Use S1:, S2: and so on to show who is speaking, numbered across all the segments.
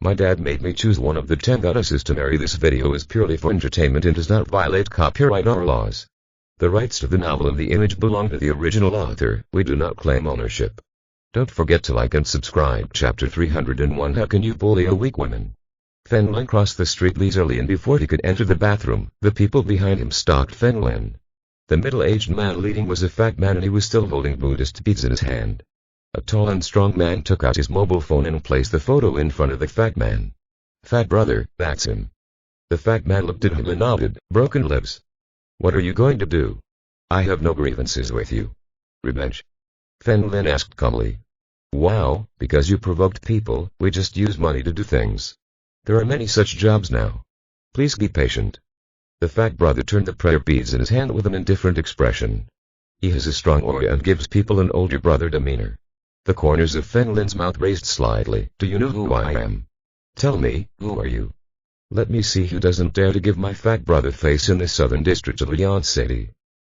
S1: My dad made me choose one of the 10 goddesses to marry. This video is purely for entertainment and does not violate copyright or laws. The rights to the novel and the image belong to the original author. We do not claim ownership. Don't forget to like and subscribe. Chapter 301. How can you bully a weak woman? Fen Lin crossed the street leisurely, and before he could enter the bathroom, the people behind him stalked Fen Lin. The middle-aged man leading was a fat man, and he was still holding Buddhist beads in his hand. A tall and strong man took out his mobile phone and placed the photo in front of the fat man. "Fat brother, that's him." The fat man looked at him and nodded, broken lips. "What are you going to do?" "I have no grievances with you." "Revenge?" Fen Lin asked calmly. "Wow, because you provoked people, we just use money to do things. There are many such jobs now. Please be patient." The fat brother turned the prayer beads in his hand with an indifferent expression. He has a strong aura and gives people an older brother demeanor. The corners of Fen Lin's mouth raised slightly. "Do you know who I am? Tell me, who are you? Let me see who doesn't dare to give my fat brother face in the southern district of Leon City."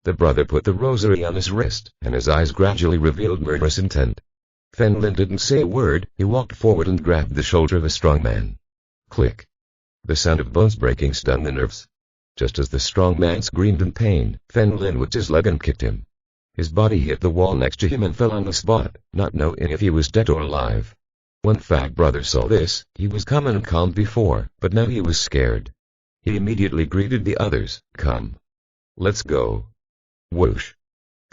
S1: The brother put the rosary on his wrist, and his eyes gradually revealed murderous intent. Fen Lin didn't say a word. He walked forward and grabbed the shoulder of a strong man. Click. The sound of bones breaking stunned the nerves. Just as the strong man screamed in pain, Fen Lin whipped his leg and kicked him. His body hit the wall next to him and fell on the spot, not knowing if he was dead or alive. When fat brother saw this, he was calm and calm before, but now he was scared. He immediately greeted the others. "Come. Let's go." Whoosh.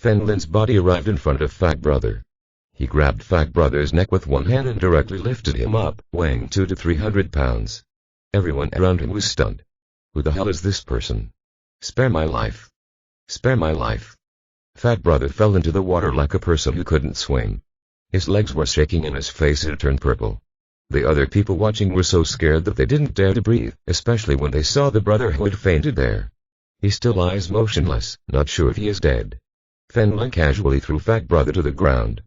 S1: Fen Lin's body arrived in front of fat brother. He grabbed fat brother's neck with one hand and directly lifted him up, weighing 200 to 300 pounds. Everyone around him was stunned. "Who the hell is this person? Spare my life. Spare my life." Fat brother fell into the water like a person who couldn't swim. His legs were shaking and his face had turned purple. The other people watching were so scared that they didn't dare to breathe, especially when they saw the brother who had fainted there. He still lies motionless, not sure if he is dead. Fen Lin casually threw fat brother to the ground.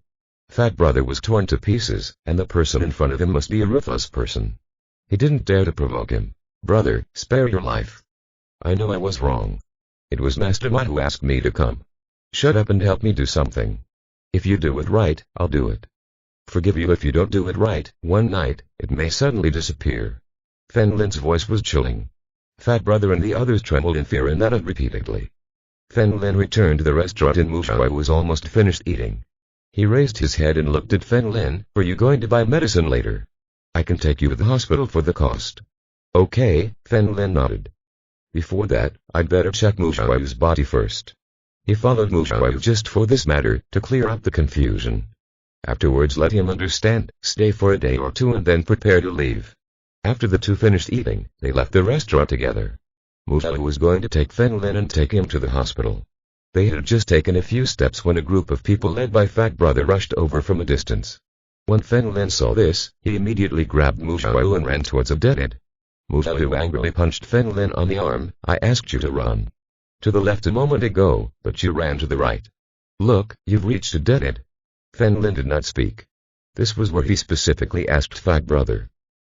S1: Fat brother was torn to pieces, and the person in front of him must be a ruthless person. He didn't dare to provoke him. "Brother, spare your life. I know I was wrong. It was Mastermind who asked me to come. Shut up and help me do something. If you do it right, I'll do it. Forgive you if you don't do it right. One night, it may suddenly disappear." Fen Lin's voice was chilling. Fat brother and the others trembled in fear and nodded repeatedly. Fen Lin returned to the restaurant and Mushui was almost finished eating. He raised his head and looked at Fen Lin. "Are you going to buy medicine later? I can take you to the hospital for the cost." "Okay," Fen Lin nodded. "Before that, I'd better check Mushui's body first." He followed Mushui just for this matter, to clear up the confusion. Afterwards let him understand, stay for a day or two and then prepare to leave. After the two finished eating, they left the restaurant together. Mushui was going to take Fen Lin and take him to the hospital. They had just taken a few steps when a group of people led by fat brother rushed over from a distance. When Fen Lin saw this, he immediately grabbed Mushui and ran towards a dead end. Mushui angrily punched Fen Lin on the arm. "I asked you to run to the left a moment ago, but you ran to the right. Look, you've reached a dead end." Fen Lin did not speak. This was where he specifically asked fat brother.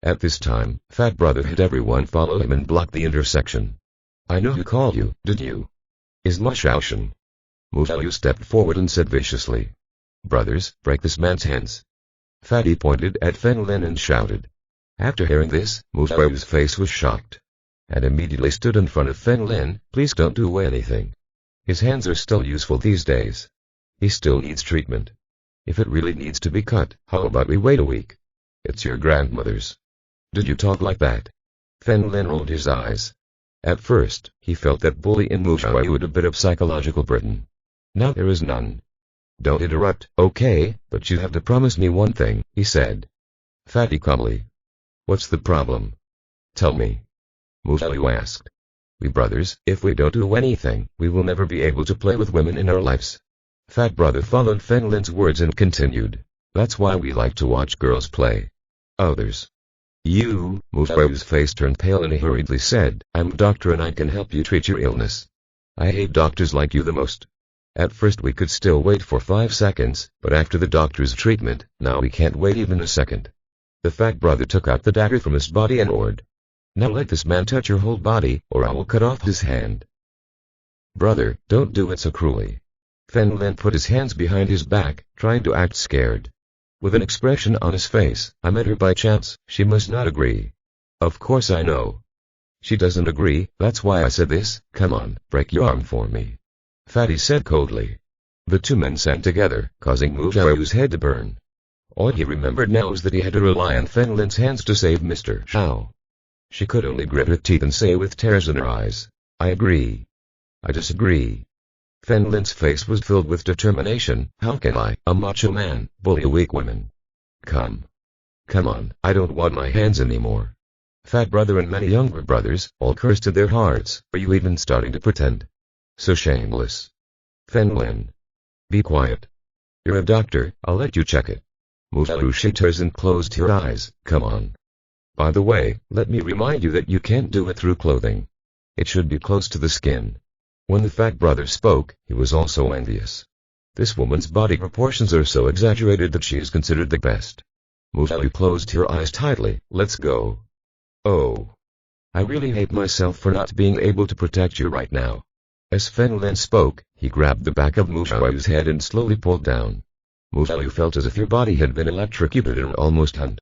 S1: At this time, fat brother had everyone follow him and block the intersection. "I know who called you, did you? Is Ma Shaoshan?" Mushui stepped forward and said viciously. "Brothers, break this man's hands." Fatty pointed at Fen Lin and shouted. After hearing this, Mushui's face was shocked, and immediately stood in front of Fen Lin. "Please don't do anything. His hands are still useful these days. He still needs treatment. If it really needs to be cut, how about we wait a week? It's your grandmother's." "Did you talk like that?" Fen Lin rolled his eyes. At first, he felt that bully in Mushui would a bit of psychological burden. Now there is none. "Don't interrupt, okay, but you have to promise me one thing," he said. Fatty calmly. "What's the problem? Tell me." Mushui asked. "We brothers, if we don't do anything, we will never be able to play with women in our lives." Fat brother followed Fen Lin's words and continued. "That's why we like to watch girls play. Others." "You," Mushui's face turned pale and he hurriedly said, "I'm a doctor and I can help you treat your illness. I hate doctors like you the most. At first we could still wait for 5 seconds, but after the doctor's treatment, now we can't wait even a second." The fat brother took out the dagger from his body and ordered. "Now let this man touch your whole body, or I will cut off his hand." "Brother, don't do it so cruelly." Fen Lin put his hands behind his back, trying to act scared. with an expression on his face. I met her by chance, she must not agree. Of course I know. She doesn't agree, that's why I said this. Come on, break your arm for me. Fatty said coldly. The two men sank together, causing Mu Xiao's head to burn. All he remembered now was that he had to rely on Fen Lin's hands to save Mr. Xiao. She could only grit her teeth and say with tears in her eyes, I agree. I disagree. Fen Lin's face was filled with determination. How can I, a macho man, bully a weak woman? Come on, I don't want my hands anymore. Fat brother and many younger brothers, all cursed in their hearts. Are you even starting to pretend? So shameless. Fen Lin. Be quiet. You're a doctor, I'll let you check it. Mu Xiao shook hers and closed her eyes. Come on. By the way, let me remind you that you can't do it through clothing. It should be close to the skin. When the fat brother spoke, he was also envious. This woman's body proportions are so exaggerated that she is considered the best. Mu Xiao closed her eyes tightly. Let's go. Oh. I really hate myself for not being able to protect you right now. As Fen Lin spoke, he grabbed the back of Mu Xiao's head and slowly pulled down. Mu Xiao felt as if your body had been electrocuted and almost stunned.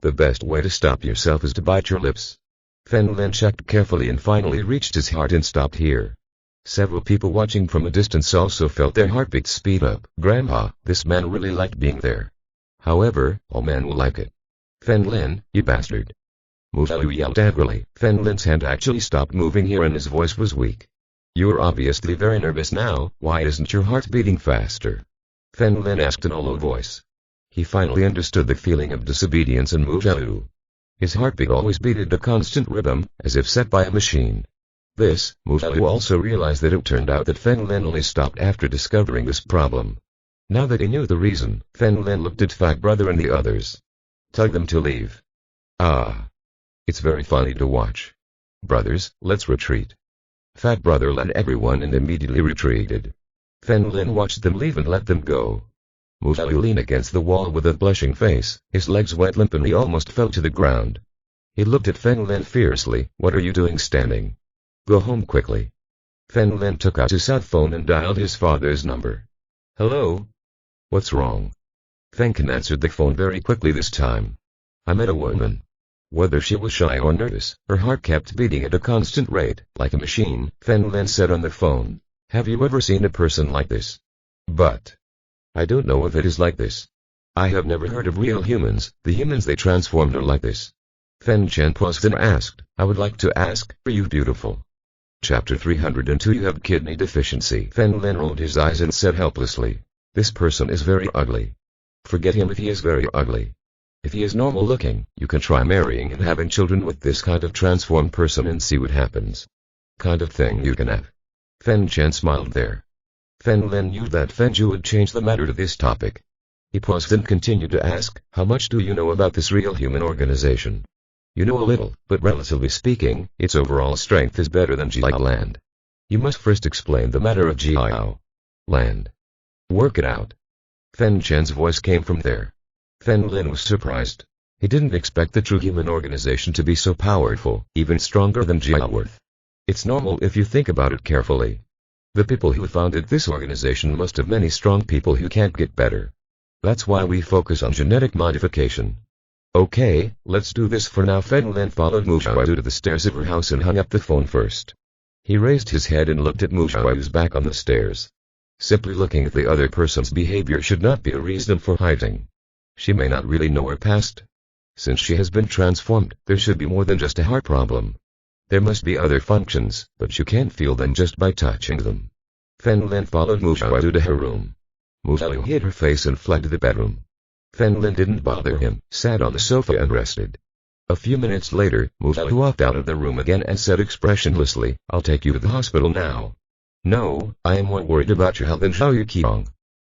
S1: The best way to stop yourself is to bite your lips. Fen Lin checked carefully and finally reached his heart and stopped here. Several people watching from a distance also felt their heartbeats speed up. Grandpa, this man really liked being there. However, all men will like it. Fen Lin, you bastard. Mu Xiao yelled angrily. Fen Lin's hand actually stopped moving here and his voice was weak. You're obviously very nervous now, why isn't your heart beating faster? Fen Lin asked in a low voice. He finally understood the feeling of disobedience in Mu Xiao. His heartbeat always beat at a constant rhythm, as if set by a machine. This, Mu Xiao also realized that it turned out that Fen Lin only stopped after discovering this problem. Now that he knew the reason, Fen Lin looked at Fat Brother and the others. Tell them to leave. Ah. It's very funny to watch. Brothers, let's retreat. Fat Brother led everyone and immediately retreated. Fen Lin watched them leave and let them go. Mu Xiao leaned against the wall with a blushing face, his legs went limp and he almost fell to the ground. He looked at Fen Lin fiercely. What are you doing standing? Go home quickly. Fen Lin took out his cell phone and dialed his father's number. Hello? What's wrong? Feng answered the phone very quickly this time. I met a woman. Whether she was shy or nervous, her heart kept beating at a constant rate, like a machine. Fen Lin said on the phone. Have you ever seen a person like this? But I don't know if it is like this. I have never heard of real humans. The humans they transformed are like this. Fen Chen paused and asked, I would like to ask, are you beautiful? Chapter 302 You have kidney deficiency. Fen Lin rolled his eyes and said helplessly. This person is very ugly. Forget him if he is very ugly. If he is normal looking, you can try marrying and having children with this kind of transformed person and see what happens. Kind of thing you can have. Fen Chen smiled there. Fen Lin knew that Fen Zhu would change the matter to this topic. He paused and continued to ask, how much do you know about this real human organization? You know a little, but relatively speaking, its overall strength is better than Jiao Land. You must first explain the matter of Jiao Land. Work it out. Fen Chen's voice came from there. Fen Lin was surprised. He didn't expect the true human organization to be so powerful, even stronger than Jiao. It's normal if you think about it carefully. The people who founded this organization must have many strong people who can't get better. That's why we focus on genetic modification. Okay, let's do this for now. Fen Lin followed Mu Xiao to the stairs of her house and hung up the phone first. He raised his head and looked at Mu Xiao's back on the stairs. Simply looking at the other person's behavior should not be a reason for hiding. She may not really know her past. Since she has been transformed, there should be more than just a heart problem. There must be other functions, but you can't feel them just by touching them. Fen Lin followed Mu Xiao to her room. Mu Xiao hid her face and fled to the bedroom. Fen Lin didn't bother him, sat on the sofa and rested. A few minutes later, Mu Xiao walked out of the room again and said expressionlessly, I'll take you to the hospital now. No, I am more worried about your health than Xiao Yuqiang.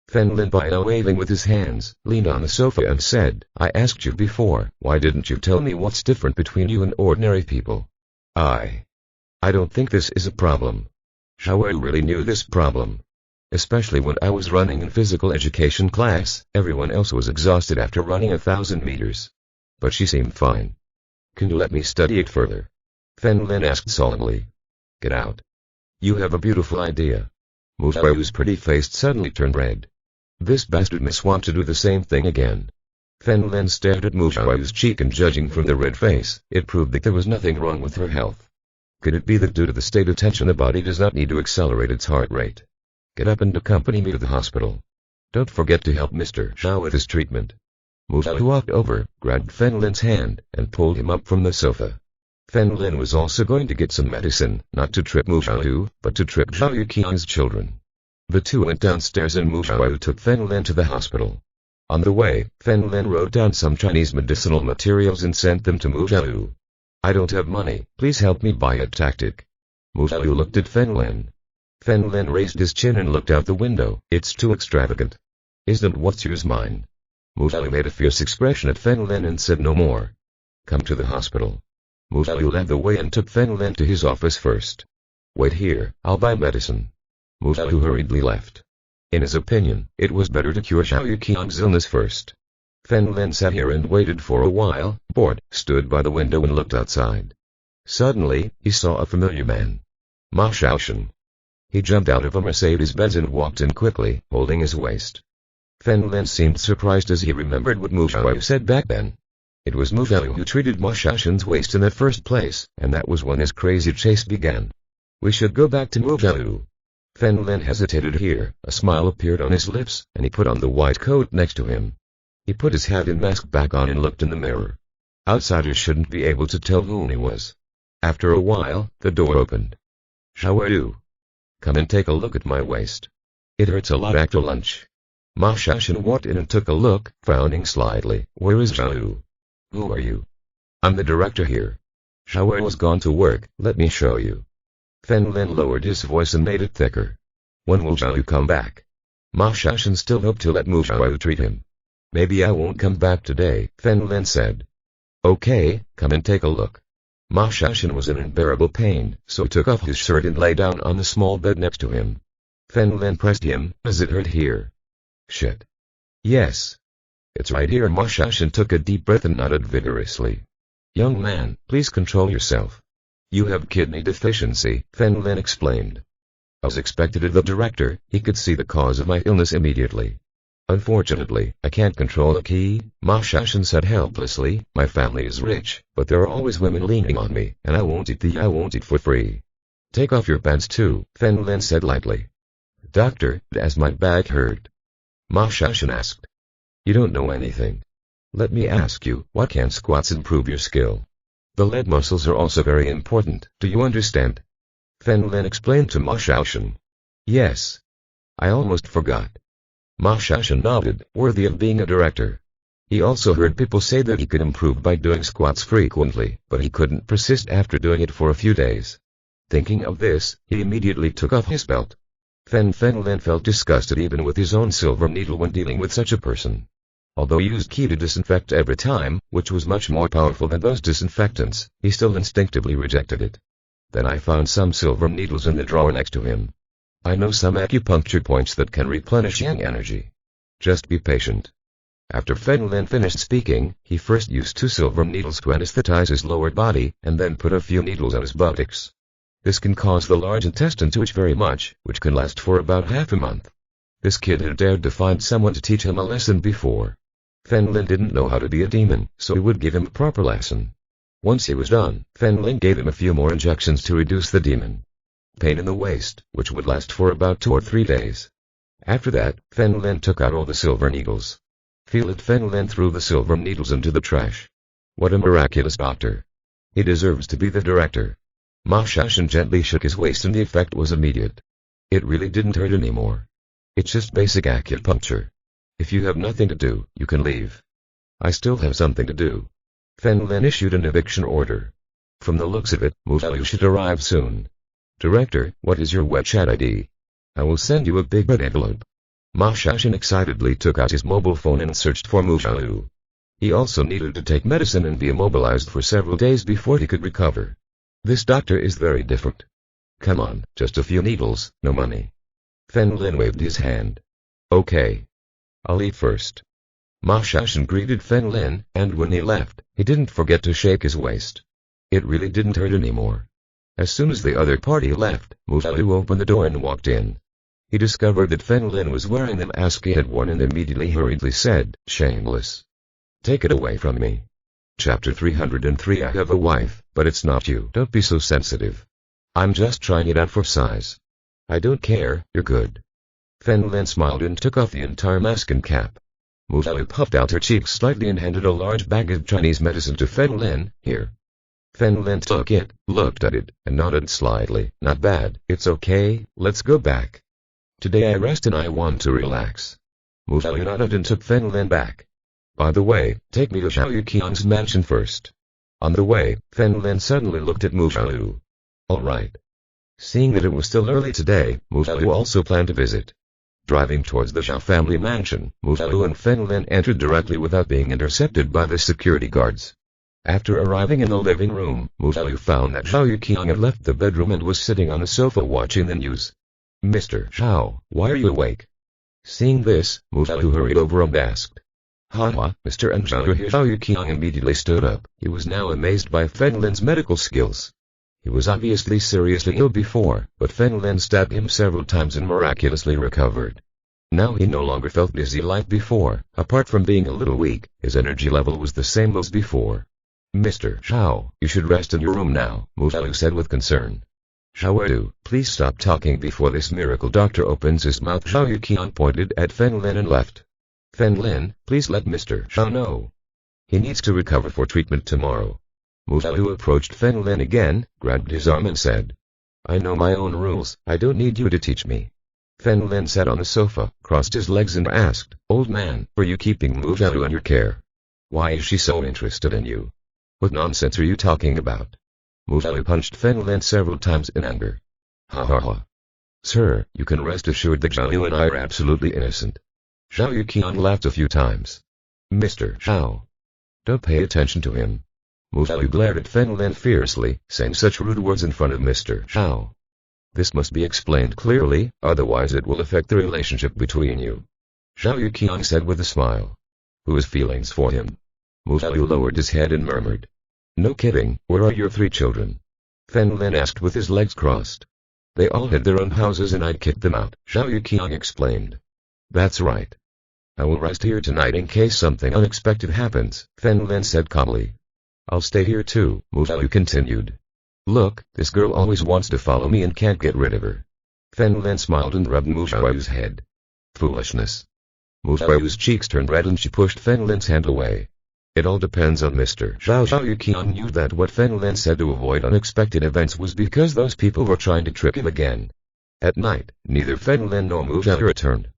S1: Fen Lin, by now waving with his hands, leaned on the sofa and said, I asked you before, why didn't you tell me what's different between you and ordinary people? I don't think this is a problem. Xiao really knew this problem. Especially when I was running in physical education class, everyone else was exhausted after running 1,000 meters. But she seemed fine. Can you let me study it further? Fen Lin asked solemnly. Get out. You have a beautiful idea. Mu Xiao's pretty face suddenly turned red. This bastard must want to do the same thing again. Fen Lin stared at Mu Xiaoyu's cheek, and judging from the red face, it proved that there was nothing wrong with her health. Could it be that due to the state of tension the body does not need to accelerate its heart rate? Get up and accompany me to the hospital. Don't forget to help Mr. Zhao with his treatment. Mu Xiaoyu walked over, grabbed Fen Lin's hand, and pulled him up from the sofa. Fen Lin was also going to get some medicine, not to trip Mu Xiaoyu, but to trip Zhao Yuqiang's children. The two went downstairs and Mu Xiaoyu took Fen Lin to the hospital. On the way, Fen Lin wrote down some Chinese medicinal materials and sent them to Mu Xiaoyu. I don't have money, please help me buy a tactic. Mu Xiaoyu looked at Fen Lin. Fen Lin raised his chin and looked out the window. It's too extravagant. Isn't what's yours mine? Mu Xiaoyu made a fierce expression at Fen Lin and said no more. Come to the hospital. Mu Xiaoyu led the way and took Fen Lin to his office first. Wait here, I'll buy medicine. Mu Xiaoyu hurriedly left. In his opinion, it was better to cure Zhao Yuqiang's illness first. Fen Lin sat here and waited for a while, bored, stood by the window and looked outside. Suddenly, he saw a familiar man. Ma Xiaoshan. He jumped out of a Mercedes-Benz and walked in quickly, holding his waist. Fen Lin seemed surprised as he remembered what Mu Xiaoyu said back then. It was Mu Xiaoyu who treated Ma Xiaoshan's waist in the first place, and that was when his crazy chase began. We should go back to Mu Xiaoyu. Fen Lin hesitated here, a smile appeared on his lips, and he put on the white coat next to him. He put his hat and mask back on and looked in the mirror. Outsiders shouldn't be able to tell who he was. After a while, the door opened. Xiaoyu. Come and take a look at my waist. It hurts a lot after lunch. Ma Xiaoshan walked in and took a look, frowning slightly. Where is Xiaoyu? Who are you? I'm the director here. Xiaoyu has gone to work, let me show you. Fen Lin lowered his voice and made it thicker. When will Xiaoyu come back? Ma Xiaoshan still hoped to let Mu Xiaoyu treat him. Maybe I won't come back today, Fen Lin said. Okay, come and take a look. Ma Xiaoshan was in unbearable pain, so he took off his shirt and lay down on the small bed next to him. Fen Lin pressed him. Does it hurt here? Shit. Yes. It's right here. Ma Xiaoshan took a deep breath and nodded vigorously. Young man, please control yourself. You have kidney deficiency, Fen Lin explained. As expected of the director, he could see the cause of my illness immediately. Unfortunately, I can't control the key, Ma Xiaoshan said helplessly. My family is rich, but there are always women leaning on me, and I won't eat for free. Take off your pants too, Fen Lin said lightly. Doctor, does my back hurt? Ma Xiaoshan asked. You don't know anything. Let me ask you, why can't squats improve your skill? The leg muscles are also very important, do you understand? Fen Lin explained to Ma Xiaoshan. Yes. I almost forgot. Ma Xiaoshan nodded, worthy of being a director. He also heard people say that he could improve by doing squats frequently, but he couldn't persist after doing it for a few days. Thinking of this, he immediately took off his belt. Fen Lin felt disgusted even with his own silver needle when dealing with such a person. Although he used key to disinfect every time, which was much more powerful than those disinfectants, he still instinctively rejected it. Then I found some silver needles in the drawer next to him. I know some acupuncture points that can replenish yang energy. Just be patient. After Fen Lin finished speaking, he first used 2 silver needles to anesthetize his lower body, and then put a few needles on his buttocks. This can cause the large intestine to itch very much, which can last for about half a month. This kid had dared to find someone to teach him a lesson before. Fen Lin didn't know how to be a demon, so he would give him a proper lesson. Once he was done, Fen Lin gave him a few more injections to reduce the demon pain in the waist, which would last for about 2 or 3 days. After that, Fen Lin took out all the silver needles. Feel it. Fen Lin threw the silver needles into the trash. What a miraculous doctor. He deserves to be the director. Ma Xiaoshan gently shook his waist and the effect was immediate. It really didn't hurt anymore. It's just basic acupuncture. If you have nothing to do, you can leave. I still have something to do. Fen Lin issued an eviction order. From the looks of it, Mu Xiaoyu should arrive soon. Director, what is your WeChat ID? I will send you a big red envelope. Ma Xiaoshan excitedly took out his mobile phone and searched for Mu Xiaoyu. He also needed to take medicine and be immobilized for several days before he could recover. This doctor is very different. Come on, just a few needles, no money. Fen Lin waved his hand. Okay. I'll eat first. Ma Xiaoshan greeted Fen Lin, and when he left, he didn't forget to shake his waist. It really didn't hurt anymore. As soon as the other party left, Mu Xiaoyu opened the door and walked in. He discovered that Fen Lin was wearing the mask he had worn and immediately hurriedly said, shameless. Take it away from me. Chapter 303. I have a wife, but it's not you. Don't be so sensitive. I'm just trying it out for size. I don't care, you're good. Fen Lin smiled and took off the entire mask and cap. Mu Xiaoyu puffed out her cheeks slightly and handed a large bag of Chinese medicine to Fen Lin. Here. Fen Lin took it, looked at it, and nodded slightly. Not bad, it's okay, let's go back. Today I rest and I want to relax. Mu Xiaoyu nodded and took Fen Lin back. By the way, take me to Xiaoyu Qiang's mansion first. On the way, Fen Lin suddenly looked at Mu Xiaoyu. Alright. Seeing that it was still early today, Mu Xiaoyu also planned to visit. Driving towards the Xiao family mansion, Mu Xiaoyu and Fen Lin entered directly without being intercepted by the security guards. After arriving in the living room, Mu Xiaoyu found that Xiaoyu Qiang had left the bedroom and was sitting on the sofa watching the news. Mr. Xiao, why are you awake? Seeing this, Mu Xiaoyu hurried over and asked. Haha, Mr. and Xiaoyu here. Xiaoyu Qiang immediately stood up. He was now amazed by Fen Lin's medical skills. He was obviously seriously ill before, but Fen Lin stabbed him several times and miraculously recovered. Now he no longer felt dizzy like before. Apart from being a little weak, his energy level was the same as before. Mr. Xiao, you should rest in your room now, Mu Xiaoyu said with concern. Xiaoyu, please stop talking before this miracle doctor opens his mouth. Xiaoyu Qiang pointed at Fen Lin and left. Fen Lin, please let Mr. Xiao know. He needs to recover for treatment tomorrow. Mu Xiaoyu approached Fen Lin again, grabbed his arm and said. I know my own rules, I don't need you to teach me. Fen Lin sat on the sofa, crossed his legs and asked, Old man, are you keeping Mu Xiaoyu under care? Why is she so interested in you? What nonsense are you talking about? Mu Xiaoyu punched Fen Lin several times in anger. Ha ha ha. Sir, you can rest assured that Xiaoyu and I are absolutely innocent. Xiaoyu Qiang laughed a few times. Mr. Xiao. Don't pay attention to him. Mu Xiaoyu glared at Fen Lin fiercely, saying such rude words in front of Mr. Xiao. This must be explained clearly, otherwise it will affect the relationship between you. Xiaoyu Qiang said with a smile. Who has feelings for him? Mu Xiaoyu lowered his head and murmured. No kidding, where are your 3 children? Fen Lin asked with his legs crossed. They all had their own houses and I'd kicked them out, Xiaoyu Qiang explained. That's right. I will rest here tonight in case something unexpected happens, Fen Lin said calmly. I'll stay here too, Mu Xiaoyu continued. Look, this girl always wants to follow me and can't get rid of her. Fen Lin smiled and rubbed Mu Xiaoyu's head. Foolishness. Mu Xiaoyu's cheeks turned red and she pushed Fen Lin's hand away. It all depends on Mr. Xiao. Xiaoyu Qiang knew that what Fen Lin said to avoid unexpected events was because those people were trying to trick him again. At night, neither Fen Lin nor Mu Xiaoyu returned.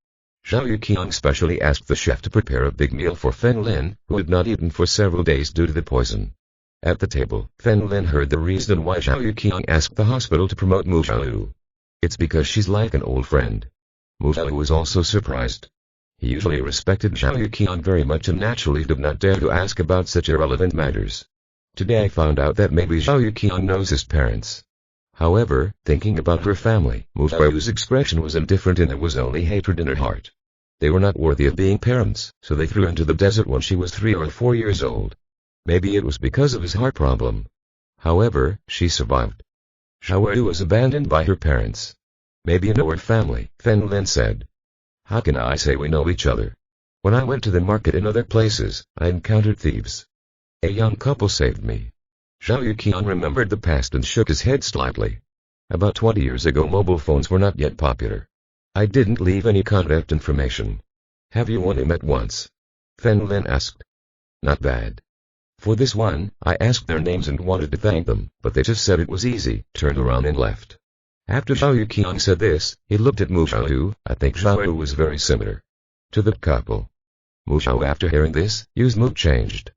S1: Xiaoyu Qiang specially asked the chef to prepare a big meal for Fen Lin, who had not eaten for several days due to the poison. At the table, Fen Lin heard the reason why Xiaoyu Qiang asked the hospital to promote Mu Xiaoyu. It's because she's like an old friend. Mu Xiaoyu was also surprised. He usually respected Xiaoyu Qiang very much and naturally did not dare to ask about such irrelevant matters. Today I found out that maybe Xiaoyu Qiang knows his parents. However, thinking about her family, Mu Xiaoyu's expression was indifferent and there was only hatred in her heart. They were not worthy of being parents, so they threw her into the desert when she was 3 or 4 years old. Maybe it was because of his heart problem. However, she survived. Xiaoyu was abandoned by her parents. Maybe you know her family, Fen Lin said. How can I say we know each other? When I went to the market and other places, I encountered thieves. A young couple saved me. Xiaoyu Qiang remembered the past and shook his head slightly. About 20 years ago mobile phones were not yet popular. I didn't leave any contact information. Have you only met once? Fen Lin asked. Not bad. For this one, I asked their names and wanted to thank them, but they just said it was easy, turned around and left. After Xiaoyu Qiang said this, he looked at Mu Xiaoyu. I think Xiaoyu was very similar to the couple. Mu Xiaoyu, after hearing this, his mood changed.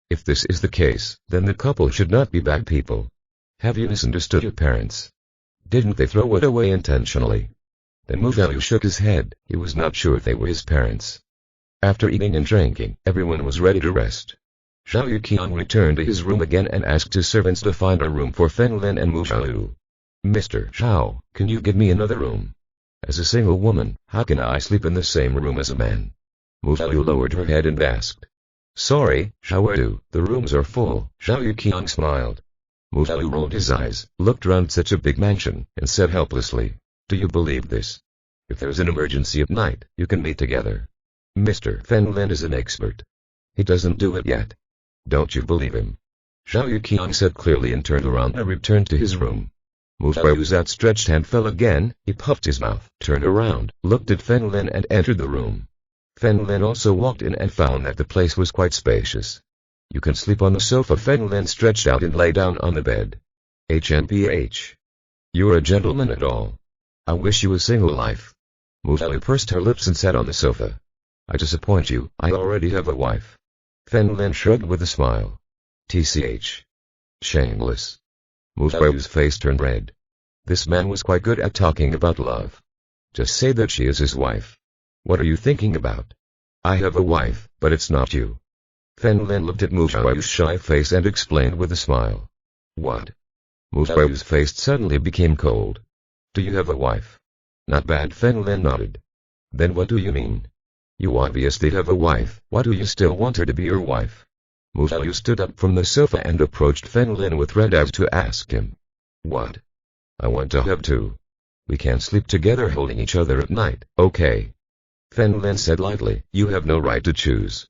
S1: If this is the case, then the couple should not be bad people. Have you misunderstood your parents? Didn't they throw it away intentionally? Then Mu Xiaoyu shook his head. He was not sure if they were his parents. After eating and drinking, everyone was ready to rest. Xiaoyu Qiang returned to his room again and asked his servants to find a room for Fen Lin and Mu Xiaoyu. Mr. Xiao, can you give me another room? As a single woman, how can I sleep in the same room as a man? Mu Xiaoyu lowered her head and asked. Sorry, Xiaoyu, the rooms are full. Xiaoyu Qiang smiled. Mu Xiaoyu rolled his eyes, looked around such a big mansion, and said helplessly, do you believe this? If there's an emergency at night, you can meet together. Mr. Fen Lin is an expert. He doesn't do it yet. Don't you believe him? Zhao Yuqiang said clearly and turned around and returned to his room. Mu Xiaoyu's outstretched hand fell again. He puffed his mouth, turned around, looked at Fen Lin and entered the room. Fen Lin also walked in and found that the place was quite spacious. You can sleep on the sofa. Fen Lin stretched out and lay down on the bed. HNPH. You're a gentleman at all. I wish you a single life. Mu Xiaoyu pursed her lips and sat on the sofa. I disappoint you, I already have a wife. Fen Lin shrugged with a smile. TCH. Shameless. Mu Xiaoyu's face turned red. This man was quite good at talking about love. Just say that she is his wife. What are you thinking about? I have a wife, but it's not you. Fen Lin looked at Mu Xiaoyu's shy face and explained with a smile. What? Mu Xiaoyu's face suddenly became cold. Do you have a wife? Not bad. Fen Lin nodded. Then what do you mean? You obviously have a wife. Why do you still want her to be your wife? Mu Xiaoyu stood up from the sofa and approached Fen Lin with red eyes to ask him. What? I want to have two. We can't sleep together holding each other at night, okay? Fen Lin said lightly. You have no right to choose.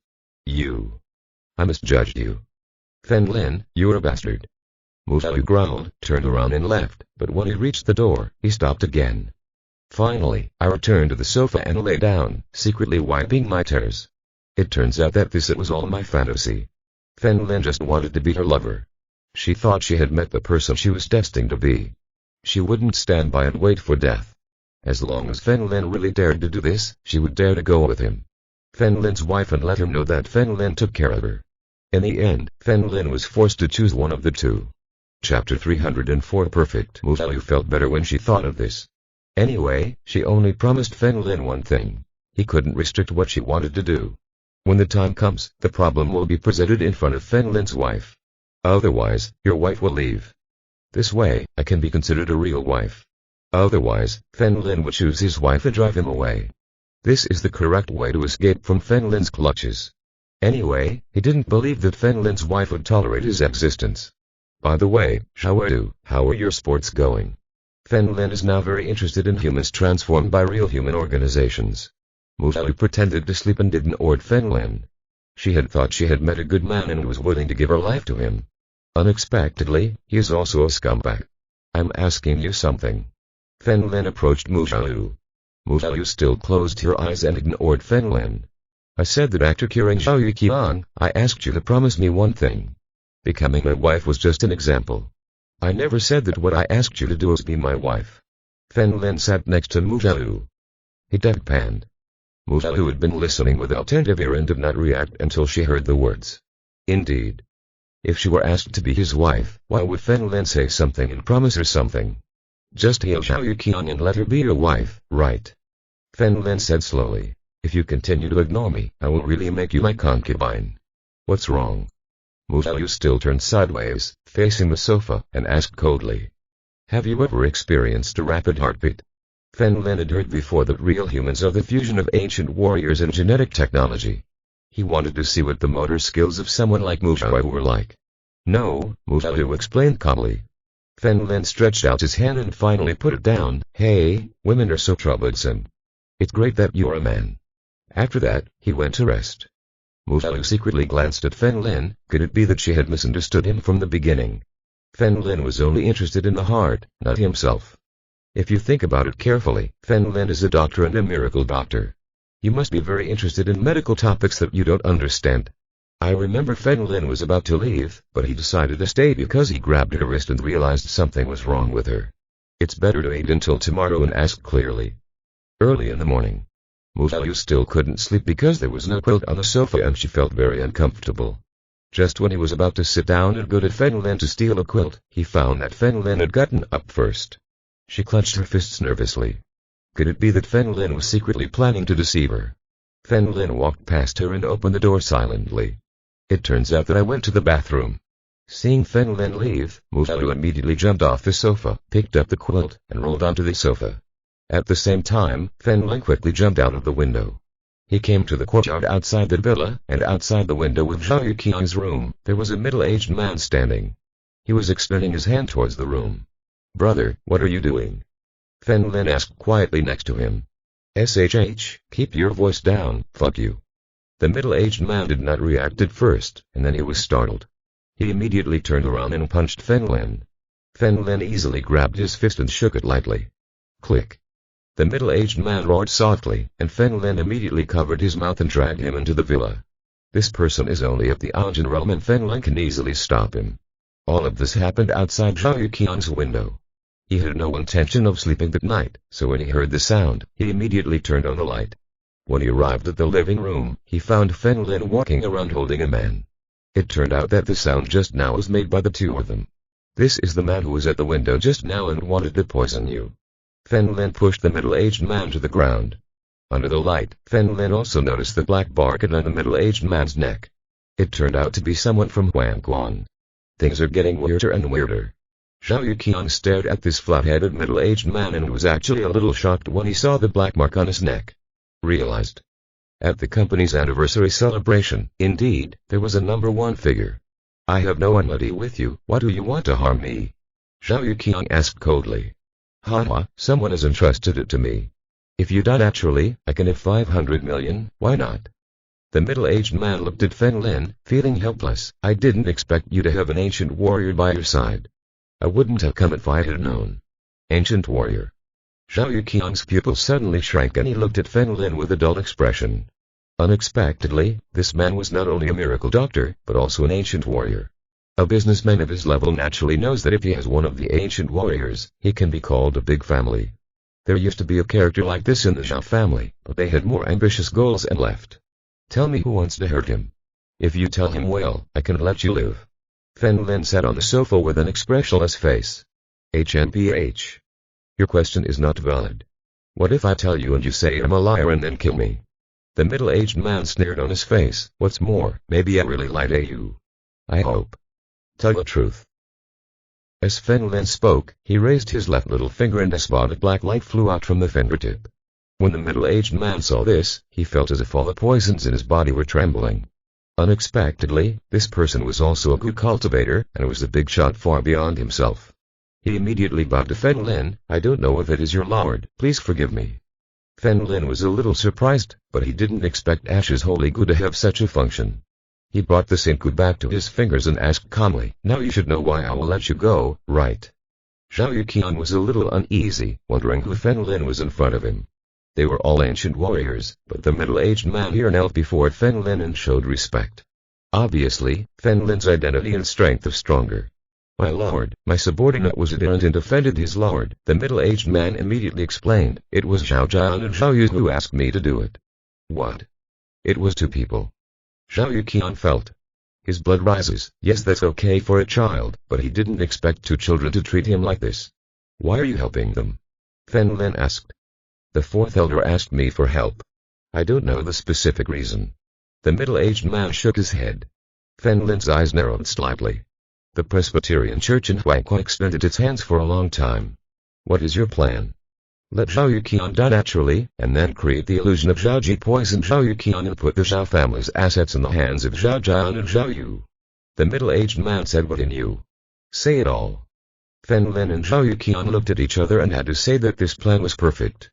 S1: I misjudged you. Fen Lin, you're a bastard. Mu Xiaoyu growled, turned around and left, but when he reached the door, he stopped again. Finally, I returned to the sofa and lay down, secretly wiping my tears. It turns out that it was all my fantasy. Fen Lin just wanted to be her lover. She thought she had met the person she was destined to be. She wouldn't stand by and wait for death. As long as Fen Lin really dared to do this, she would dare to go with him. Fen Lin's wife and let him know that Fen Lin took care of her. In the end, Fen Lin was forced to choose one of the two. Chapter 304 Perfect. Mu Xiaoyu felt better when she thought of this. Anyway, she only promised Fen Lin one thing. He couldn't restrict what she wanted to do. When the time comes, the problem will be presented in front of Fen Lin's wife. Otherwise, your wife will leave. This way, I can be considered a real wife. Otherwise, Fen Lin would choose his wife and drive him away. This is the correct way to escape from Fen Lin's clutches. Anyway, he didn't believe that Fen Lin's wife would tolerate his existence. By the way, how are your sports going? Fen Lin is now very interested in humans transformed by real human organizations. Mu Xiaoyu pretended to sleep and ignored Fen Lin. She had thought she had met a good man and was willing to give her life to him. Unexpectedly, he is also a scumbag. I'm asking you something. Fen Lin approached Mu Xiaoyu. Mu Xiaoyu still closed her eyes and ignored Fen Lin. I said that after curing Zhao Yuqiang, I asked you to promise me one thing. Becoming my wife was just an example. I never said that what I asked you to do was be my wife. Fen Lin sat next to Mu Xiaoyu. He deadpanned. Mu Xiaoyu had been listening with attentive ear and did not react until she heard the words. Indeed. If she were asked to be his wife, why would Fen Lin say something and promise her something? Just heal Zhao Yuqiang and let her be your wife, right? Fen Lin said slowly. If you continue to ignore me, I will really make you my concubine. What's wrong? Mu Xiaoyu still turned sideways, facing the sofa, and asked coldly. Have you ever experienced a rapid heartbeat? Fen Lin had heard before that real humans are the fusion of ancient warriors and genetic technology. He wanted to see what the motor skills of someone like Mu Xiaoyu were like. No, Mu Xiaoyu explained calmly. Fen Lin stretched out his hand and finally put it down. Hey, women are so troublesome. It's great that you're a man. After that, he went to rest. Mu Xiaoyu secretly glanced at Fen Lin. Could it be that she had misunderstood him from the beginning? Fen Lin was only interested in the heart, not himself. If you think about it carefully, Fen Lin is a doctor and a miracle doctor. You must be very interested in medical topics that you don't understand. I remember Fen Lin was about to leave, but he decided to stay because he grabbed her wrist and realized something was wrong with her. It's better to wait until tomorrow and ask clearly. Early in the morning. Mu Xiaoyu still couldn't sleep because there was no quilt on the sofa and she felt very uncomfortable. Just when he was about to sit down and go to Fen Lin to steal a quilt, he found that Fen Lin had gotten up first. She clenched her fists nervously. Could it be that Fen Lin was secretly planning to deceive her? Fen Lin walked past her and opened the door silently. It turns out that I went to the bathroom. Seeing Fen Lin leave, Mu Xiaoyu immediately jumped off the sofa, picked up the quilt, and rolled onto the sofa. At the same time, Fen Lin quickly jumped out of the window. He came to the courtyard outside the villa, and outside the window of Zhao Yuqiang's room, there was a middle-aged man standing. He was extending his hand towards the room. Brother, what are you doing? Fen Lin asked quietly next to him. SHH, keep your voice down, fuck you. The middle-aged man did not react at first, and then he was startled. He immediately turned around and punched Fen Lin. Fen Lin easily grabbed his fist and shook it lightly. Click. The middle-aged man roared softly, and Fen Lin immediately covered his mouth and dragged him into the villa. This person is only of the Aujin realm and Fen Lin can easily stop him. All of this happened outside Zhao Yuqiang's window. He had no intention of sleeping that night, so when he heard the sound, he immediately turned on the light. When he arrived at the living room, he found Fen Lin walking around holding a man. It turned out that the sound just now was made by the two of them. This is the man who was at the window just now and wanted to poison you. Fen Lin pushed the middle-aged man to the ground. Under the light, Fen Lin also noticed the black barcode on the middle-aged man's neck. It turned out to be someone from Huangguan. Things are getting weirder and weirder. Zhao Yuqiang stared at this flat-headed middle-aged man and was actually a little shocked when he saw the black mark on his neck. Realized. At the company's anniversary celebration, indeed, there was a number one figure. I have no enmity with you, why do you want to harm me? Zhao Yuqiang asked coldly. Haha, someone has entrusted it to me. If you die naturally, I can have 500 million, why not? The middle-aged man looked at Fen Lin, feeling helpless. I didn't expect you to have an ancient warrior by your side. I wouldn't have come if I had known. Ancient warrior. Zhao Yuqiang's pupils suddenly shrank and he looked at Fen Lin with a dull expression. Unexpectedly, this man was not only a miracle doctor, but also an ancient warrior. A businessman of his level naturally knows that if he has one of the ancient warriors, he can be called a big family. There used to be a character like this in the Zhao family, but they had more ambitious goals and left. Tell me who wants to hurt him. If you tell him well, I can let you live. Fen Lin sat on the sofa with an expressionless face. HNPH. Your question is not valid. What if I tell you and you say I'm a liar and then kill me? The middle-aged man sneered on his face. What's more, maybe I really lied to you. I hope. Tell the truth. As Fen Lin spoke, he raised his left little finger and a spot of black light flew out from the fingertip. When the middle-aged man saw this, he felt as if all the poisons in his body were trembling. Unexpectedly, this person was also a good cultivator, and was a big shot far beyond himself. He immediately bowed to Fen Lin. I don't know if it is your lord, please forgive me. Fen Lin was a little surprised, but he didn't expect Ash's holy gu to have such a function. He brought the Senku back to his fingers and asked calmly, now you should know why I will let you go, right? Zhao Yuqiang was a little uneasy, wondering who Fen Lin was in front of him. They were all ancient warriors, but the middle-aged man here knelt before Fen Lin and showed respect. Obviously, Fen Lin's identity and strength are stronger. My lord, my subordinate was adherent and defended his lord. The middle-aged man immediately explained, it was Zhao Jian and Zhao Yu who asked me to do it. What? It was two people. Zhao Yuqiang felt. His blood rises. Yes, that's okay for a child, but he didn't expect two children to treat him like this. Why are you helping them? Fen Lin asked. The fourth elder asked me for help. I don't know the specific reason. The middle-aged man shook his head. Fen Lin's eyes narrowed slightly. The Presbyterian Church in Huangguan extended its hands for a long time. What is your plan? Let Zhao Yuqiang die naturally, and then create the illusion of Zhao Ji poison Zhao Yuqiang and put the Zhao family's assets in the hands of Zhao Jian and Zhao Yu. The middle-aged man said what he knew. Say it all. Fen Lin and Zhao Yuqiang looked at each other and had to say that this plan was perfect.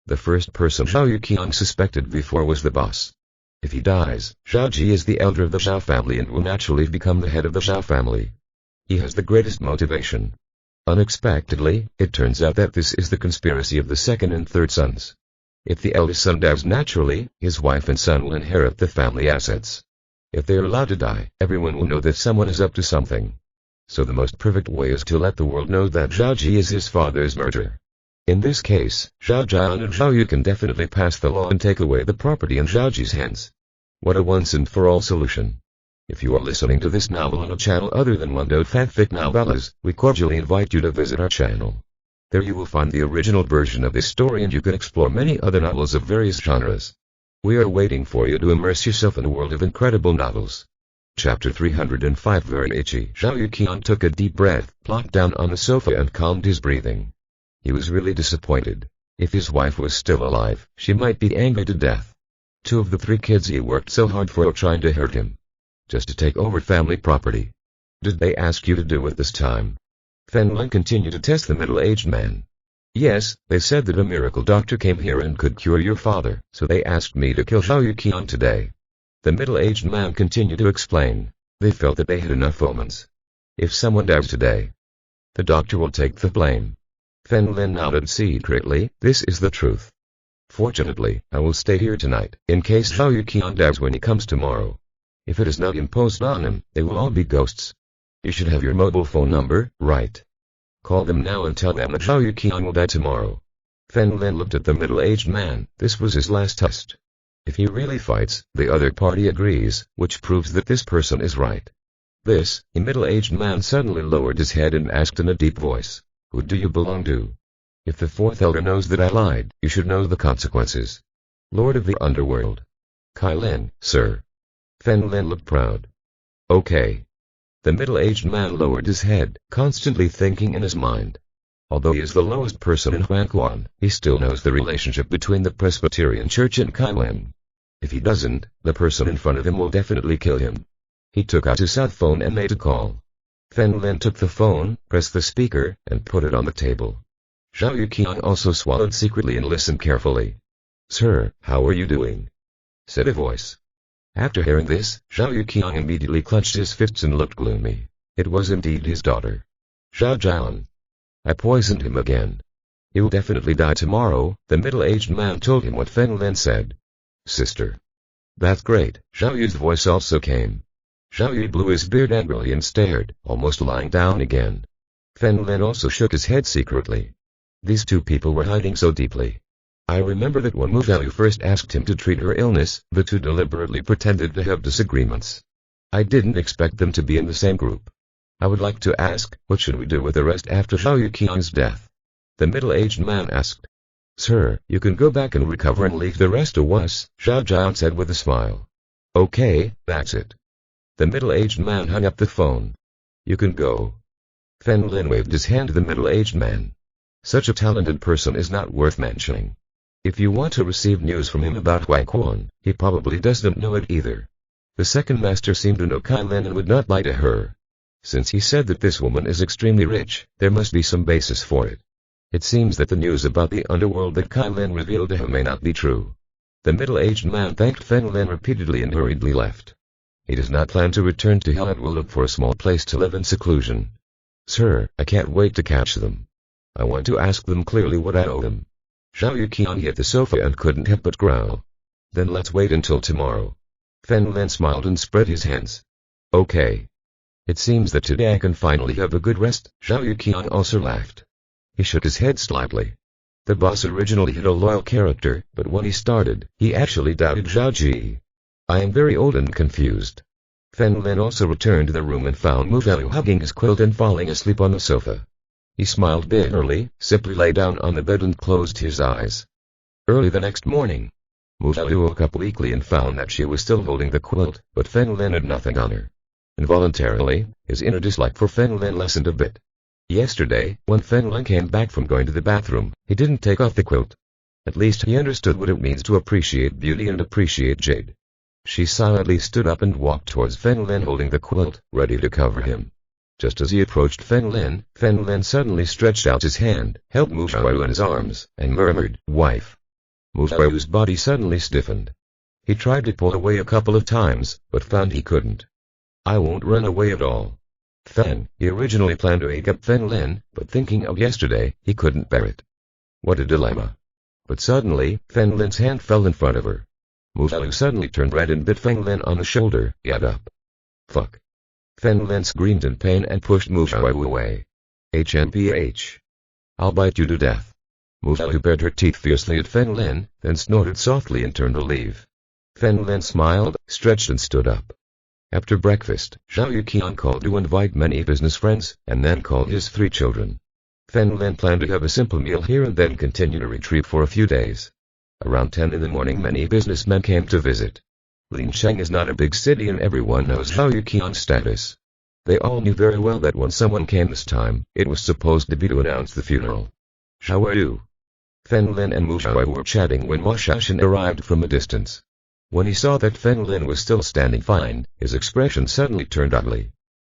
S1: The first person Zhao Yuqiang suspected before was the boss. If he dies, Zhao Ji is the elder of the Zhao family and will naturally become the head of the Zhao family. He has the greatest motivation. Unexpectedly, it turns out that this is the conspiracy of the second and third sons. If the eldest son dies naturally, his wife and son will inherit the family assets. If they are allowed to die, everyone will know that someone is up to something. So the most perfect way is to let the world know that Zhao Ji is his father's murderer. In this case, Zhao Jian and Zhao Yu can definitely pass the law and take away the property in Zhao Ji's hands. What a once-and-for-all solution. If you are listening to this novel on a channel other than Mundo Fanfic Novellas, we cordially invite you to visit our channel. There you will find the original version of this story and you can explore many other novels of various genres. We are waiting for you to immerse yourself in a world of incredible novels. Chapter 305 Very itchy. Zhao Yuqiang took a deep breath, plopped down on the sofa and calmed his breathing. He was really disappointed. If his wife was still alive, she might be angry to death. Two of the three kids he worked so hard for are trying to hurt him. Just to take over family property. Did they ask you to do it this time? Fen Lin continued to test the middle-aged man. Yes, they said that a miracle doctor came here and could cure your father, so they asked me to kill Zhao Yuqiang today. The middle-aged man continued to explain. They felt that they had enough omens. If someone dies today, the doctor will take the blame. Fen Lin nodded secretly. This is the truth. Fortunately, I will stay here tonight, in case Zhao Yuqian dies when he comes tomorrow. If it is not imposed on him, they will all be ghosts. You should have your mobile phone number, right? Call them now and tell them that Zhao Yuqian will die tomorrow. Fen Lin looked at the middle-aged man. This was his last test. If he really fights, the other party agrees, which proves that this person is right. The middle-aged man suddenly lowered his head and asked in a deep voice, "Who do you belong to? If the fourth elder knows that I lied, you should know the consequences." "Lord of the Underworld. Kai Lin, sir." Fen Lin looked proud. "Okay." The middle-aged man lowered his head, constantly thinking in his mind. Although he is the lowest person in Huangquan, he still knows the relationship between the Presbyterian Church and Kai Lin. If he doesn't, the person in front of him will definitely kill him. He took out his cell phone and made a call. Fen Lin took the phone, pressed the speaker, and put it on the table. Zhao Yuqian also swallowed secretly and listened carefully. "Sir, how are you doing?" said a voice. After hearing this, Zhao Yuqian immediately clenched his fists and looked gloomy. It was indeed his daughter. "Zhao Jian. I poisoned him again. He will definitely die tomorrow." The middle-aged man told him what Fen Lin said. "Sister." "That's great." Zhao Yu's voice also came. Zhao Yu blew his beard angrily and stared, almost lying down again. Fen Lin also shook his head secretly. These two people were hiding so deeply. I remember that when Mu Xiaoyu first asked him to treat her illness, the two deliberately pretended to have disagreements. I didn't expect them to be in the same group. I would like to ask, what should we do with the rest after Zhao Yuqian's death? The middle-aged man asked. "Sir, you can go back and recover and leave the rest to us," Zhao Jian said with a smile. "Okay, that's it." The middle-aged man hung up the phone. "You can go." Fen Lin waved his hand to the middle-aged man. Such a talented person is not worth mentioning. If you want to receive news from him about Huangquan, he probably doesn't know it either. The second master seemed to know Kai Lin and would not lie to her. Since he said that this woman is extremely rich, there must be some basis for it. It seems that the news about the underworld that Kai Lin revealed to him may not be true. The middle-aged man thanked Fen Lin repeatedly and hurriedly left. He does not plan to return to hell and will look for a small place to live in seclusion. "Sir, I can't wait to catch them. I want to ask them clearly what I owe them." Zhao Yuqian hit the sofa and couldn't help but growl. "Then let's wait until tomorrow." Fen Lin smiled and spread his hands. "Okay. It seems that today I can finally have a good rest." Zhao Yuqian also laughed. He shook his head slightly. The boss originally had a loyal character, but when he started, he actually doubted Zhao Ji. "I am very old and confused." Fen Lin also returned to the room and found Mu Xiaoyu hugging his quilt and falling asleep on the sofa. He smiled bitterly, simply lay down on the bed and closed his eyes. Early the next morning, Mu Xiaoyu woke up weakly and found that she was still holding the quilt, but Fen Lin had nothing on her. Involuntarily, his inner dislike for Fen Lin lessened a bit. Yesterday, when Fen Lin came back from going to the bathroom, he didn't take off the quilt. At least he understood what it means to appreciate beauty and appreciate jade. She silently stood up and walked towards Fen Lin holding the quilt, ready to cover him. Just as he approached Fen Lin suddenly stretched out his hand, held Mu Xiaoyu in his arms, and murmured, "Wife." Mu Xiaoyu's body suddenly stiffened. He tried to pull away a couple of times, but found he couldn't. "I won't run away at all." He originally planned to wake up Fen Lin, but thinking of yesterday, he couldn't bear it. What a dilemma. But suddenly, Fen Lin's hand fell in front of her. Mu Xiaoyu suddenly turned red and bit Fen Lin on the shoulder. "Get up." "Fuck." Fen Lin screamed in pain and pushed Mu Xiaoyu away. "HMPH. I'll bite you to death." Mu Xiaoyu bared her teeth fiercely at Fen Lin, then snorted softly and turned to leave. Fen Lin smiled, stretched and stood up. After breakfast, Zhao Yuqian called to invite many business friends, and then called his 3 children. Fen Lin planned to have a simple meal here and then continue to retreat for a few days. Around 10 in the morning many businessmen came to visit. Lin Feng is not a big city and everyone knows Zhao Yuqian's status. They all knew very well that when someone came this time, it was supposed to be to announce the funeral. "How are you?" Fen Lin and Mu Xiaoyu were chatting when Ma Xiaoshan arrived from a distance. When he saw that Fen Lin was still standing fine, his expression suddenly turned ugly.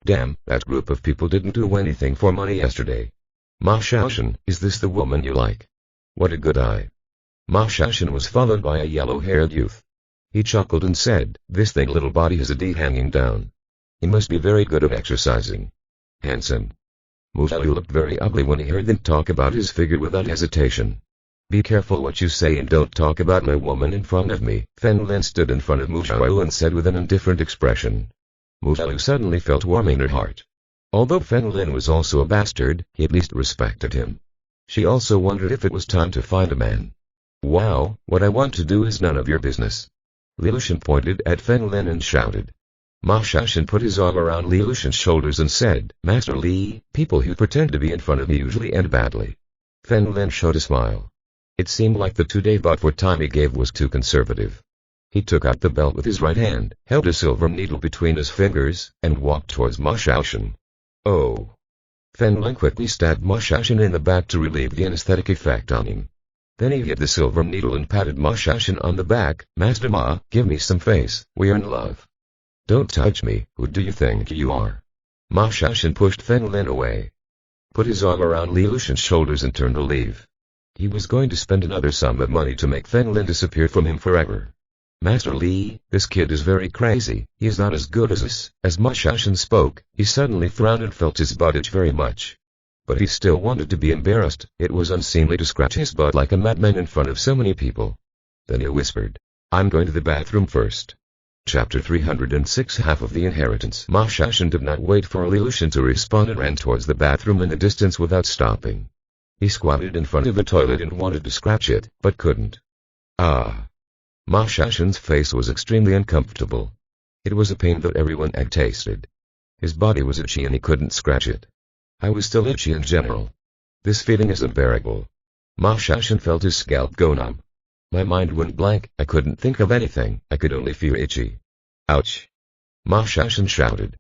S1: "Damn, that group of people didn't do anything for money yesterday. Ma Xiaoshan, is this the woman you like? What a good eye." Ma Xiaoshan was followed by a yellow-haired youth. He chuckled and said, "This thing little body has a D hanging down. He must be very good at exercising. Handsome." Musalu looked very ugly when he heard them talk about his figure without hesitation. "Be careful what you say and don't talk about my woman in front of me." Fen Lin stood in front of Musalu and said with an indifferent expression. Musalu suddenly felt warm in her heart. Although Fen Lin was also a bastard, he at least respected him. She also wondered if it was time to find a man. "Wow, what I want to do is none of your business." Li Lushan pointed at Fen Lin and shouted. Ma Shashan put his arm around Li Lushan's shoulders and said, "Master Li, people who pretend to be in front of me usually end badly." Fen Lin showed a smile. It seemed like the 2-day but for time he gave was too conservative. He took out the belt with his right hand, held a silver needle between his fingers, and walked towards Ma Shashan. "Oh!" Fen Lin quickly stabbed Ma Shashan in the back to relieve the anesthetic effect on him. Then he hit the silver needle and patted Ma Shashan on the back. "Master Ma, give me some face, we are in love." "Don't touch me, who do you think you are?" Ma Shashan pushed Fen Lin away, put his arm around Li Lushan's shoulders and turned to leave. He was going to spend another sum of money to make Fen Lin disappear from him forever. "Master Li, this kid is very crazy, he is not as good as us." As Ma Shashan spoke, he suddenly frowned and felt his butt itch very much. But he still wanted to be embarrassed. It was unseemly to scratch his butt like a madman in front of so many people. Then he whispered, "I'm going to the bathroom first." Chapter 306 Half of the Inheritance. Ma Shashan did not wait for Li Lushan to respond and ran towards the bathroom in the distance without stopping. He squatted in front of the toilet and wanted to scratch it, but couldn't. Ah! Ma Shashan's face was extremely uncomfortable. It was a pain that everyone had tasted. His body was itchy and he couldn't scratch it. I was still itchy in general. This feeling is unbearable. Ma Shashan felt his scalp go numb. My mind went blank, I couldn't think of anything, I could only feel itchy. Ouch! Ma Shashan shouted.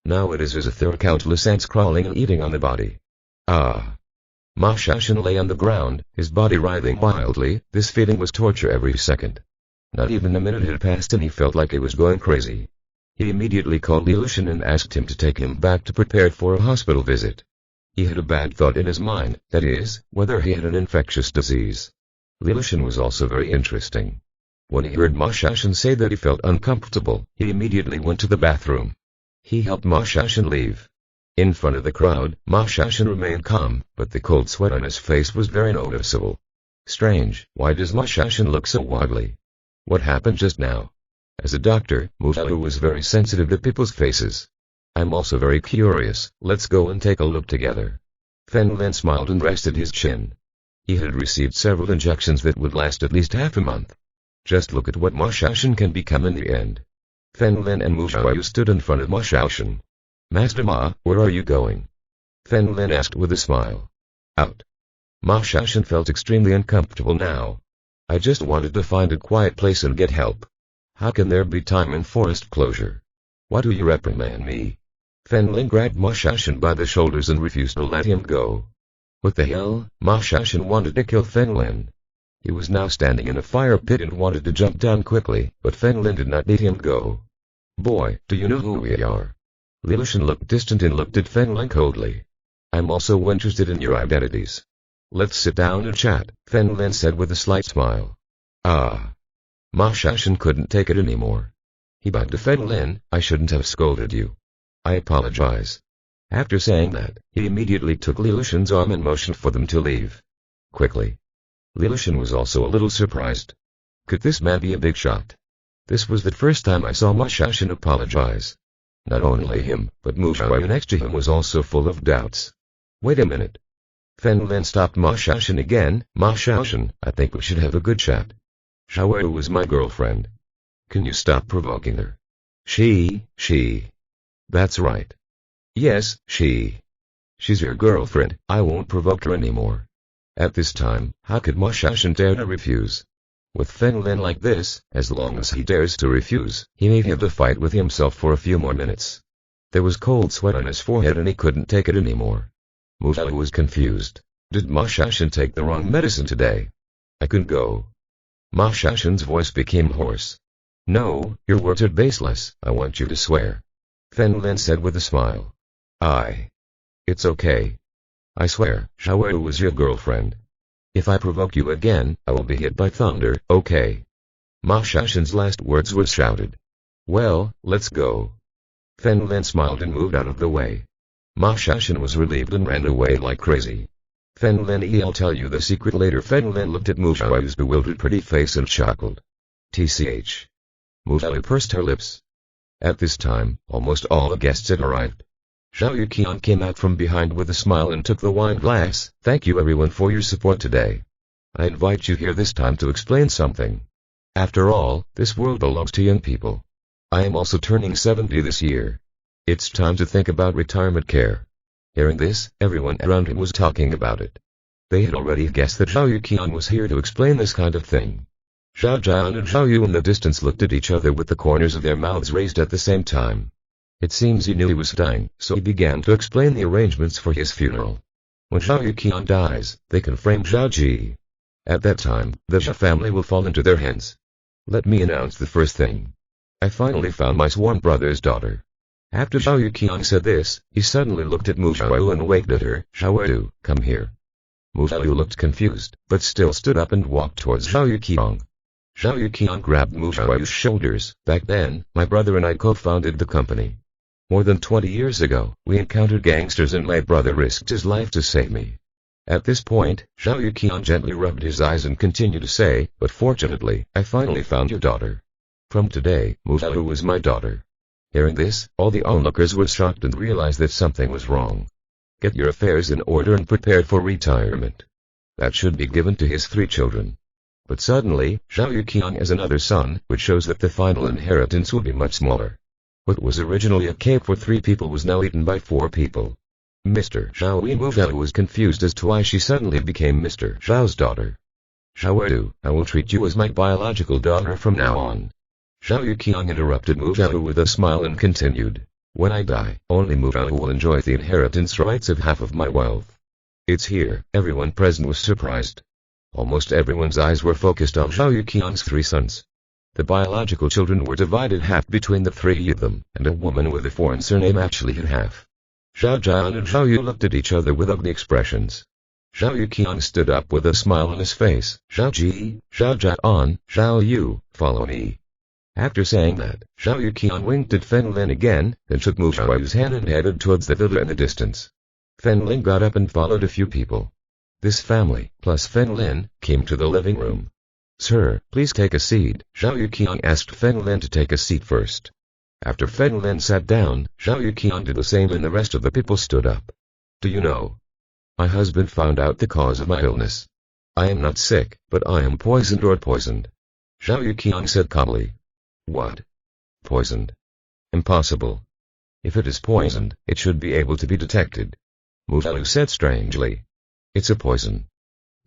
S1: Now it is as if there were countless ants crawling and eating on the body. Ah! Ma Shashan lay on the ground, his body writhing wildly. This feeling was torture every second. Not even a minute had passed and he felt like he was going crazy. He immediately called Li Lushan and asked him to take him back to prepare for a hospital visit. He had a bad thought in his mind, that is, whether he had an infectious disease. Li Lushan was also very interesting. When he heard Ma Shashan say that he felt uncomfortable, he immediately went to the bathroom. He helped Ma Shashan leave. In front of the crowd, Ma Shashan remained calm, but the cold sweat on his face was very noticeable. Strange, why does Ma Shashan look so wobbly? What happened just now? As a doctor, Musalu was very sensitive to people's faces. I'm also very curious, let's go and take a look together. Fen Lin smiled and rested his chin. He had received several injections that would last at least half a month. Just look at what Ma Shashan can become in the end. Fen Lin and Musalu stood in front of Ma Shashan. Master Ma, where are you going? Fen Lin asked with a smile. Out. Ma Shashan felt extremely uncomfortable now. I just wanted to find a quiet place and get help. How can there be time in forest closure? Why do you reprimand me? Fen Lin grabbed Ma Shashan by the shoulders and refused to let him go. What the hell? Ma Shashan wanted to kill Fen Lin. He was now standing in a fire pit and wanted to jump down quickly, but Fen Lin did not let him go. Boy, do you know who we are? Li Lushan looked distant and looked at Fen Lin coldly. I'm also interested in your identities. Let's sit down and chat, Fen Lin said with a slight smile. Ah! Ma Shashan couldn't take it anymore. He bowed to Fen Lin. I shouldn't have scolded you. I apologize. After saying that, he immediately took Li Lushan's arm and motioned for them to leave. Quickly. Li Lushan was also a little surprised. Could this man be a big shot? This was the first time I saw Ma Shashan apologize. Not only him, but Musalu next to him was also full of doubts. Wait a minute. Fen Lin stopped Ma Shashan again. Ma Shashan, I think we should have a good chat. Xiaowu was my girlfriend. Can you stop provoking her? She. That's right. Yes, she. She's your girlfriend, I won't provoke her anymore. At this time, how could Ma Shashan dare to refuse? With Fen Lin like this, as long as he dares to refuse, he may have to fight with himself for a few more minutes. There was cold sweat on his forehead and he couldn't take it anymore. Musalu was confused. Did Ma Shashan take the wrong medicine today? I couldn't go. Ma Shashan's voice became hoarse. No, your words are baseless, I want you to swear. Fen Lin said with a smile. It's okay. I swear, Xiaowu was your girlfriend. If I provoke you again, I will be hit by thunder, okay? Ma Shashan's last words were shouted. Well, let's go. Fen Lin smiled and moved out of the way. Ma Shashan was relieved and ran away like crazy. Fen Lin, I'll tell you the secret later. Fen Lin looked at Mu Xiaoyu's bewildered pretty face and chuckled. TCH. Mu Xiaoyu pursed her lips. At this time, almost all the guests had arrived. Zhao Yuqian came out from behind with a smile and took the wine glass. Thank you everyone for your support today. I invite you here this time to explain something. After all, this world belongs to young people. I am also turning 70 this year. It's time to think about retirement care. Hearing this, everyone around him was talking about it. They had already guessed that Zhao Yuqian was here to explain this kind of thing. Zhao Jian and Zhao Yu in the distance looked at each other with the corners of their mouths raised at the same time. It seems he knew he was dying, so he began to explain the arrangements for his funeral. When Zhao Yuqian dies, they can frame Zhao Ji. At that time, the Zhao family will fall into their hands. Let me announce the first thing. I finally found my sworn brother's daughter. After Zhao Yuqian said this, he suddenly looked at Mu Xiaoyu and waved at her. Xiaoyu, come here. Mu Xiaoyu looked confused, but still stood up and walked towards Zhao Yuqian. Zhao Yuqian grabbed Mu Xiaoyu's shoulders. Back then, my brother and I co-founded the company. More than 20 years ago, we encountered gangsters and my brother risked his life to save me. At this point, Zhao Yuqian gently rubbed his eyes and continued to say, but fortunately, I finally found your daughter. From today, Mu Xiaoyu is my daughter. Hearing this, all the onlookers were shocked and realized that something was wrong. Get your affairs in order and prepare for retirement. That should be given to his 3 children. But suddenly, Zhao Yuqian has another son, which shows that the final inheritance will be much smaller. What was originally a cake for 3 people was now eaten by 4 people. Mr. Zhao Mu Xiaoyu was confused as to why she suddenly became Mr. Zhao's daughter. Xiaoyu, I will treat you as my biological daughter from now on. Zhao Yuqian interrupted Mu Xiaoyu with a smile and continued. When I die, only Mu Xiaoyu will enjoy the inheritance rights of half of my wealth. It's here. Everyone present was surprised. Almost everyone's eyes were focused on Zhao Yuqian's 3 sons. The biological children were divided half between the 3 of them, and a woman with a foreign surname actually had half. Zhao Jian and Zhao Yu looked at each other with ugly expressions. Zhao Yuqian stood up with a smile on his face. Zhao Ji, Zhao Jian, Zhao Yu, follow me. After saying that, Zhao Yuqian winked at Fen Lin again, then took Mu Xiaoyu's hand and headed towards the villa in the distance. Fen Lin got up and followed a few people. This family, plus Fen Lin, came to the living room. Sir, please take a seat. Zhao Yuqian asked Fen Lin to take a seat first. After Fen Lin sat down, Zhao Yuqian did the same and the rest of the people stood up. Do you know? My husband found out the cause of my illness. I am not sick, but I am poisoned or poisoned. Zhao Yuqian said calmly. What? Poisoned? Impossible. If it is poisoned, it should be able to be detected. Mu Xiaoyu said strangely. It's a poison.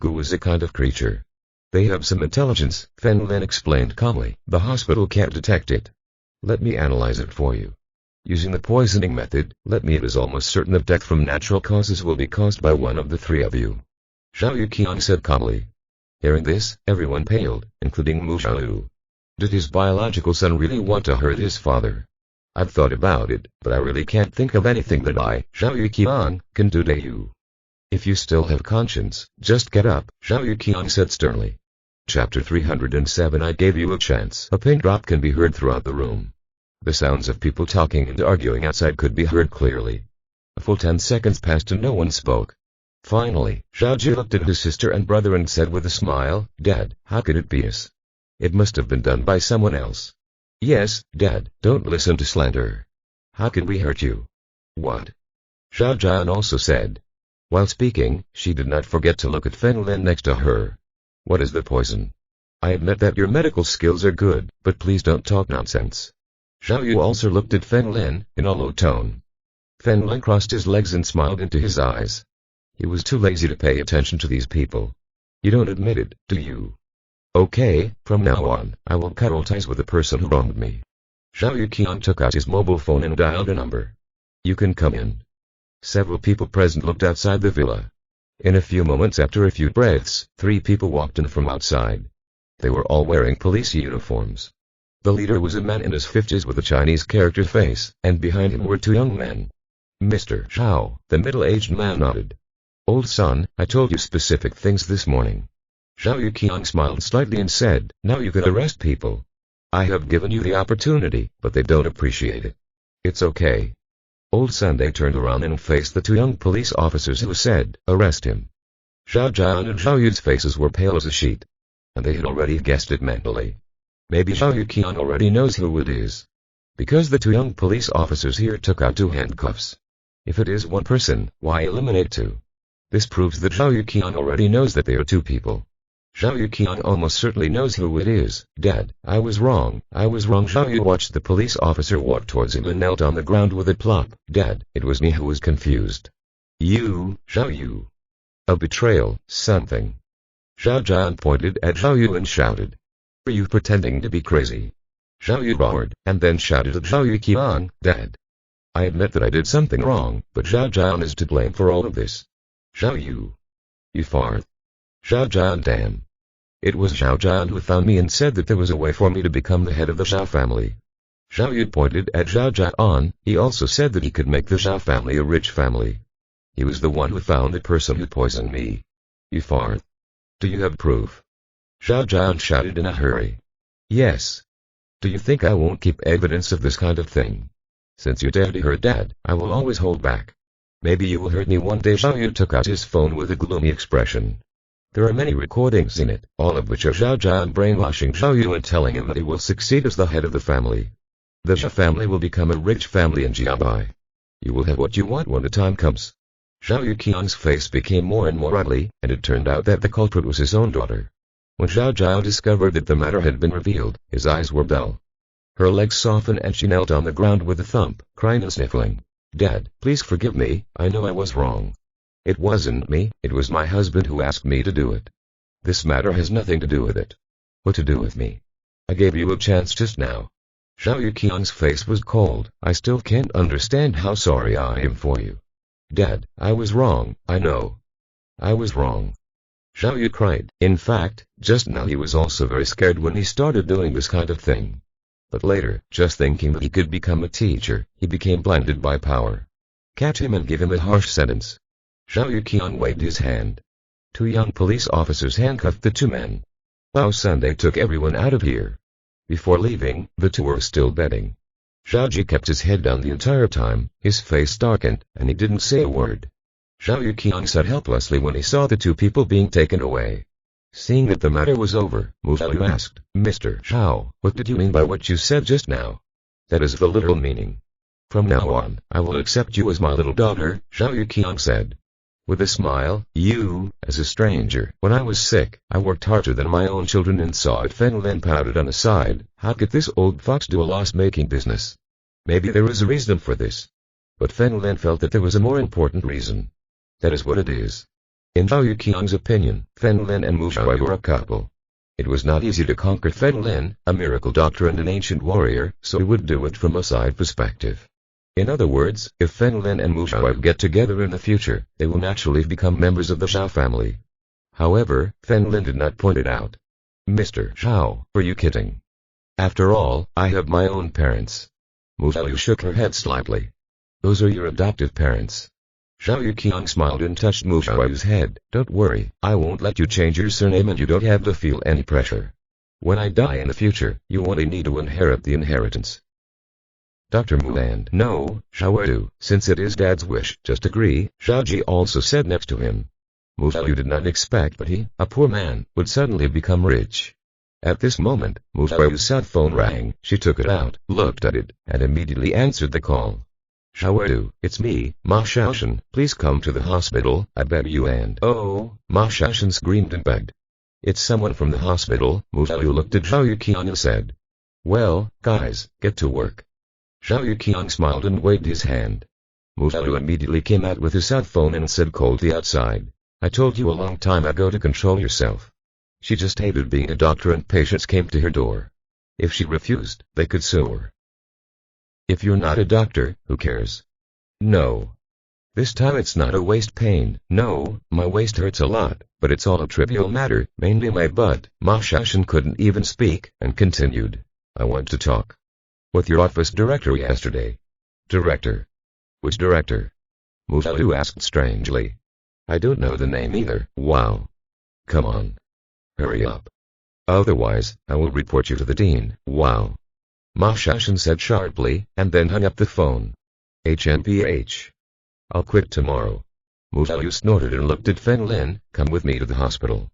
S1: Gu is a kind of creature. They have some intelligence, Fen Lin explained calmly. The hospital can't detect it. Let me analyze it for you. Using the poisoning method, it is almost certain that death from natural causes will be caused by one of the 3 of you. Zhao Yuqian said calmly. Hearing this, everyone paled, including Mu Xiaoyu. Did his biological son really want to hurt his father? I've thought about it, but I really can't think of anything that I, Zhao Yuqian, can do to you. If you still have conscience, just get up, Zhao Yuqian said sternly. Chapter 307 I gave you a chance. A pin drop can be heard throughout the room. The sounds of people talking and arguing outside could be heard clearly. A full 10 seconds passed and no one spoke. Finally, Zhao Ji looked at his sister and brother and said with a smile, Dad, how could it be us? It must have been done by someone else. Yes, Dad, don't listen to slander. How can we hurt you? What? Zhao Jian also said. While speaking, she did not forget to look at Fen Lin next to her. What is the poison? I admit that your medical skills are good, but please don't talk nonsense. Zhao Yu also looked at Fen Lin, in a low tone. Fen Lin crossed his legs and smiled into his eyes. He was too lazy to pay attention to these people. You don't admit it, do you? Okay, from now on, I will cut all ties with the person who wronged me. Zhao Yuqian took out his mobile phone and dialed a number. You can come in. Several people present looked outside the villa. In a few moments after a few breaths, 3 people walked in from outside. They were all wearing police uniforms. The leader was a man in his 50s with a Chinese character face, and behind him were 2 young men. Mr. Zhao, the middle-aged man nodded. Old son, I told you specific things this morning. Zhao Yuqiang smiled slightly and said, now you can arrest people. I have given you the opportunity, but they don't appreciate it. It's okay. Old Sunday turned around and faced the two young police officers who said, arrest him. Zhao Jian and Zhao Yu's faces were pale as a sheet. And they had already guessed it mentally. Maybe Zhao Yuqiang already knows who it is. Because the two young police officers here took out two handcuffs. If it is one person, why eliminate two? This proves that Zhao Yuqiang already knows that they are two people. Zhao Yuqiang almost certainly knows who it is. Dad, I was wrong. Zhao Yu watched the police officer walk towards him and knelt on the ground with a plop. Dad, it was me who was confused. You, Zhao Yu. A betrayal, something. Zhao Jian pointed at Zhao Yu and shouted. Are you pretending to be crazy? Zhao Yu roared, and then shouted at Zhao Yuqiang, Dad. I admit that I did something wrong, but Zhao Jian is to blame for all of this. Zhao Yu. You fart. Zhao Jian, damn. It was Zhao Jian who found me and said that there was a way for me to become the head of the Zhao family. Zhao Yu pointed at Zhao Jian. He also said that he could make the Zhao family a rich family. He was the one who found the person who poisoned me. You fart. Do you have proof? Zhao Jian shouted in a hurry. Yes. Do you think I won't keep evidence of this kind of thing? Since you dared to hurt Dad, I will always hold back. Maybe you will hurt me one day. Zhao Yu took out his phone with a gloomy expression. There are many recordings in it, all of which are Zhao Jian brainwashing Zhao Yu and telling him that he will succeed as the head of the family. The Zhao family will become a rich family in Jiabai. You will have what you want when the time comes. Zhao Yuqiang's face became more and more ugly, and it turned out that the culprit was his own daughter. When Zhao Jiao discovered that the matter had been revealed, his eyes were dull. Her legs softened and she knelt on the ground with a thump, crying and sniffling. Dad, please forgive me, I know I was wrong. It wasn't me, it was my husband who asked me to do it. This matter has nothing to do with it. What to do with me? I gave you a chance just now. Zhao Yuqiang's face was cold. I still can't understand how sorry I am for you. Dad, I was wrong, I know. I was wrong. Zhao Yu cried. In fact, just now he was also very scared when he started doing this kind of thing. But later, just thinking that he could become a teacher, he became blinded by power. Catch him and give him a harsh sentence. Zhao Yuqiang waved his hand. Two young police officers handcuffed the two men. Bao Sunday took everyone out of here. Before leaving, the two were still betting. Zhao Ji kept his head down the entire time, his face darkened, and he didn't say a word. Zhao Yuqiang sat helplessly when he saw the two people being taken away. Seeing that the matter was over, Mu Xiaoyu asked, Mr. Zhao, what did you mean by what you said just now? That is the literal meaning. From now on, I will accept you as my little daughter, Zhao Yuqiang said. With a smile, you, as a stranger, when I was sick, I worked harder than my own children and saw it. Fen Lin pouted on the side. How could this old fox do a loss-making business? Maybe there is a reason for this. But Fen Lin felt that there was a more important reason. That is what it is. In Zhao Yuqiang's opinion, Fen Lin and Mu Xiaoyu were a couple. It was not easy to conquer Fen Lin, a miracle doctor and an ancient warrior, so he would do it from a side perspective. In other words, if Fen Lin and Mu Xiaoyu get together in the future, they will naturally become members of the Zhao family. However, Fen Lin did not point it out. Mr. Zhao, are you kidding? After all, I have my own parents. Mu Xiaoyu shook her head slightly. Those are your adoptive parents. Zhao Yuqiang smiled and touched Mu Xiaoyu's head. Don't worry, I won't let you change your surname and you don't have to feel any pressure. When I die in the future, you only need to inherit the inheritance. Dr. Mu and no, Xiaoyu, since it is Dad's wish, just agree, Zhao Ji also said next to him. Mu Xiaoyu did not expect that he, a poor man, would suddenly become rich. At this moment, Mu Xiaoyu's cell phone rang. She took it out, looked at it, and immediately answered the call. Xiaoyu, it's me, Ma Xiaoshan, please come to the hospital, I beg you and oh, Ma Xiaoshan screamed and begged. It's someone from the hospital. Mu Xiaoyu looked at Zhao Yuqiang and said. Well, guys, get to work. Zhao Yuqiang smiled and waved his hand. Mu Xiaoyu immediately came out with his cell phone and said coldly outside. I told you a long time ago to control yourself. She just hated being a doctor and patients came to her door. If she refused, they could sue her. If you're not a doctor, who cares? No. This time it's not a waist pain. No, my waist hurts a lot, but it's all a trivial matter, mainly my butt. Ma Xiaoshan couldn't even speak, and continued. I want to talk with your office director yesterday. Director? Which director? Mu Xiaoyu asked strangely. I don't know the name either. Wow. Come on. Hurry up. Otherwise, I will report you to the dean. Wow. Ma Shashan said sharply, and then hung up the phone. HMPH. I'll quit tomorrow. Mu Xiaoyu snorted and looked at Fen Lin. Come with me to the hospital.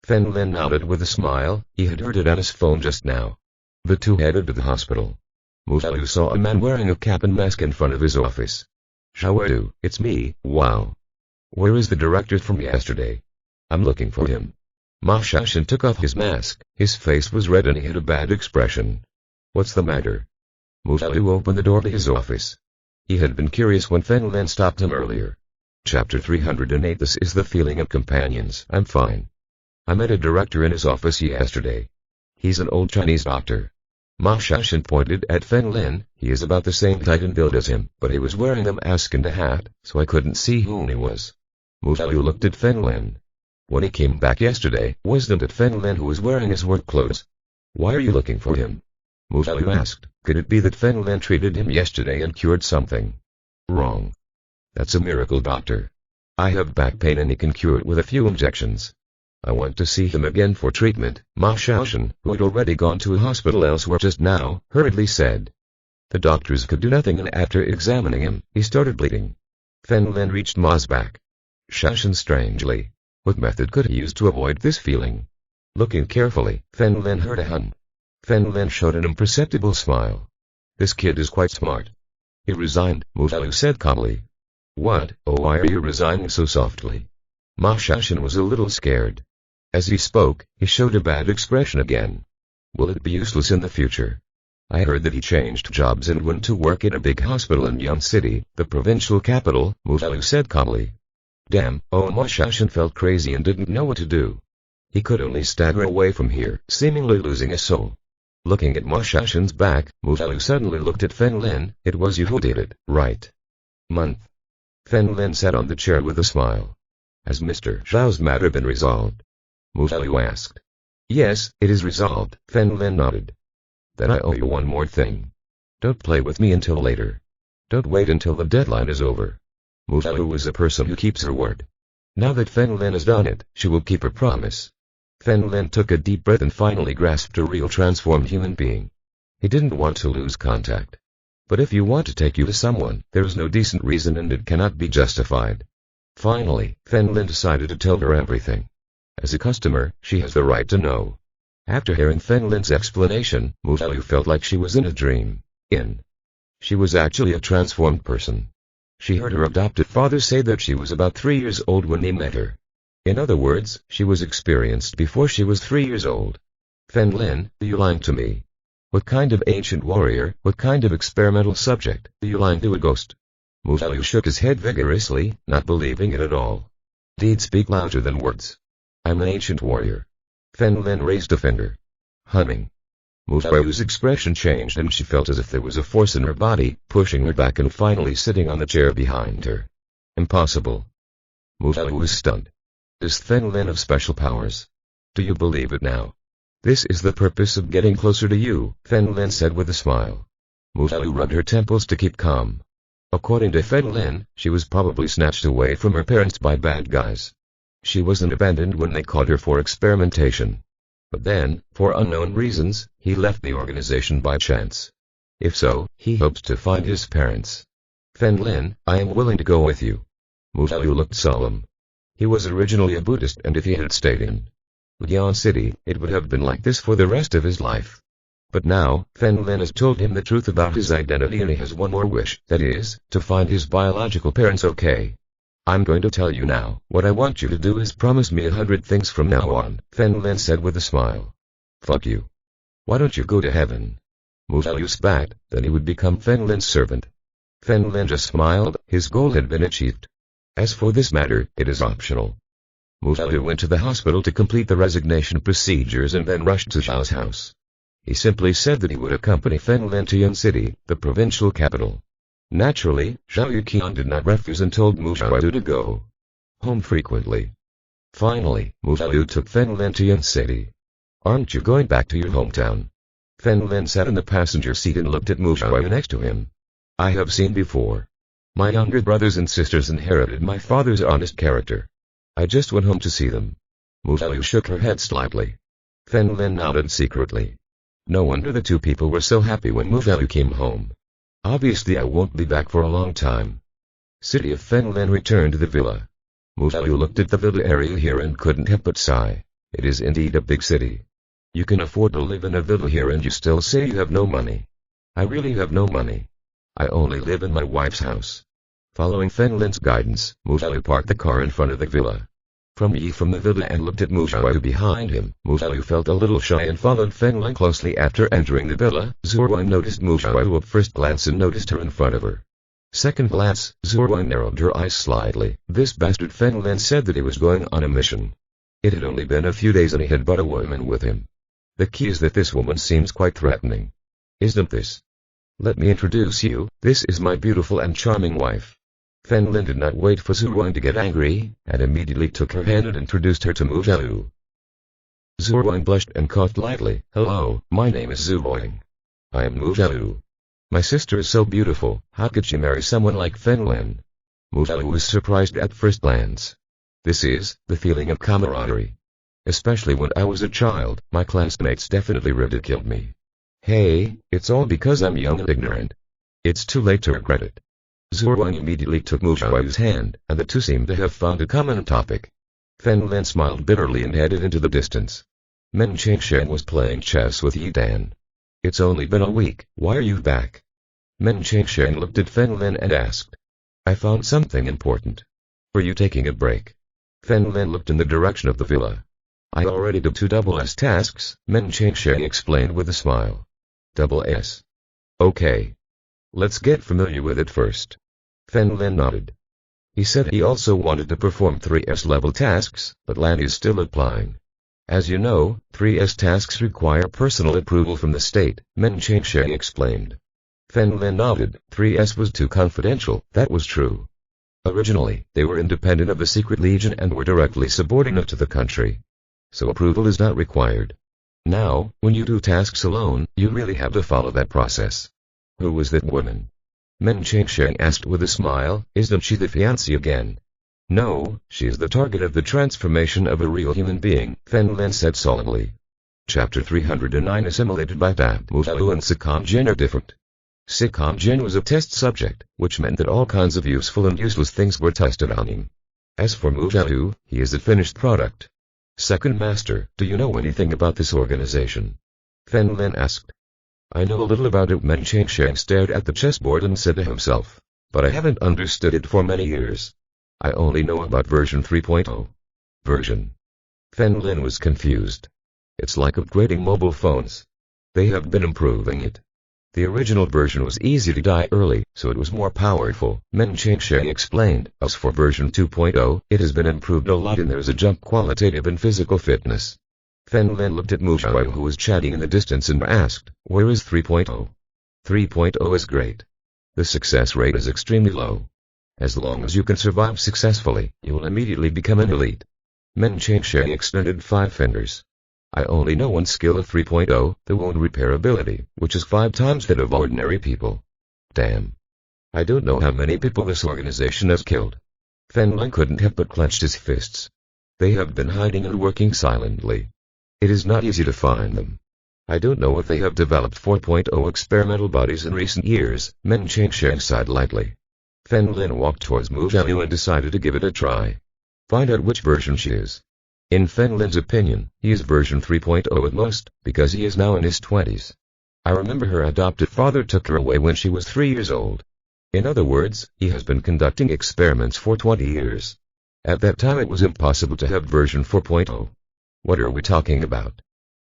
S1: Fen Lin nodded with a smile. He had heard it on his phone just now. The two headed to the hospital. Mu Xiaoyu saw a man wearing a cap and mask in front of his office. Xiaoyu, it's me. Wow. Where is the director from yesterday? I'm looking for him. Ma Shashan took off his mask. His face was red and he had a bad expression. What's the matter? Mu Xiaoyu opened the door to his office. He had been curious when Fen Lin stopped him earlier. Chapter 308. This is the feeling of companions. I'm fine. I met a director in his office yesterday. He's an old Chinese doctor. Ma Shashan pointed at Fen Lin. He is about the same height and build as him, but he was wearing a mask and a hat, so I couldn't see who he was. Mu Xiaoyu looked at Fen Lin. When he came back yesterday, wasn't it Fen Lin who was wearing his work clothes? Why are you looking for him? Mu Xiaoyu asked. Could it be that Fen Lin treated him yesterday and cured something? Wrong. That's a miracle, doctor. I have back pain and he can cure it with a few injections. I want to see him again for treatment, Ma Shashan, who had already gone to a hospital elsewhere just now, hurriedly said. The doctors could do nothing and after examining him, he started bleeding. Fen Lin reached Ma's back. Shashan strangely. What method could he use to avoid this feeling? Looking carefully, Fen Lin heard a hum. Fen Lin showed an imperceptible smile. This kid is quite smart. He resigned, Mu Xiaoyu said calmly. What? Oh, why are you resigning so softly? Ma Shashan was a little scared. As he spoke, he showed a bad expression again. Will it be useless in the future? I heard that he changed jobs and went to work at a big hospital in Yan City, the provincial capital, Mu Xiaoyu said calmly. Damn, oh, Ma Shashan felt crazy and didn't know what to do. He could only stagger away from here, seemingly losing his soul. Looking at Ma Shashan's back, Mu Xiaoyu suddenly looked at Fen Lin. It was you who did it, right? Month. Fen Lin sat on the chair with a smile. Has Mr. Zhao's matter been resolved? Mu Xiaoyu asked. Yes, it is resolved, Fen Lin nodded. Then I owe you one more thing. Don't play with me until later. Don't wait until the deadline is over. Mu Xiaoyu was a person who keeps her word. Now that Fen Lin has done it, she will keep her promise. Fen Lin took a deep breath and finally grasped a real transformed human being. He didn't want to lose contact. But if you want to take you to someone, there is no decent reason and it cannot be justified. Finally, Fen Lin decided to tell her everything. As a customer, she has the right to know. After hearing Fen Lin's explanation, Mu Xiaoyu felt like she was in a dream. She was actually a transformed person. She heard her adopted father say that she was about 3 years old when he met her. In other words, she was experienced before she was 3 years old. Fen Lin, are you lying to me? What kind of ancient warrior, what kind of experimental subject, are you lying to a ghost? Mu Xiaoyu shook his head vigorously, not believing it at all. Deeds speak louder than words. I'm an ancient warrior. Fen Lin raised a finger. Humming. Mu Xiaoyu's expression changed and she felt as if there was a force in her body, pushing her back and finally sitting on the chair behind her. Impossible. Mu Xiaoyu was stunned. Is Fen Lin of special powers? Do you believe it now? This is the purpose of getting closer to you, Fen Lin said with a smile. Mu Xiaoyu rubbed her temples to keep calm. According to Fen Lin, she was probably snatched away from her parents by bad guys. She wasn't abandoned when they caught her for experimentation. But then, for unknown reasons, he left the organization by chance. If so, he hopes to find his parents. Fen Lin, I am willing to go with you. Mu Xiaoyu looked solemn. He was originally a Buddhist and if he had stayed in Yan City, it would have been like this for the rest of his life. But now, Fen Lin has told him the truth about his identity and he has one more wish, that is, to find his biological parents okay. I'm going to tell you now, what I want you to do is promise me 100 things from now on, Fen Lin said with a smile. Fuck you. Why don't you go to heaven? Mu Xiaoyu spat, then he would become Fen Lin's servant. Fen Lin just smiled, his goal had been achieved. As for this matter, it is optional. Mu Xiaoyu went to the hospital to complete the resignation procedures and then rushed to Zhao's house. He simply said that he would accompany Fen Lin to Yan City, the provincial capital. Naturally, Zhao Yuqian did not refuse and told Mu Xiaoyu to go home frequently. Finally, Mu Xiaoyu took Fen Lin to Yan City. Aren't you going back to your hometown? Fen Lin sat in the passenger seat and looked at Mu Xiaoyu next to him. I have seen before. My younger brothers and sisters inherited my father's honest character. I just went home to see them. Musalu shook her head slightly. Fenlin nodded secretly. No wonder the two people were so happy when Musalu came home. Obviously I won't be back for a long time. City of Fenlin returned to the villa. Musalu looked at the villa area here and couldn't help but sigh. It is indeed a big city. You can afford to live in a villa here and you still say you have no money. I really have no money. I only live in my wife's house. Following Fenlin's guidance, Musalu parked the car in front of the villa. From the villa and looked at Musalu behind him. Musalu felt a little shy and followed Fenlin closely. After entering the villa, Zurwang noticed Musalu at first glance and noticed her in front of her. Second glance, Zurwang narrowed her eyes slightly. This bastard Fenlin said that he was going on a mission. It had only been a few days and he had brought a woman with him. The key is that this woman seems quite threatening. Isn't this? Let me introduce you, this is my beautiful and charming wife. Fenlin did not wait for Zurwang to get angry, and immediately took her hand and introduced her to Musalu. Zurwang blushed and coughed lightly. Hello, my name is Zurwang. I am Musalu. My sister is so beautiful, how could she marry someone like Fenlin? Musalu was surprised at first glance. This is the feeling of camaraderie. Especially when I was a child, my classmates definitely ridiculed me. Hey, it's all because I'm young and ignorant. It's too late to regret it. Zurwang immediately took Musalu's hand, and the two seemed to have found a common topic. Fenlin smiled bitterly and headed into the distance. Men Chengsheng was playing chess with Yidan. It's only been a week, why are you back? Men Chengsheng looked at Fenlin and asked. I found something important. Were you taking a break? Fenlin looked in the direction of the villa. I already did 2 SS tasks, Men Chengsheng explained with a smile. SS. Okay. Let's get familiar with it first. Fenlin nodded. He said he also wanted to perform 3S level tasks, but Lan is still applying. As you know, 3S tasks require personal approval from the state, Men Chengsheng explained. Fenlin nodded. 3S was too confidential, that was true. Originally, they were independent of the Secret Legion and were directly subordinate to the country. So approval is not required. Now, when you do tasks alone, you really have to follow that process. Who was that woman? Men Chengsheng asked with a smile. Isn't she the fiancée again? No, she is the target of the transformation of a real human being, Fenlin said solemnly. Chapter 309 Assimilated by Tab. Musalu and Sikam Jin are different. Sikam Jin was a test subject, which meant that all kinds of useful and useless things were tested on him. As for Musalu, he is a finished product. Second Master, do you know anything about this organization? Fenlin asked. I know a little about it. Men Chengsheng stared at the chessboard and said to himself. But I haven't understood it for many years. I only know about version 3.0. Version. Fenlin was confused. It's like upgrading mobile phones. They have been improving it. The original version was easy to die early, so it was more powerful, Men Chengsheng explained. As for version 2.0, it has been improved a lot and there is a jump qualitative and physical fitness. Fenlin looked at Musalu who was chatting in the distance and asked, where is 3.0? 3.0 is great. The success rate is extremely low. As long as you can survive successfully, you will immediately become an elite. Men Chengsheng extended 5 fingers. I only know one skill of 3.0, the wound repair ability, which is 5 times that of ordinary people. Damn. I don't know how many people this organization has killed. Fenlin couldn't help but clenched his fists. They have been hiding and working silently. It is not easy to find them. I don't know if they have developed 4.0 experimental bodies in recent years, Men Chengsheng sighed lightly. Fenlin walked towards Musalu and decided to give it a try. Find out which version she is. In Fenlin's opinion, he is version 3.0 at most, because he is now in his 20s. I remember her adopted father took her away when she was 3 years old. In other words, he has been conducting experiments for 20 years. At that time it was impossible to have version 4.0. What are we talking about?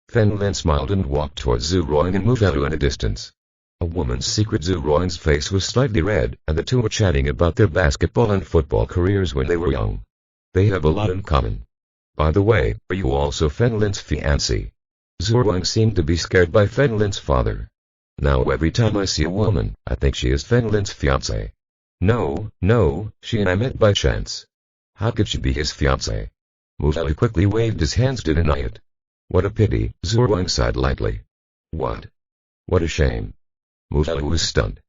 S1: Fenlin smiled and walked towards Zurwang and Musalu in a distance. A woman's secret. Zurwang's face was slightly red, and the two were chatting about their basketball and football careers when they were young. They have a lot in common. By the way, are you also Fenlin's fiancé? Zurwang seemed to be scared by Fenlin's father. Now every time I see a woman, I think she is Fenlin's fiancé. No, she and I met by chance. How could she be his fiancé? Musalu quickly waved his hands to deny it. What a pity, Zurwang sighed lightly. What? What a shame. Musalu was stunned.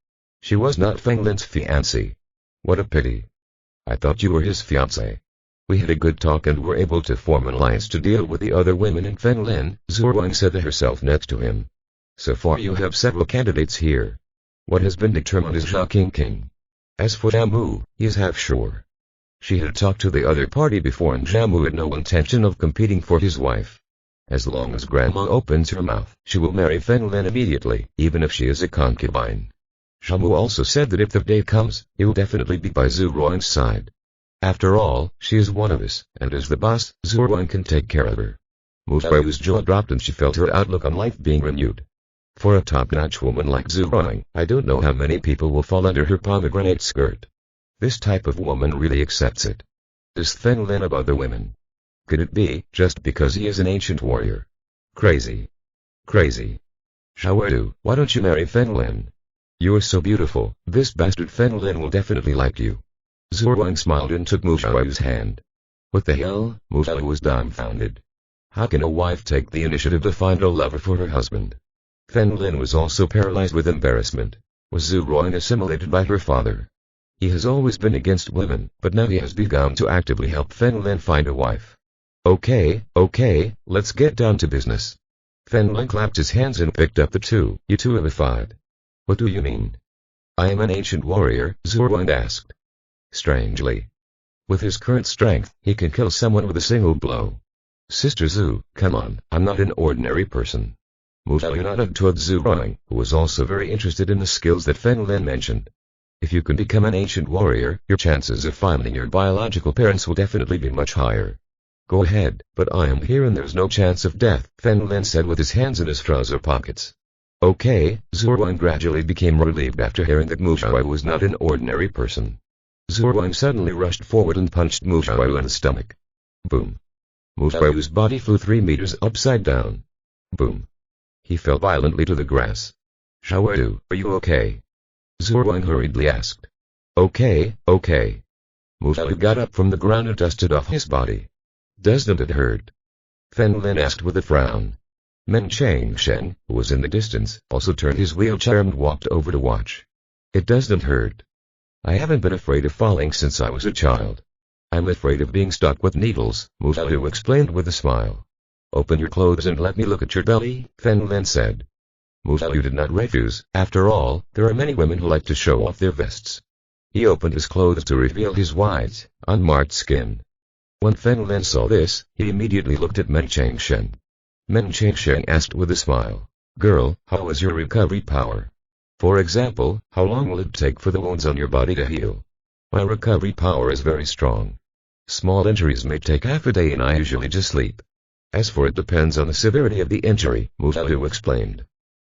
S1: She was not Fenlin's fiancé. What a pity. I thought you were his fiancé. We had a good talk and were able to form an alliance to deal with the other women in Fenlin, Zhu Wang said to herself next to him. So far you have several candidates here. What has been determined is Zhao King. As for Jamu, he is half sure. She had talked to the other party before and Jamu had no intention of competing for his wife. As long as Grandma opens her mouth, she will marry Fenlin immediately, even if she is a concubine. Jamu also said that if the day comes, he will definitely be by Zhu Ruang's side. After all, she is one of us, and as the boss, Zhu Ruang can take care of her. Mu Xiaoyu's jaw dropped and she felt her outlook on life being renewed. For a top-notch woman like Zhu Ruang, I don't know how many people will fall under her pomegranate skirt. This type of woman really accepts it. Is Fenlin above the women? Could it be, just because he is an ancient warrior? Crazy. Crazy. Xiaoyu, why don't you marry Fenlin? You are so beautiful, this bastard Fenlin will definitely like you. Zhu Ruang smiled and took Mu Xiaoyu's hand. What the hell? Mu Xiaoyu was dumbfounded. How can a wife take the initiative to find a lover for her husband? Fenlin was also paralyzed with embarrassment. Was Zhu Ruang assimilated by her father? He has always been against women, but now he has begun to actively help Fenlin find a wife. Okay, let's get down to business. Fenlin clapped his hands and picked up the two. You two have a fight. What do you mean? I am an ancient warrior, Zhu Ruang asked. Strangely. With his current strength, he can kill someone with a single blow. Sister Zhu, come on, I'm not an ordinary person. Mu Xiaoyu nodded toward Zhu Ruang, who was also very interested in the skills that Fenlin mentioned. If you can become an ancient warrior, your chances of finding your biological parents will definitely be much higher. Go ahead, but I am here and there's no chance of death, Fenlin said with his hands in his trouser pockets. Okay, Zhu Ruang gradually became relieved after hearing that Mu Xiaoyu was not an ordinary person. Zhu Ruang suddenly rushed forward and punched Mu Xiaoyu in the stomach. Boom. Mu Xiaoyu's body flew 3 meters upside down. Boom. He fell violently to the grass. Xiaoyu, are you okay? Zhu Ruang hurriedly asked. Okay. Mu Xiaoyu got up from the ground and dusted off his body. Doesn't it hurt? Fenlin asked with a frown. Men Changshen, who was in the distance, also turned his wheelchair and walked over to watch. It doesn't hurt. I haven't been afraid of falling since I was a child. I'm afraid of being stuck with needles, Mu Xiaoyu explained with a smile. Open your clothes and let me look at your belly, Fenlin said. Mu Xiaoyu did not refuse. After all, there are many women who like to show off their vests. He opened his clothes to reveal his white, unmarked skin. When Fenlin saw this, he immediately looked at Men Changshen. Men Changshen asked with a smile. Girl, how is your recovery power? For example, how long will it take for the wounds on your body to heal? My recovery power is very strong. Small injuries may take half a day and I usually just sleep. As for it depends on the severity of the injury, Mu Xiaoyu explained.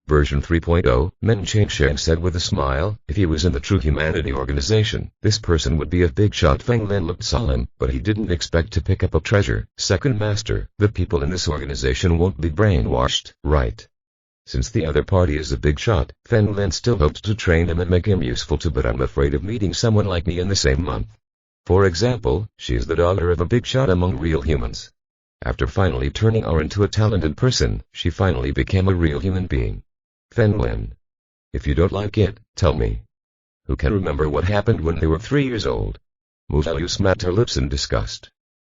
S1: Version 3.0, Men Changshen said with a smile, if he was in the True Humanity organization, this person would be a big shot. Fenlin looked solemn, but he didn't expect to pick up a treasure. Second Master, the people in this organization won't be brainwashed, right? Since the other party is a big shot, Fenlin still hoped to train him and make him useful too, but I'm afraid of meeting someone like me in the same month. For example, she is the daughter of a big shot among real humans. After finally turning her into a talented person, she finally became a real human being. Fenlin. If you don't like it, tell me. Who can remember what happened when they were 3 years old? Mu Xiaoyu smacked her lips in disgust.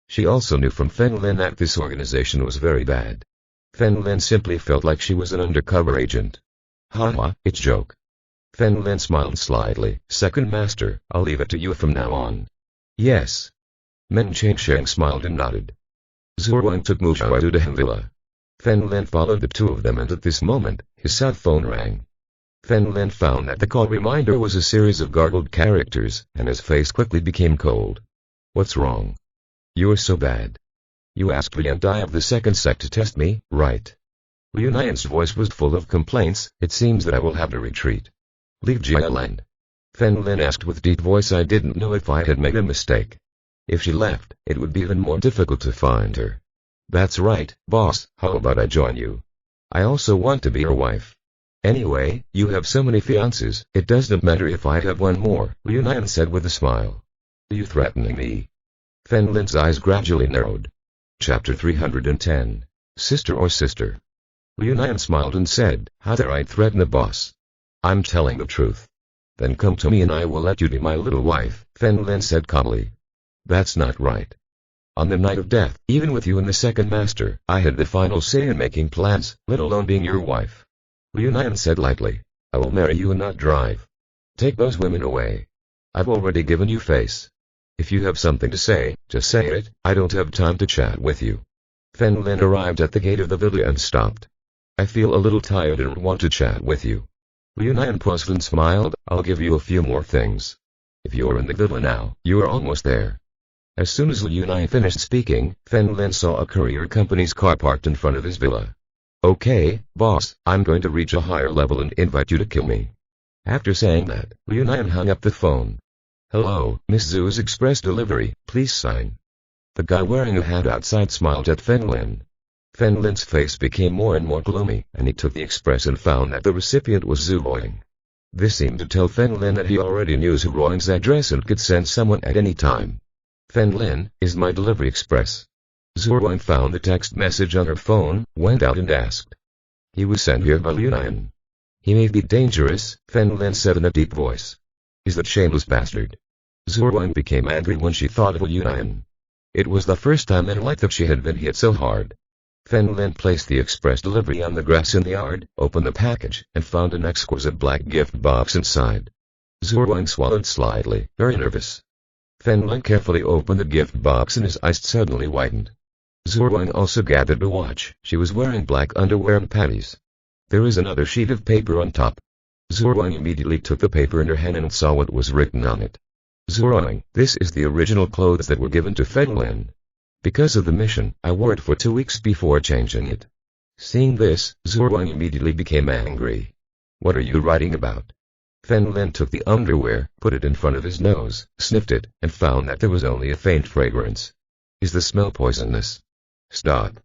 S1: She also knew from Fenlin that this organization was very bad. Fenlin simply felt like she was an undercover agent. Haha, it's joke. Fenlin smiled slightly. Second Master, I'll leave it to you from now on. Yes. Men Changshen smiled and nodded. Zhu Ruang took Mu Xiaoyu to his villa. Fenlin followed the two of them and at this moment, his cell phone rang. Fenlin found that the call reminder was a series of gargled characters, and his face quickly became cold. What's wrong? You're so bad. You asked Lian Dai of the second sect to test me, right? Liu Nian's voice was full of complaints. It seems that I will have to retreat. Leave Jialan. Fenlin asked with deep voice. I didn't know if I had made a mistake. If she left, it would be even more difficult to find her. That's right, boss, how about I join you? I also want to be your wife. Anyway, you have so many fiancés, it doesn't matter if I have one more, Liu Nian said with a smile. Are you threatening me? Fenlin's eyes gradually narrowed. Chapter 310. Sister or sister? Liu Nian smiled and said, how dare I threaten a boss? I'm telling the truth. Then come to me and I will let you be my little wife, Fenlin said calmly. That's not right. On the night of death, even with you and the second master, I had the final say in making plans, let alone being your wife. Liu said lightly. I will marry you and not drive. Take those women away. I've already given you face. If you have something to say, just say it, I don't have time to chat with you. Fen Lin arrived at the gate of the villa and stopped. I feel a little tired and want to chat with you. Liu paused and smiled, I'll give you a few more things. If you're in the villa now, you are almost there. As soon as Liu finished speaking, Fen Lin saw a courier company's car parked in front of his villa. Okay, boss, I'm going to reach a higher level and invite you to kill me. After saying that, Liu hung up the phone. Hello, Miss Zhu's express delivery, please sign. The guy wearing a hat outside smiled at Fen Lin. Fen Lin's face became more and more gloomy, and he took the express and found that the recipient was Zhu Ruoying. This seemed to tell Fen Lin that he already knew Zhu Ruoying's address and could send someone at any time. Fen Lin, is my delivery express? Zhu Ruoying found the text message on her phone, went out and asked. He was sent here by Liu. He may be dangerous, Fen Lin said in a deep voice. Is that shameless bastard? Zhu Ruoying became angry when she thought of Liu. It was the first time in her life that she had been hit so hard. Fen Lin placed the express delivery on the grass in the yard, opened the package, and found an exquisite black gift box inside. Zhu Ruoying swallowed slightly, very nervous. Fen Lin carefully opened the gift box and his eyes suddenly widened. Zhu Ruoying also gathered a watch. She was wearing black underwear and panties. There is another sheet of paper on top. Zhu Ruoying immediately took the paper in her hand and saw what was written on it. Zhu Ruoying, this is the original clothes that were given to Fen Lin. Because of the mission, I wore it for 2 weeks before changing it. Seeing this, Zhu Ruoying immediately became angry. What are you writing about? Fen Lin took the underwear, put it in front of his nose, sniffed it, and found that there was only a faint fragrance. Is the smell poisonous? Stop.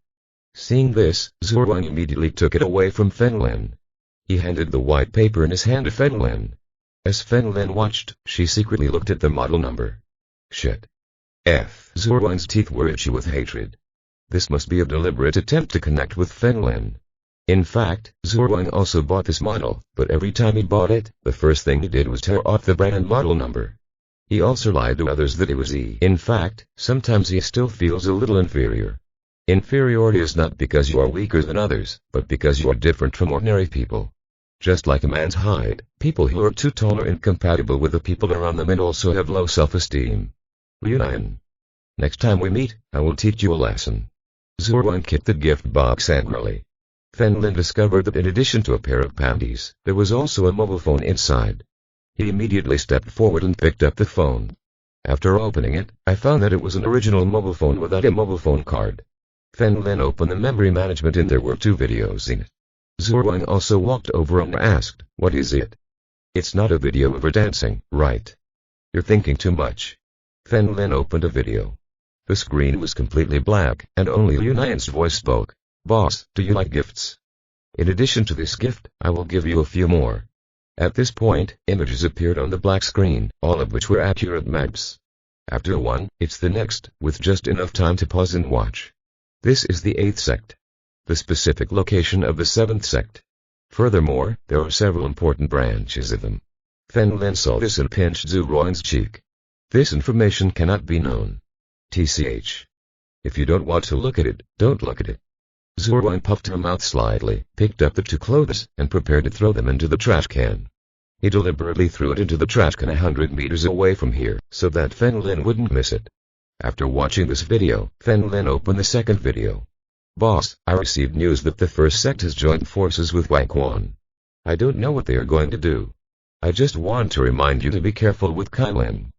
S1: Seeing this, Zhu Ruoying immediately took it away from Fen Lin. He handed the white paper in his hand to Fen Lin. As Fen Lin watched, she secretly looked at the model number. Shit. Zhu Ruoying's teeth were itchy with hatred. This must be a deliberate attempt to connect with Fen Lin. In fact, Zhu Ruoying also bought this model, but every time he bought it, the first thing he did was tear off the brand and model number. He also lied to others that it was E. In fact, sometimes he still feels a little inferior. Inferiority is not because you are weaker than others, but because you are different from ordinary people. Just like a man's height, people who are too tall are incompatible with the people around them and also have low self-esteem. Liu. Next time we meet, I will teach you a lesson. Zhu Ruoying kicked the gift box angrily. Fen Lin discovered that in addition to a pair of panties, there was also a mobile phone inside. He immediately stepped forward and picked up the phone. After opening it, I found that it was an original mobile phone without a mobile phone card. Fen Lin opened the memory management and there were 2 videos in it. Zhu Ruoying also walked over and asked, what is it? It's not a video of her dancing, right? You're thinking too much. Fen Lin opened a video. The screen was completely black, and only Liu's voice spoke. Boss, do you like gifts? In addition to this gift, I will give you a few more. At this point, images appeared on the black screen, all of which were accurate maps. After one, it's the next, with just enough time to pause and watch. This is the 8th sect. The specific location of the 7th sect. Furthermore, there are several important branches of them. Fen Lin saw this and pinched Zhu Ruoying's cheek. This information cannot be known. TCH. If you don't want to look at it, don't look at it. Zhu Ruoying puffed her mouth slightly, picked up the 2 clothes, and prepared to throw them into the trash can. He deliberately threw it into the trash can 100 meters away from here, so that Fen Lin wouldn't miss it. After watching this video, Fen Lin opened the second video. Boss, I received news that the 1st sect has joined forces with Wang Quan. I don't know what they are going to do. I just want to remind you to be careful with Kailing.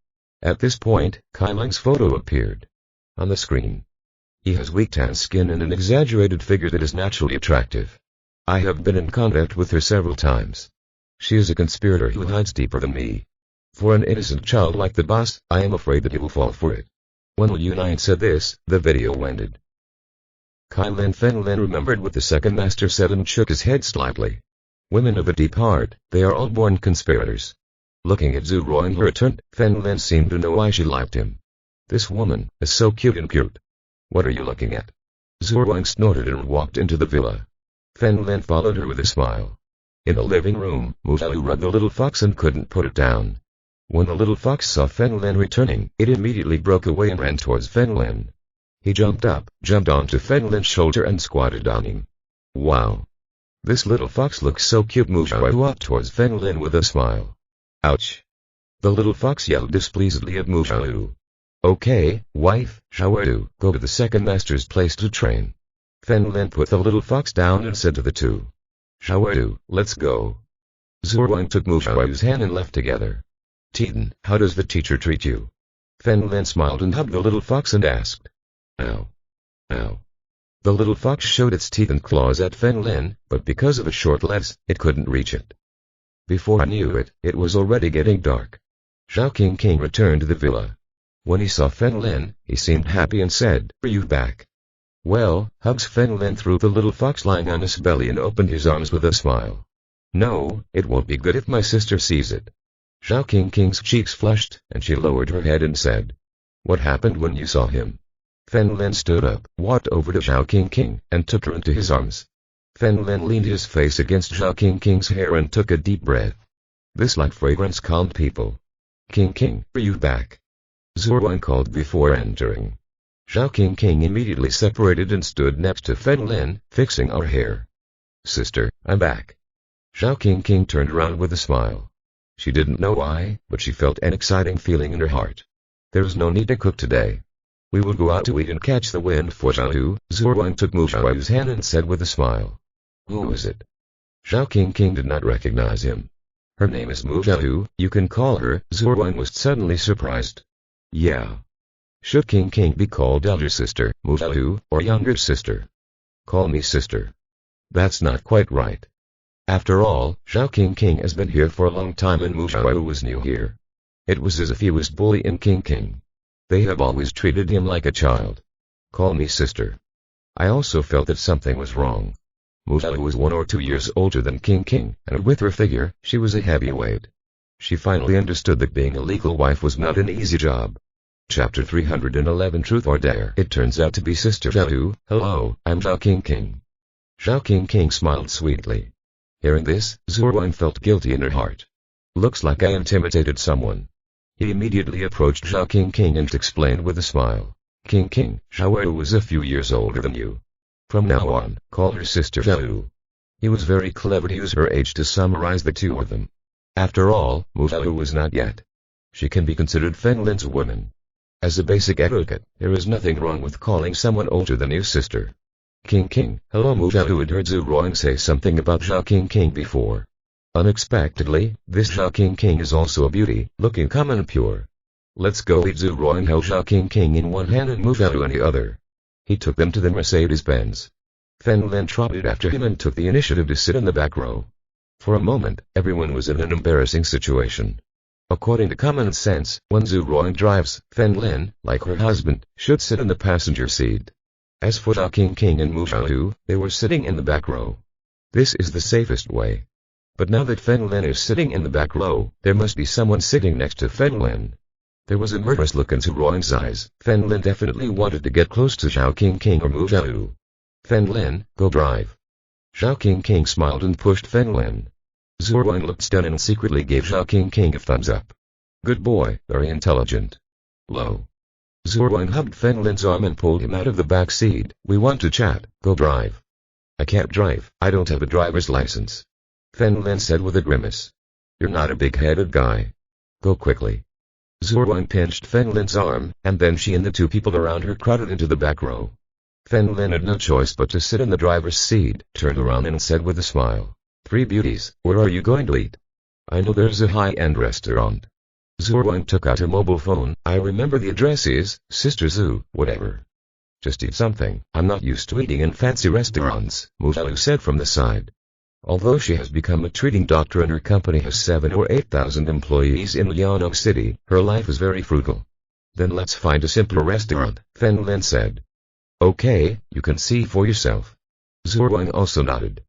S1: At this point, Kailing's photo appeared on the screen. He has weak tan skin and an exaggerated figure that is naturally attractive. I have been in contact with her several times. She is a conspirator who hides deeper than me. For an innocent child like the boss, I am afraid that he will fall for it. When Liu said this, the video ended. Fen Lin remembered what the second master said and shook his head slightly. Women of a deep heart, they are all born conspirators. Looking at Zhu Ruoying who returned, Fen Lin seemed to know why she liked him. This woman is so cute and cute. What are you looking at? Zhu Ruoying snorted and walked into the villa. Fen Lin followed her with a smile. In the living room, Mu Xiaolu rubbed the little fox and couldn't put it down. When the little fox saw Fen Lin returning, it immediately broke away and ran towards Fen Lin. He jumped up, jumped onto Fen Lin's shoulder and squatted on him. Wow! This little fox looks so cute. Mu Xiaoyu walked towards Fen Lin with a smile. Ouch! The little fox yelled displeasedly at Mu Xiaoyu. Okay, wife, Xiaoyu, go to the second master's place to train. Fen Lin put the little fox down and said to the two. Xiaoyu, let's go. Zhu Wang took Mu Xiaoyu's hand and left together. Titan, how does the teacher treat you? Fen Lin smiled and hugged the little fox and asked. Ow. Ow. The little fox showed its teeth and claws at Fen Lin, but because of its short legs, it couldn't reach it. Before I knew it, it was already getting dark. Zhao King returned to the villa. When he saw Fen Lin, he seemed happy and said, "Are you back?" Well, hugs Fen Lin threw the little fox lying on his belly and opened his arms with a smile. No, it won't be good if my sister sees it. Zhao King's cheeks flushed, and she lowered her head and said, "What happened when you saw him?" Fen Lin stood up, walked over to Zhao King, and took her into his arms. Fen Lin leaned his face against Zhao King's hair and took a deep breath. This light fragrance calmed people. King, are you back? Zhu Wang called before entering. Zhao King immediately separated and stood next to Fen Lin, fixing our hair. Sister, I'm back. Zhao King turned around with a smile. She didn't know why, but she felt an exciting feeling in her heart. There's no need to cook today. We will go out to eat and catch the wind for Xiaoyu. Zhu Wang took Mu Xiaoyu's hand and said with a smile. Who is it? Zhao King did not recognize him. Her name is Mu Xiaoyu, you can call her. Zhu Wang was suddenly surprised. Yeah. Should King be called elder sister, Mu Xiaoyu, or younger sister? Call me sister. That's not quite right. After all, Zhao King has been here for a long time and Mu Xiaoyu was new here. It was as if he was bullying King. They have always treated him like a child. Call me sister. I also felt that something was wrong. Mu Xiaoyu was 1 or 2 years older than King, and with her figure, she was a heavyweight. She finally understood that being a legal wife was not an easy job. Chapter 311 Truth or Dare. It turns out to be Sister Xiaoyu. Hello, I'm Zhao King. Zhao King smiled sweetly. Hearing this, Zhu Wang felt guilty in her heart. Looks like I intimidated someone. He immediately approached Zhao King and explained with a smile. King, Xiaoyu was a few years older than you. From now on, call her Sister Xiaoyu. He was very clever to use her age to summarize the two of them. After all, Mu Xiaoyu was not yet. She can be considered Fen Lin's woman. As a basic etiquette, there is nothing wrong with calling someone older than your sister. King, hello. Mu Xiaoyu had heard Zhu Wang say something about Zhao King before. Unexpectedly, this Zhao King is also a beauty, looking calm and pure. Let's go eat. Zhu Wang held Zhao King in one hand and Mu Xiaoyu in the other. He took them to the Mercedes-Benz. Fen Lin trotted after him and took the initiative to sit in the back row. For a moment, everyone was in an embarrassing situation. According to common sense, when Zhu Wang drives, Fen Lin, like her husband, should sit in the passenger seat. As for Zhao King and Mu Xiaoyu, they were sitting in the back row. This is the safest way. But now that Fen Lin is sitting in the back row, there must be someone sitting next to Fen Lin. There was a murderous look in Zhu Wang's eyes. Fen Lin definitely wanted to get close to Zhao King or Mu Xiaoyu. Fen Lin, go drive. Zhao King smiled and pushed Fen Lin. Zhu Wang looked stunned and secretly gave Zhao King a thumbs up. Good boy, very intelligent. Low. Zhu Wang hugged Fen Lin's arm and pulled him out of the back seat. We want to chat, go drive. I can't drive, I don't have a driver's license. Fen Lin said with a grimace. You're not a big-headed guy. Go quickly. Zhu Wang pinched Fen Lin's arm, and then she and the two people around her crowded into the back row. Fen Lin had no choice but to sit in the driver's seat, turned around and said with a smile. 3 beauties, where are you going to eat? I know there's a high-end restaurant. Zhu Wang took out her mobile phone. I remember the address is, Sister Zhu, whatever. Just eat something, I'm not used to eating in fancy restaurants, Mu Xiaoyu said from the side. Although she has become a treating doctor and her company has 7,000 or 8,000 employees in Liaoning City, her life is very frugal. Then let's find a simpler restaurant, Fen Lin said. Okay, you can see for yourself. Zhu Wang also nodded.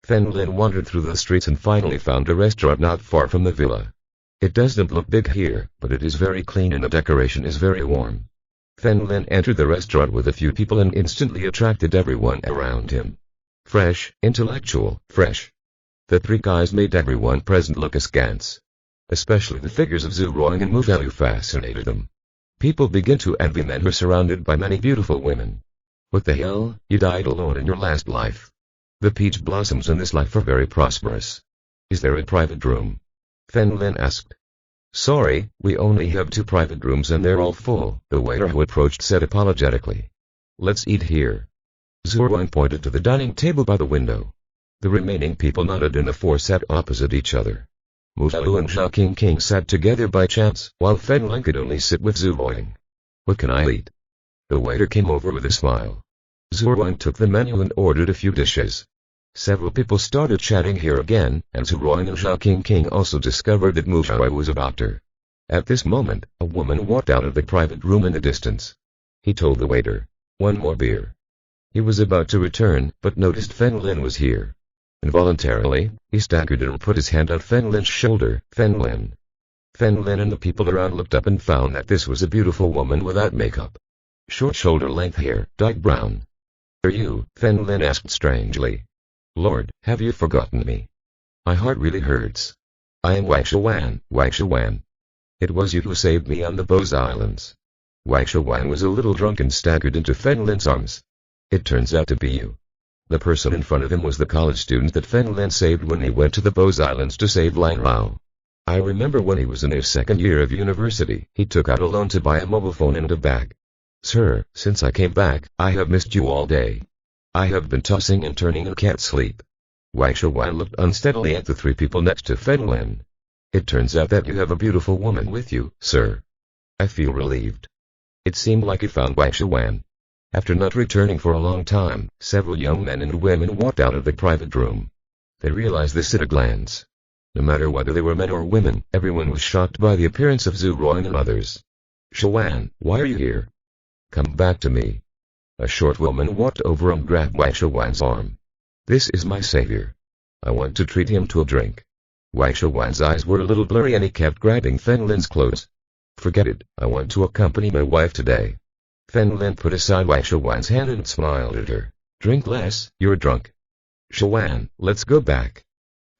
S1: Fen Lin wandered through the streets and finally found a restaurant not far from the villa. It doesn't look big here, but it is very clean and the decoration is very warm. Fen Lin entered the restaurant with a few people and instantly attracted everyone around him. Fresh, intellectual, fresh. The 3 guys made everyone present look askance. Especially the figures of Zhu Wang and Mu Xiaoyu fascinated them. People begin to envy men who are surrounded by many beautiful women. What the hell, you died alone in your last life. The peach blossoms in this life are very prosperous. Is there a private room? Lin asked. Sorry, we only have 2 private rooms and they're all full, the waiter who approached said apologetically. Let's eat here. Zhuang pointed to the dining table by the window. The remaining people nodded and the 4 sat opposite each other. Mu Xiaolu and Zhao King sat together by chance, while Lin could only sit with Zhuang. What can I eat? The waiter came over with a smile. Zhuang took the menu and ordered a few dishes. Several people started chatting here again, and Zhuang and Zhao King also discovered that Mu Xiaolu was a doctor. At this moment, a woman walked out of the private room in the distance. He told the waiter, 1 more beer. He was about to return, but noticed Lin was here. Involuntarily, he staggered and put his hand on Lin's shoulder. Lin and the people around looked up and found that this was a beautiful woman without makeup. Short shoulder-length hair, dyed brown. Are you? Lin asked strangely. Lord, have you forgotten me? My heart really hurts. I am Wang Shuwan. It was you who saved me on the Bows Islands. Wang Shuwan was a little drunk and staggered into Lin's arms. It turns out to be you. The person in front of him was the college student that Lin saved when he went to the Bows Islands to save Lang Lao. I remember when he was in his 2nd year of university, he took out a loan to buy a mobile phone and a bag. Sir, since I came back, I have missed you all day. I have been tossing and turning and can't sleep. Wang Shuwan looked unsteadily at the 3 people next to Lin. It turns out that you have a beautiful woman with you, sir. I feel relieved. It seemed like he found Wang Shuwan. After not returning for a long time, several young men and women walked out of the private room. They realized this at a glance. No matter whether they were men or women, everyone was shocked by the appearance of Zhuang and others. Shuwan, why are you here? Come back to me. A short woman walked over and grabbed Wang Shuwan's arm. This is my savior. I want to treat him to a drink. Wang Shuwan's eyes were a little blurry and he kept grabbing Lin's clothes. Forget it, I want to accompany my wife today. Lin put aside Wang Shuwan's hand and smiled at her. Drink less, you're drunk. Shuwan, let's go back.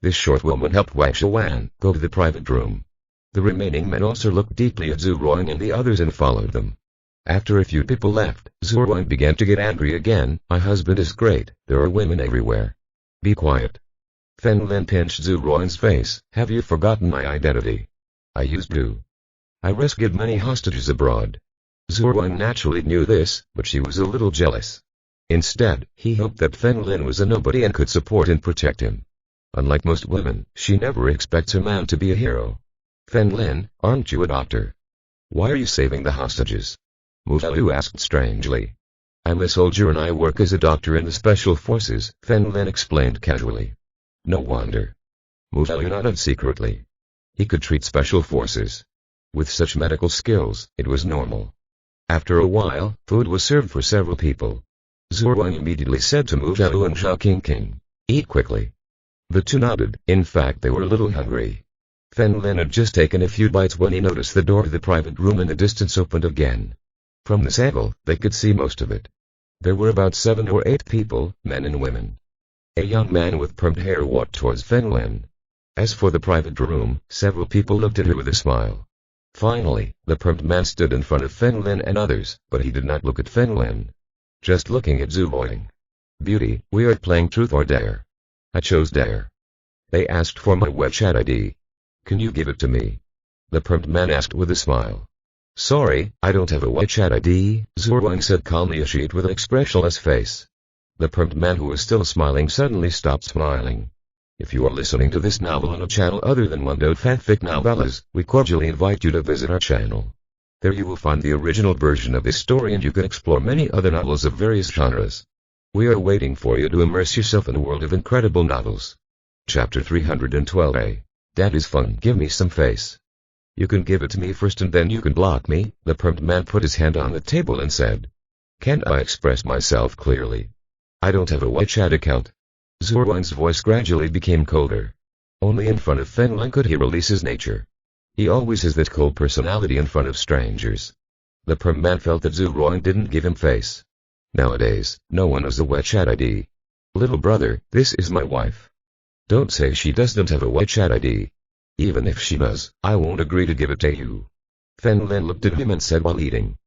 S1: This short woman helped Wang Shuwan go to the private room. The remaining men also looked deeply at Zhuang and the others and followed them. After a few people left, Zhuang began to get angry again. My husband is great, there are women everywhere. Be quiet. Lin pinched Zhuang's face. Have you forgotten my identity? I used to. I rescued many hostages abroad. Zhuang naturally knew this, but she was a little jealous. Instead, he hoped that Lin was a nobody and could support and protect him. Unlike most women, she never expects a man to be a hero. Lin, aren't you a doctor? Why are you saving the hostages? Mu Xiaolu asked strangely. I'm a soldier and I work as a doctor in the special forces, Lin explained casually. No wonder. Mu Xiaolu nodded secretly. He could treat special forces. With such medical skills, it was normal. After a while, food was served for several people. Zhuang immediately said to Mu Xiaolu and Zhao King, eat quickly. The 2 nodded. In fact, they were a little hungry. Lin had just taken a few bites when he noticed the door to the private room in the distance opened again. From this angle, they could see most of it. There were about 7 or 8 people, men and women. A young man with permed hair walked towards Lin. As for the private room, several people looked at her with a smile. Finally, the permed man stood in front of Lin and others, but he did not look at Lin. Just looking at Zhuang. Beauty, we are playing truth or dare. I chose dare. They asked for my WeChat ID. Can you give it to me? The permed man asked with a smile. Sorry, I don't have a WeChat ID, Zhuang said calmly as she ate with an expressionless face. The permed man who was still smiling suddenly stopped smiling. If you are listening to this novel on a channel other than Mundo Fanfic Novellas, we cordially invite you to visit our channel. There you will find the original version of this story and you can explore many other novels of various genres. We are waiting for you to immerse yourself in a world of incredible novels. Chapter 312a. That is fun. Give me some face. You can give it to me first and then you can block me. The permed man put his hand on the table and said. Can't I express myself clearly? I don't have a WeChat account. Zhuang's voice gradually became colder. Only in front of Lin could he release his nature. He always has that cold personality in front of strangers. The permed man felt that Zhuang didn't give him face. Nowadays, no one has a WeChat ID. Little brother, this is my wife. Don't say she doesn't have a WeChat ID. Even if she does, I won't agree to give it to you. Fen Lin looked at him and said while eating.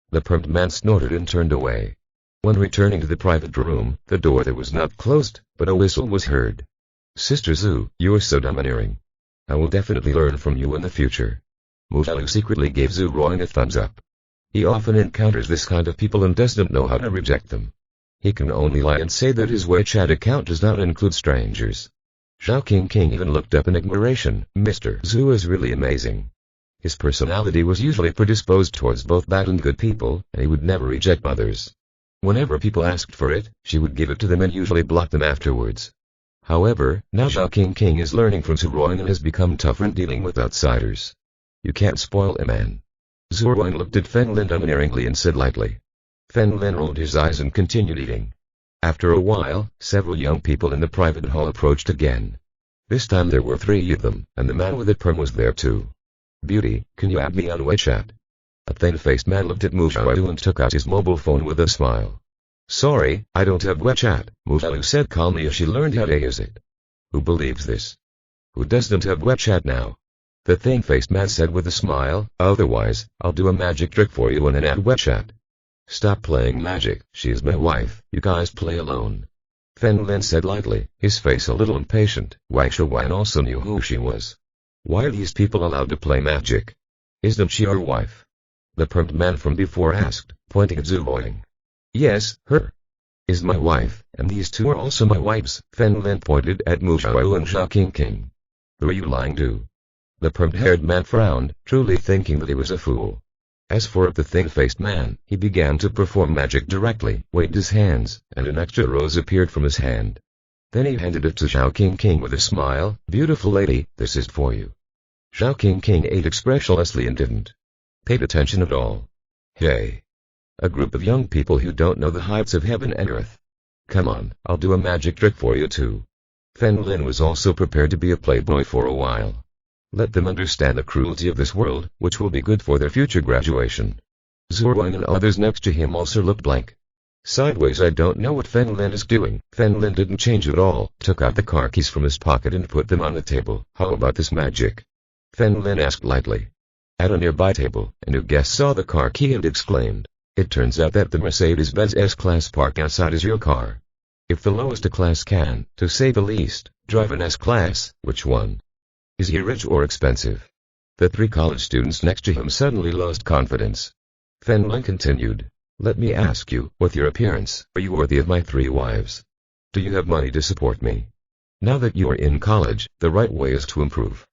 S1: The permed man snorted and turned away. When returning to the private room, the door that was not closed, but a whistle was heard. Sister Zhu, you are so domineering. I will definitely learn from you in the future. Mu Xiaolu secretly gave Zhu Ruoying a thumbs up. He often encounters this kind of people and doesn't know how to reject them. He can only lie and say that his WeChat account does not include strangers. Zhao King even looked up in admiration. Mr. Zhu is really amazing. His personality was usually predisposed towards both bad and good people, and he would never reject others. Whenever people asked for it, she would give it to them and usually block them afterwards. However, now Zhao King is learning from Zhu Ruoying and has become tougher in dealing with outsiders. You can't spoil a man. Zhu Ruoying looked at Fen Lin domineeringly and said lightly. Fen Lin rolled his eyes and continued eating. After a while, several young people in the private hall approached again. This time there were 3 of them, and the man with the perm was there too. Beauty, can you add me on WeChat? A thin-faced man looked at Mu Xiaolu and took out his mobile phone with a smile. Sorry, I don't have WeChat, Mu Xiaolu said calmly as she learned how to use it. Who believes this? Who doesn't have WeChat now? The thin-faced man said with a smile, otherwise, I'll do a magic trick for you and add WeChat. Stop playing magic, she is my wife, you guys play alone. Fen Lin said lightly, his face a little impatient. Wang Shuwen also knew who she was. Why are these people allowed to play magic? Isn't she our wife? The permed man from before asked, pointing at Zhu Ruoying. Yes, her. Is my wife, and these 2 are also my wives. Fen Lin pointed at Mu Xiaolu and Zhao King. Who are you lying to? The permed-haired man frowned, truly thinking that he was a fool. As for the thin-faced man, he began to perform magic directly, waved his hands, and an extra rose appeared from his hand. Then he handed it to Zhao King with a smile. Beautiful lady, this is for you. Zhao King ate expressionlessly and didn't pay attention at all. Hey. A group of young people who don't know the heights of heaven and earth. Come on, I'll do a magic trick for you too. Fen Lin was also prepared to be a playboy for a while. Let them understand the cruelty of this world, which will be good for their future graduation. Zhu Ruoying and others next to him also looked blank. Sideways, I don't know what Fen Lin is doing. Fen Lin didn't change at all, took out the car keys from his pocket and put them on the table. How about this magic? Fen Lin asked lightly. At a nearby table, a new guest saw the car key and exclaimed. It turns out that the Mercedes-Benz S-Class parked outside is your car. If the lowest a class can, to say the least, drive an S-Class, which one? Is he rich or expensive? The 3 college students next to him suddenly lost confidence. Fen Lin continued. Let me ask you, with your appearance, are you worthy of my 3 wives? Do you have money to support me? Now that you are in college, the right way is to improve.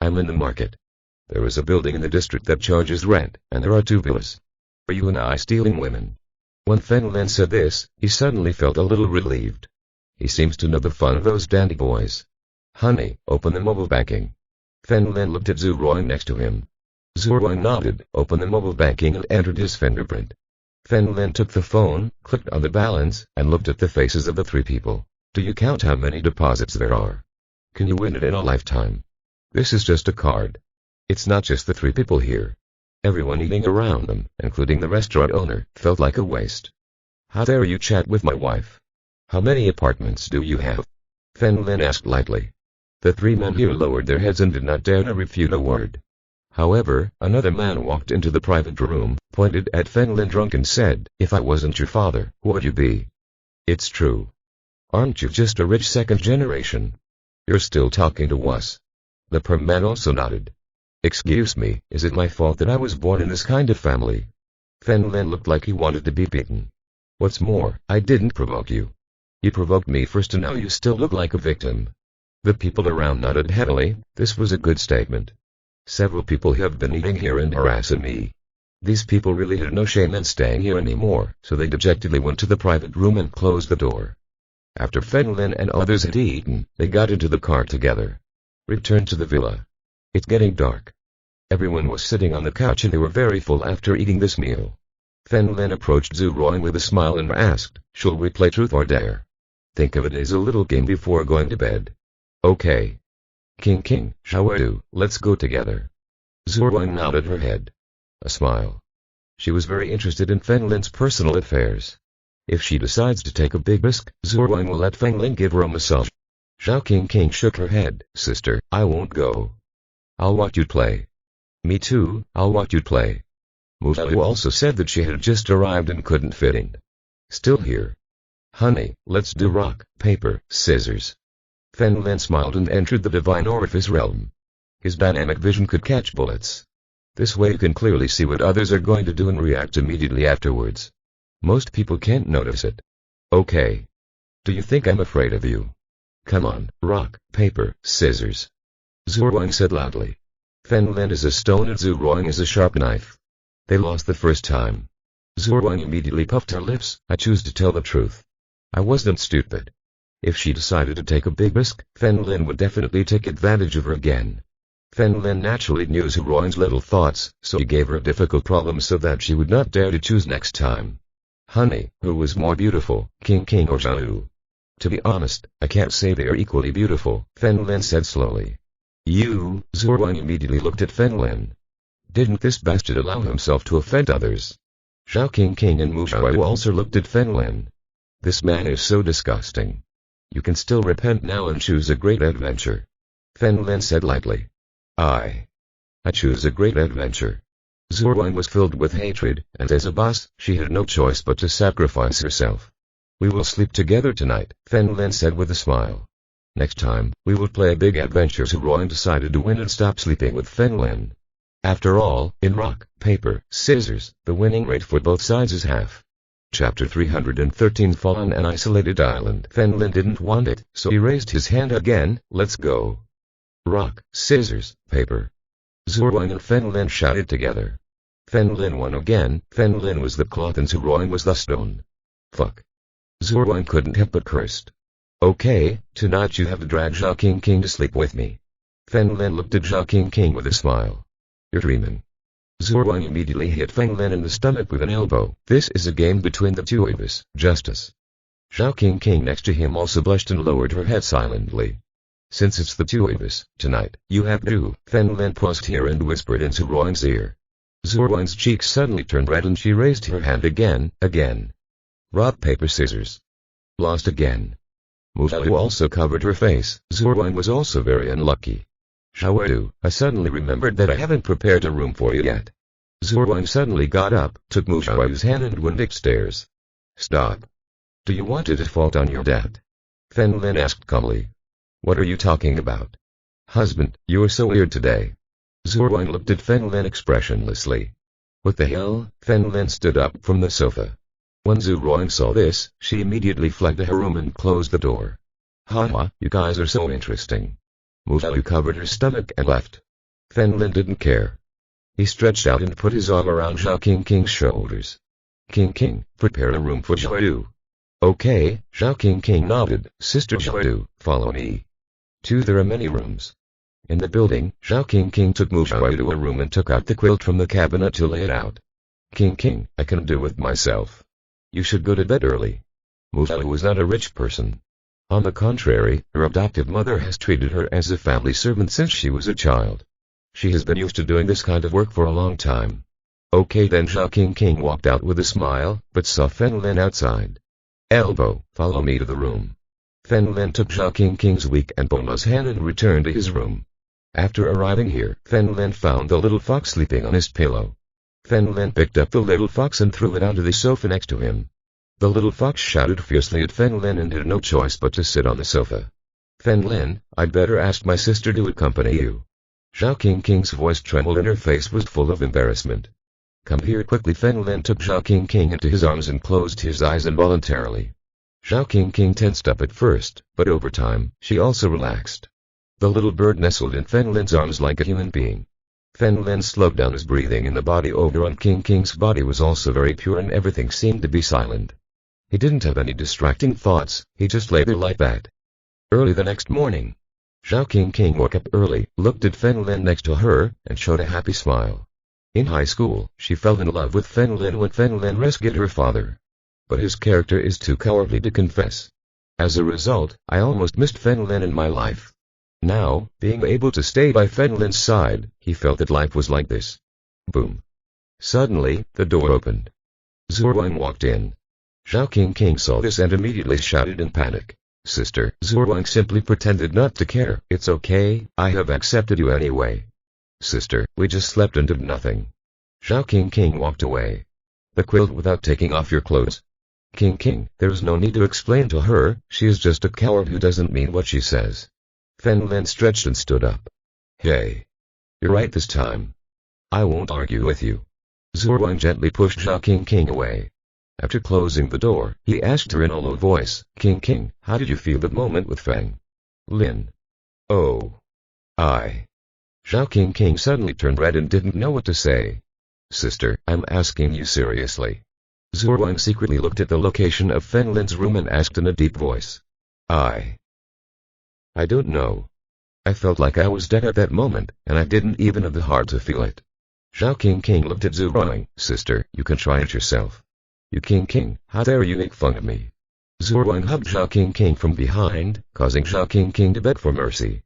S1: I'm in the market. There is a building in the district that charges rent, and there are 2 villas. Are you and I stealing women? When Fen Lin said this, he suddenly felt a little relieved. He seems to know the fun of those dandy boys. Honey, open the mobile banking. Fen Lin looked at Zhu Ruoying next to him. Zhu Ruoying nodded, opened the mobile banking and entered his fingerprint. Fen Lin took the phone, clicked on the balance, and looked at the faces of the 3 people. Do you count how many deposits there are? Can you win it in a lifetime? This is just a card. It's not just the 3 people here. Everyone eating around them, including the restaurant owner, felt like a waste. How dare you chat with my wife? How many apartments do you have? Fen Lin asked lightly. The 3 men here lowered their heads and did not dare to refute a word. However, another man walked into the private room, pointed at Fen Lin drunk and said, If I wasn't your father, who would you be? It's true. Aren't you just a rich second generation? You're still talking to us. The perm man also nodded. Excuse me, is it my fault that I was born in this kind of family? Fen Lin looked like he wanted to be beaten. What's more, I didn't provoke you. You provoked me first and now you still look like a victim. The people around nodded heavily. This was a good statement. Several people have been eating here and harassing me. These people really had no shame in staying here anymore, so they dejectedly went to the private room and closed the door. After Fen Lin and others had eaten, they got into the car together. Returned to the villa. It's getting dark. Everyone was sitting on the couch and they were very full after eating this meal. Fen Lin approached Zhu Ruoying with a smile and asked, Shall we play truth or dare? Think of it as a little game before going to bed. Okay. King, shall we do? Let's go together. Zhu Ruoying nodded her head. A smile. She was very interested in Fen Lin's personal affairs. If she decides to take a big risk, Zhu Ruoying will let Fen Lin give her a massage. Zhao King shook her head. Sister, I won't go. I'll watch you play. Me too, I'll watch you play. Musalu also said that she had just arrived and couldn't fit in. Still here. Honey, let's do rock, paper, scissors. Fen Lin smiled and entered the divine orifice realm. His dynamic vision could catch bullets. This way you can clearly see what others are going to do and react immediately afterwards. Most people can't notice it. Okay. Do you think I'm afraid of you? Come on, rock, paper, scissors. Zhu Ruang said loudly. Fen Lin is a stone and Zhu Ruang is a sharp knife. They lost the first time. Zhu Ruang immediately puffed her lips. I choose to tell the truth. I wasn't stupid. If she decided to take a big risk, Fen Lin would definitely take advantage of her again. Fen Lin naturally knew Zhu Ruang's little thoughts, so he gave her a difficult problem so that she would not dare to choose next time. Honey, who was more beautiful, King or Zhao? To be honest, I can't say they are equally beautiful, Fen Lin said slowly. You, Zhu Ruang immediately looked at Fen Lin. Didn't this bastard allow himself to offend others? Zhao King and Mu Xiaoyu also looked at Fen Lin. This man is so disgusting. You can still repent now and choose a great adventure. Fen Lin said lightly. I choose a great adventure. Zhu Ruang was filled with hatred, and as a boss, she had no choice but to sacrifice herself. We will sleep together tonight, Fen Lin said with a smile. Next time, we will play a big adventure. Zhu Ruang decided to win and stop sleeping with Fen Lin. After all, in rock, paper, scissors, the winning rate for both sides is half. Chapter 313 Fall on an isolated island. Fen Lin didn't want it, so he raised his hand again. Let's go. Rock, scissors, paper. Zhu Ruang and Fen Lin shouted together. Fen Lin won again. Fen Lin was the cloth and Zhu Ruang was the stone. Fuck. Zhu Ruang couldn't help but cursed. Okay, tonight you have to drag Zhao King to sleep with me. Fen Lin looked at Zhao King with a smile. You're dreaming. Zhu Ruang immediately hit Fen Lin in the stomach with an elbow. This is a game between the two of us. Justice. Zhao King next to him also blushed and lowered her head silently. Since it's the two of us, tonight, you have to. Fen Lin paused here and whispered into Zhu Ruang's ear. Zhu Ruang's cheeks suddenly turned red and she raised her hand again. Rock, paper, scissors. Lost again. Mu Xiaoyu also covered her face. Zhu Ruang was also very unlucky. Xiaoyu, I suddenly remembered that I haven't prepared a room for you yet. Zhu Ruang suddenly got up, took Mu Xiaoyu's hand and went upstairs. Stop. Do you want to default on your debt? Fen Lin asked calmly. What are you talking about? Husband, you are so weird today. Zhu Ruang looked at Fen Lin expressionlessly. What the hell? Fen Lin stood up from the sofa. When Zhu Ruang saw this, she immediately fled to her room and closed the door. Haha, you guys are so interesting. Mu Xiaoyu covered her stomach and left. Fen Lin didn't care. He stretched out and put his arm around Zhao King's shoulders. King, prepare a room for Xiaoyu. Okay, Zhao King nodded. Sister Xiaoyu, follow me. There are many rooms. In the building, Zhao King took Mu Xiaoyu to a room and took out the quilt from the cabinet to lay it out. King, I can do it myself. You should go to bed early. Mu Xiaoyu was not a rich person. On the contrary, her adoptive mother has treated her as a family servant since she was a child. She has been used to doing this kind of work for a long time. Okay then Zhao King walked out with a smile, but saw Fen Lin outside. Elbow, follow me to the room. Fen Lin took Zhao King's weak and boneless hand and returned to his room. After arriving here, Fen Lin found the little fox sleeping on his pillow. Fen Lin picked up the little fox and threw it onto the sofa next to him. The little fox shouted fiercely at Fen Lin and had no choice but to sit on the sofa. Fen Lin, I'd better ask my sister to accompany you. Zhao King's voice trembled and her face was full of embarrassment. Come here quickly. Fen Lin took Zhao King into his arms and closed his eyes involuntarily. Zhao King tensed up at first, but over time, she also relaxed. The little bird nestled in Fen Lin's arms like a human being. Fen Lin slowed down his breathing and the body odor on King's body was also very pure and everything seemed to be silent. He didn't have any distracting thoughts, he just lay there like that. Early the next morning, Zhao King woke up early, looked at Fen Lin next to her, and showed a happy smile. In high school, she fell in love with Fen Lin when Fen Lin rescued her father. But his character is too cowardly to confess. As a result, I almost missed Fen Lin in my life. Now, being able to stay by Fen Lin's side, he felt that life was like this. Boom. Suddenly, the door opened. Zhu Ruang walked in. Zhao King saw this and immediately shouted in panic. Sister, Zhu Ruang simply pretended not to care. It's okay, I have accepted you anyway. Sister, we just slept and did nothing. Zhao King walked away. The quilt without taking off your clothes. King, there's no need to explain to her, she is just a coward who doesn't mean what she says. Fen Lin stretched and stood up. Hey. You're right this time. I won't argue with you. Zhu Wang gently pushed Zhao King away. After closing the door, he asked her in a low voice, King, how did you feel that moment with Feng? Lin. Oh. Zhao King suddenly turned red and didn't know what to say. Sister, I'm asking you seriously. Zhu Wang secretly looked at the location of Fen Lin's room and asked in a deep voice. I don't know. I felt like I was dead at that moment, and I didn't even have the heart to feel it. Zhao King looked at Zhu Wang. Sister, you can try it yourself. You King, how dare you make fun of me? Zhu Wang hugged Zhao King from behind, causing Zhao King to beg for mercy.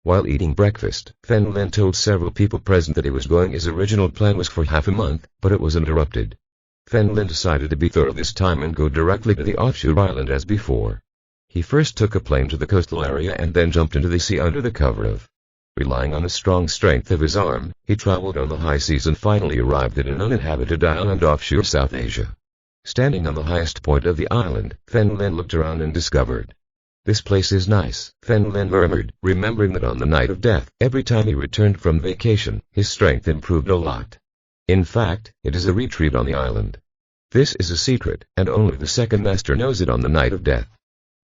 S1: While eating breakfast, Fen Lin told several people present that his original plan was for half a month, but it was interrupted. Fen Lin decided to be thorough this time and go directly to the offshore island as before. He first took a plane to the coastal area and then jumped into the sea under the cover of. Relying on the strong strength of his arm, he traveled on the high seas and finally arrived at an uninhabited island offshore South Asia. Standing on the highest point of the island, Fen Lin looked around and discovered. This place is nice, Fen Lin murmured, remembering that on the night of death, every time he returned from vacation, his strength improved a lot. In fact, it is a retreat on the island. This is a secret, and only the second master knows it on the night of death.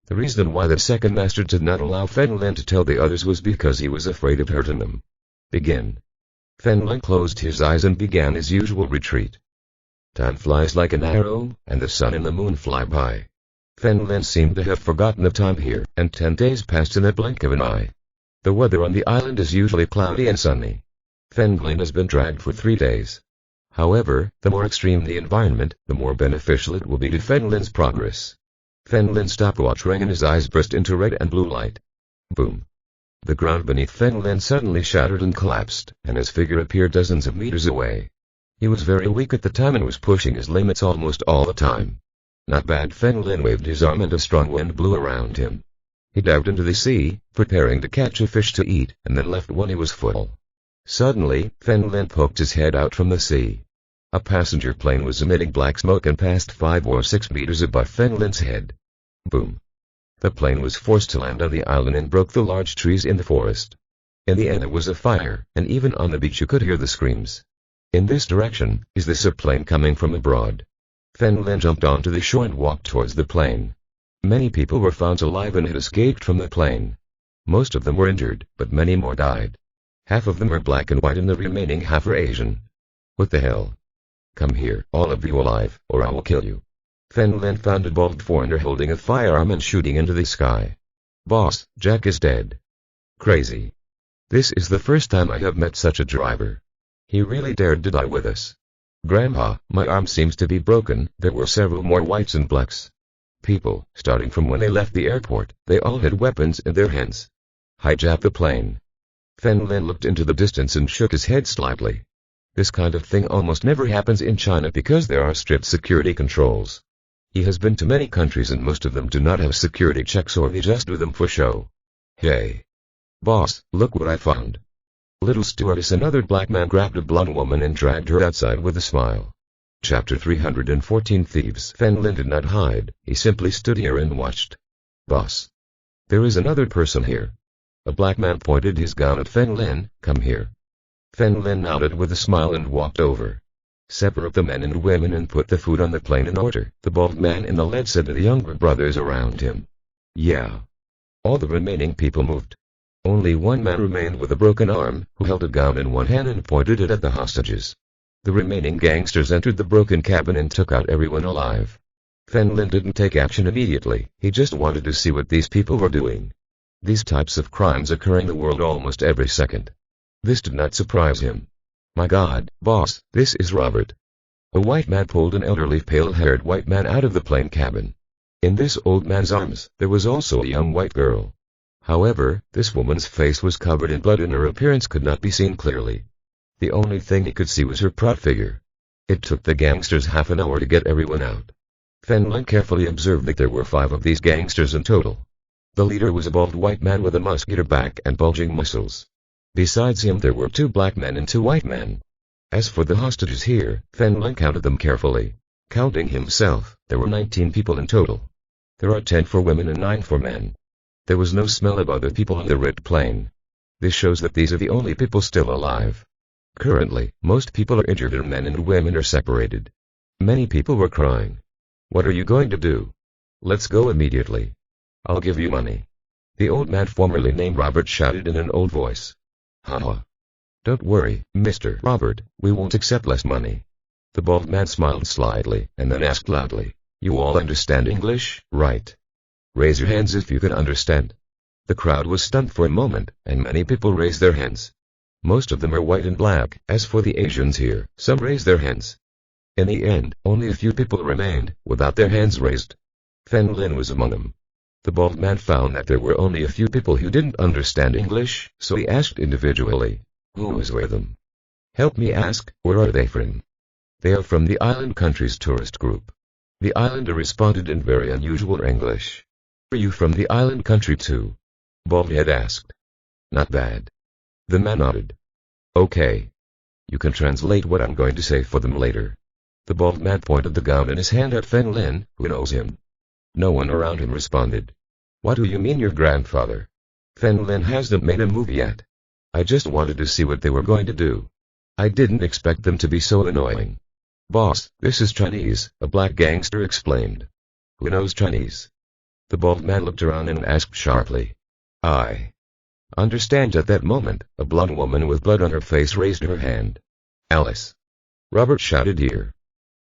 S1: The reason why the second master did not allow Fen Lin to tell the others was because he was afraid of hurting them. Begin. Fen Lin closed his eyes and began his usual retreat. Time flies like an arrow, and the sun and the moon fly by. Fen Lin seemed to have forgotten the time here, and 10 days passed in a blink of an eye. The weather on the island is usually cloudy and sunny. Fen Lin has been dragged for 3 days. However, the more extreme the environment, the more beneficial it will be to Fen Lin's progress. Fen Lin's stopwatch rang and his eyes burst into red and blue light. Boom. The ground beneath Fen Lin suddenly shattered and collapsed, and his figure appeared dozens of meters away. He was very weak at the time and was pushing his limits almost all the time. Not bad. Fen Lin waved his arm and a strong wind blew around him. He dived into the sea, preparing to catch a fish to eat, and then left when he was full. Suddenly, Fen Lin poked his head out from the sea. A passenger plane was emitting black smoke and passed 5 or 6 meters above Fen Lin's head. Boom. The plane was forced to land on the island and broke the large trees in the forest. In the end there was a fire, and even on the beach you could hear the screams. In this direction, is this a plane coming from abroad? Fen Lin jumped onto the shore and walked towards the plane. Many people were found alive and had escaped from the plane. Most of them were injured, but many more died. Half of them are black and white and the remaining half are Asian. What the hell? Come here, all of you alive, or I will kill you. Fen Lin found a bald foreigner holding a firearm and shooting into the sky. Boss, Jack is dead. Crazy. This is the first time I have met such a driver. He really dared to die with us. Grandpa, my arm seems to be broken. There were several more whites and blacks. People, starting from when they left the airport, they all had weapons in their hands. Hijack the plane. Fen Lin looked into the distance and shook his head slightly. This kind of thing almost never happens in China because there are strict security controls. He has been to many countries and most of them do not have security checks or they just do them for show. Hey. Boss, look what I found. Little stewardess, another black man grabbed a blonde woman and dragged her outside with a smile. Chapter 314 Thieves. Fen Lin did not hide, he simply stood here and watched. Boss. There is another person here. A black man pointed his gun at Fen Lin. Come here. Fen Lin nodded with a smile and walked over. Separate the men and women and put the food on the plane in order, the bald man in the lead said to the younger brothers around him. Yeah. All the remaining people moved. Only one man remained with a broken arm, who held a gun in one hand and pointed it at the hostages. The remaining gangsters entered the broken cabin and took out everyone alive. Fen Lin didn't take action immediately, he just wanted to see what these people were doing. These types of crimes occur in the world almost every second. This did not surprise him. My God, boss, this is Robert. A white man pulled an elderly pale-haired white man out of the plane cabin. In this old man's arms, there was also a young white girl. However, this woman's face was covered in blood and her appearance could not be seen clearly. The only thing he could see was her proud figure. It took the gangsters half an hour to get everyone out. Fen Lin carefully observed that there were 5 of these gangsters in total. The leader was a bald white man with a muscular back and bulging muscles. Besides him there were 2 black men and 2 white men. As for the hostages here, Fen Lin counted them carefully. Counting himself, there were 19 people in total. There are 10 for women and 9 for men. There was no smell of other people on the red plane. This shows that these are the only people still alive. Currently, most people are injured and men and women are separated. Many people were crying. What are you going to do? Let's go immediately. I'll give you money. The old man formerly named Robert shouted in an old voice. Haha. Don't worry, Mr. Robert, we won't accept less money. The bald man smiled slightly, and then asked loudly, You all understand English, right? Raise your hands if you can understand. The crowd was stunned for a moment, and many people raised their hands. Most of them are white and black. As for the Asians here, some raised their hands. In the end, only a few people remained, without their hands raised. Fen Lin was among them. The bald man found that there were only a few people who didn't understand English, so he asked individually, Who was with them? Help me ask, where are they from? They are from the island country's tourist group. The islander responded in very unusual English. Are you from the island country too? Baldhead asked. Not bad. The man nodded. Okay. You can translate what I'm going to say for them later. The bald man pointed the gun in his hand at Fen Lin, who knows him. No one around him responded. What do you mean your grandfather? Fen Lin hasn't made a move yet. I just wanted to see what they were going to do. I didn't expect them to be so annoying. Boss, this is Chinese, a black gangster explained. Who knows Chinese? The bald man looked around and asked sharply. I understand. At that moment, a blonde woman with blood on her face raised her hand. Alice. Robert shouted here.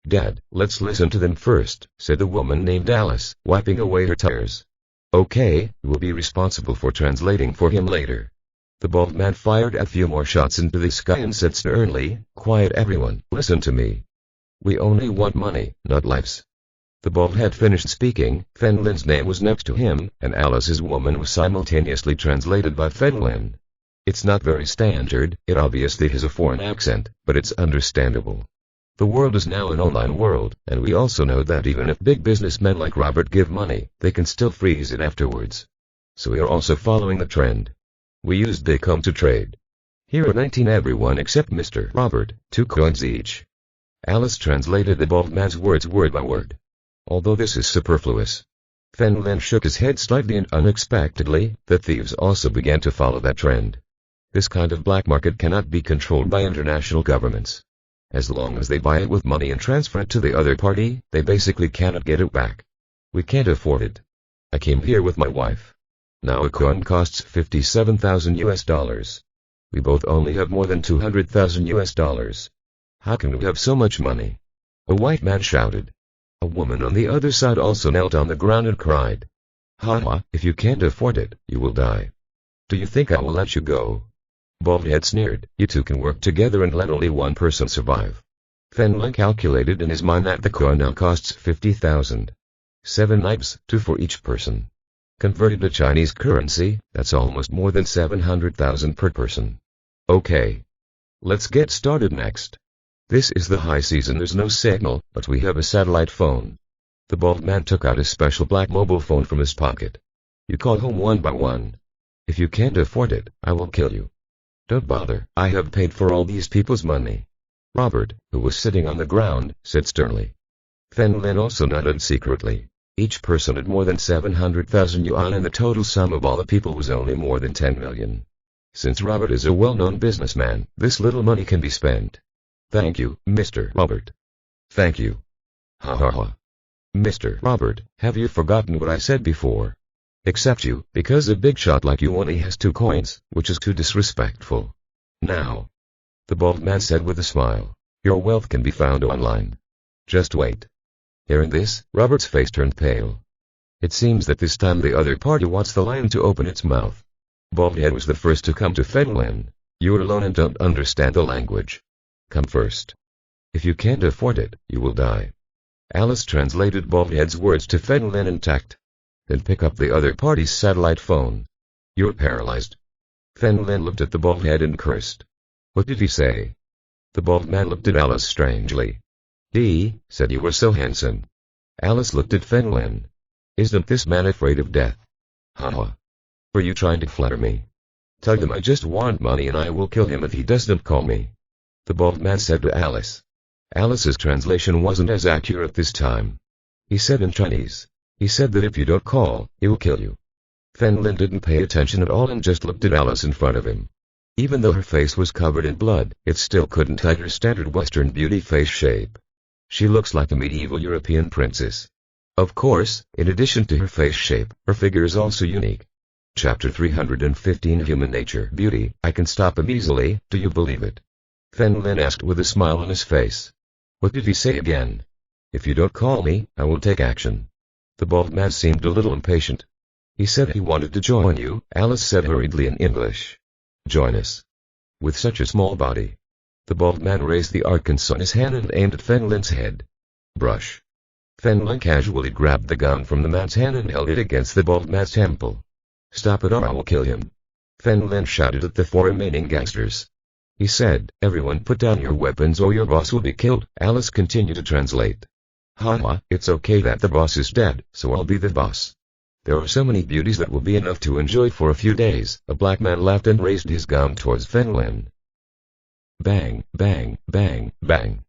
S1: Dad, let's listen to them first, said the woman named Alice, wiping away her tears. Okay, we'll be responsible for translating for him later. The bald man fired a few more shots into the sky and said sternly, Quiet everyone, listen to me. We only want money, not lives. The bald had finished speaking, Fen Lin's name was next to him, and Alice's woman was simultaneously translated by Fen Lin. It's not very standard, it obviously has a foreign accent, but it's understandable. The world is now an online world, and we also know that even if big businessmen like Robert give money, they can still freeze it afterwards. So we are also following the trend. We used they come to trade. Here are 19 everyone except Mr. Robert, 2 coins each. Alice translated the bald man's words word by word. Although this is superfluous. Fen Lin shook his head slightly and unexpectedly, the thieves also began to follow that trend. This kind of black market cannot be controlled by international governments. As long as they buy it with money and transfer it to the other party, they basically cannot get it back. We can't afford it. I came here with my wife. Now a coin costs $57,000 US. We both only have more than $200,000 US. How can we have so much money? A white man shouted. A woman on the other side also knelt on the ground and cried. Haha, if you can't afford it, you will die. Do you think I will let you go? Baldhead sneered. You two can work together and let only one person survive. Fen Lin calculated in his mind that the coin now costs 50,000. 7 knives, 2 for each person. Converted to Chinese currency, that's almost more than 700,000 per person. Okay. Let's get started next. This is the high season, there's no signal, but we have a satellite phone. The bald man took out a special black mobile phone from his pocket. You call home one by one. If you can't afford it, I will kill you. Don't bother, I have paid for all these people's money. Robert, who was sitting on the ground, said sternly. Fen Lin also nodded secretly. Each person had more than 700,000 yuan and the total sum of all the people was only more than 10 million. Since Robert is a well-known businessman, this little money can be spent. Thank you, Mr. Robert. Thank you. Ha ha ha. Mr. Robert, have you forgotten what I said before? Except you, because a big shot like you only has 2 coins, which is too disrespectful. Now. The bald man said with a smile. Your wealth can be found online. Just wait. Hearing this, Robert's face turned pale. It seems that this time the other party wants the lion to open its mouth. Baldhead was the first to come to Fen Lin. You're alone and don't understand the language. Come first. If you can't afford it, you will die. Alice translated Baldhead's words to Fen Lin intact. Then pick up the other party's satellite phone. You're paralyzed. Fen Lin looked at the Baldhead and cursed. What did he say? The bald man looked at Alice strangely. He said you were so handsome. Alice looked at Fen Lin. Isn't this man afraid of death? Haha. Were you trying to flatter me? Tell him I just want money and I will kill him if he doesn't call me. The bald man said to Alice. Alice's translation wasn't as accurate this time. He said in Chinese. He said that if you don't call, he will kill you. Fen Lin didn't pay attention at all and just looked at Alice in front of him. Even though her face was covered in blood, it still couldn't hide her standard Western beauty face shape. She looks like a medieval European princess. Of course, in addition to her face shape, her figure is also unique. Chapter 315 Human Nature Beauty, I can stop him easily, do you believe it? Fen Lin asked with a smile on his face. What did he say again? If you don't call me, I will take action. The bald man seemed a little impatient. He said he wanted to join you, Alice said hurriedly in English. Join us. With such a small body. The bald man raised the Arkansas in his hand and aimed at Fen Lin's head. Brush. Fen Lin casually grabbed the gun from the man's hand and held it against the bald man's temple. Stop it or I will kill him. Fen Lin shouted at the 4 remaining gangsters. He said, everyone put down your weapons or your boss will be killed. Alice continued to translate. Haha, it's okay that the boss is dead, so I'll be the boss. There are so many beauties that will be enough to enjoy for a few days. A black man laughed and raised his gun towards Fen Lin. Bang, bang, bang, bang.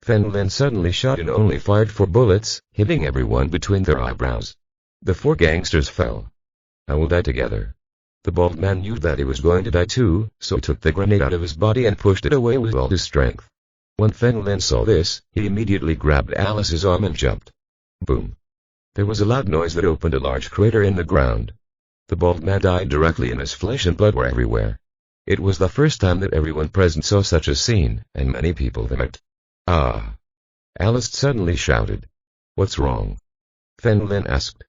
S1: Fen Lin suddenly shot and only fired 4 bullets, hitting everyone between their eyebrows. The 4 gangsters fell. I will die together. The bald man knew that he was going to die too, so he took the grenade out of his body and pushed it away with all his strength. When Fen Lin saw this, he immediately grabbed Alice's arm and jumped. Boom. There was a loud noise that opened a large crater in the ground. The bald man died directly and his flesh and blood were everywhere. It was the first time that everyone present saw such a scene, and many people wept. Ah! Alice suddenly shouted. What's wrong? Fen Lin asked.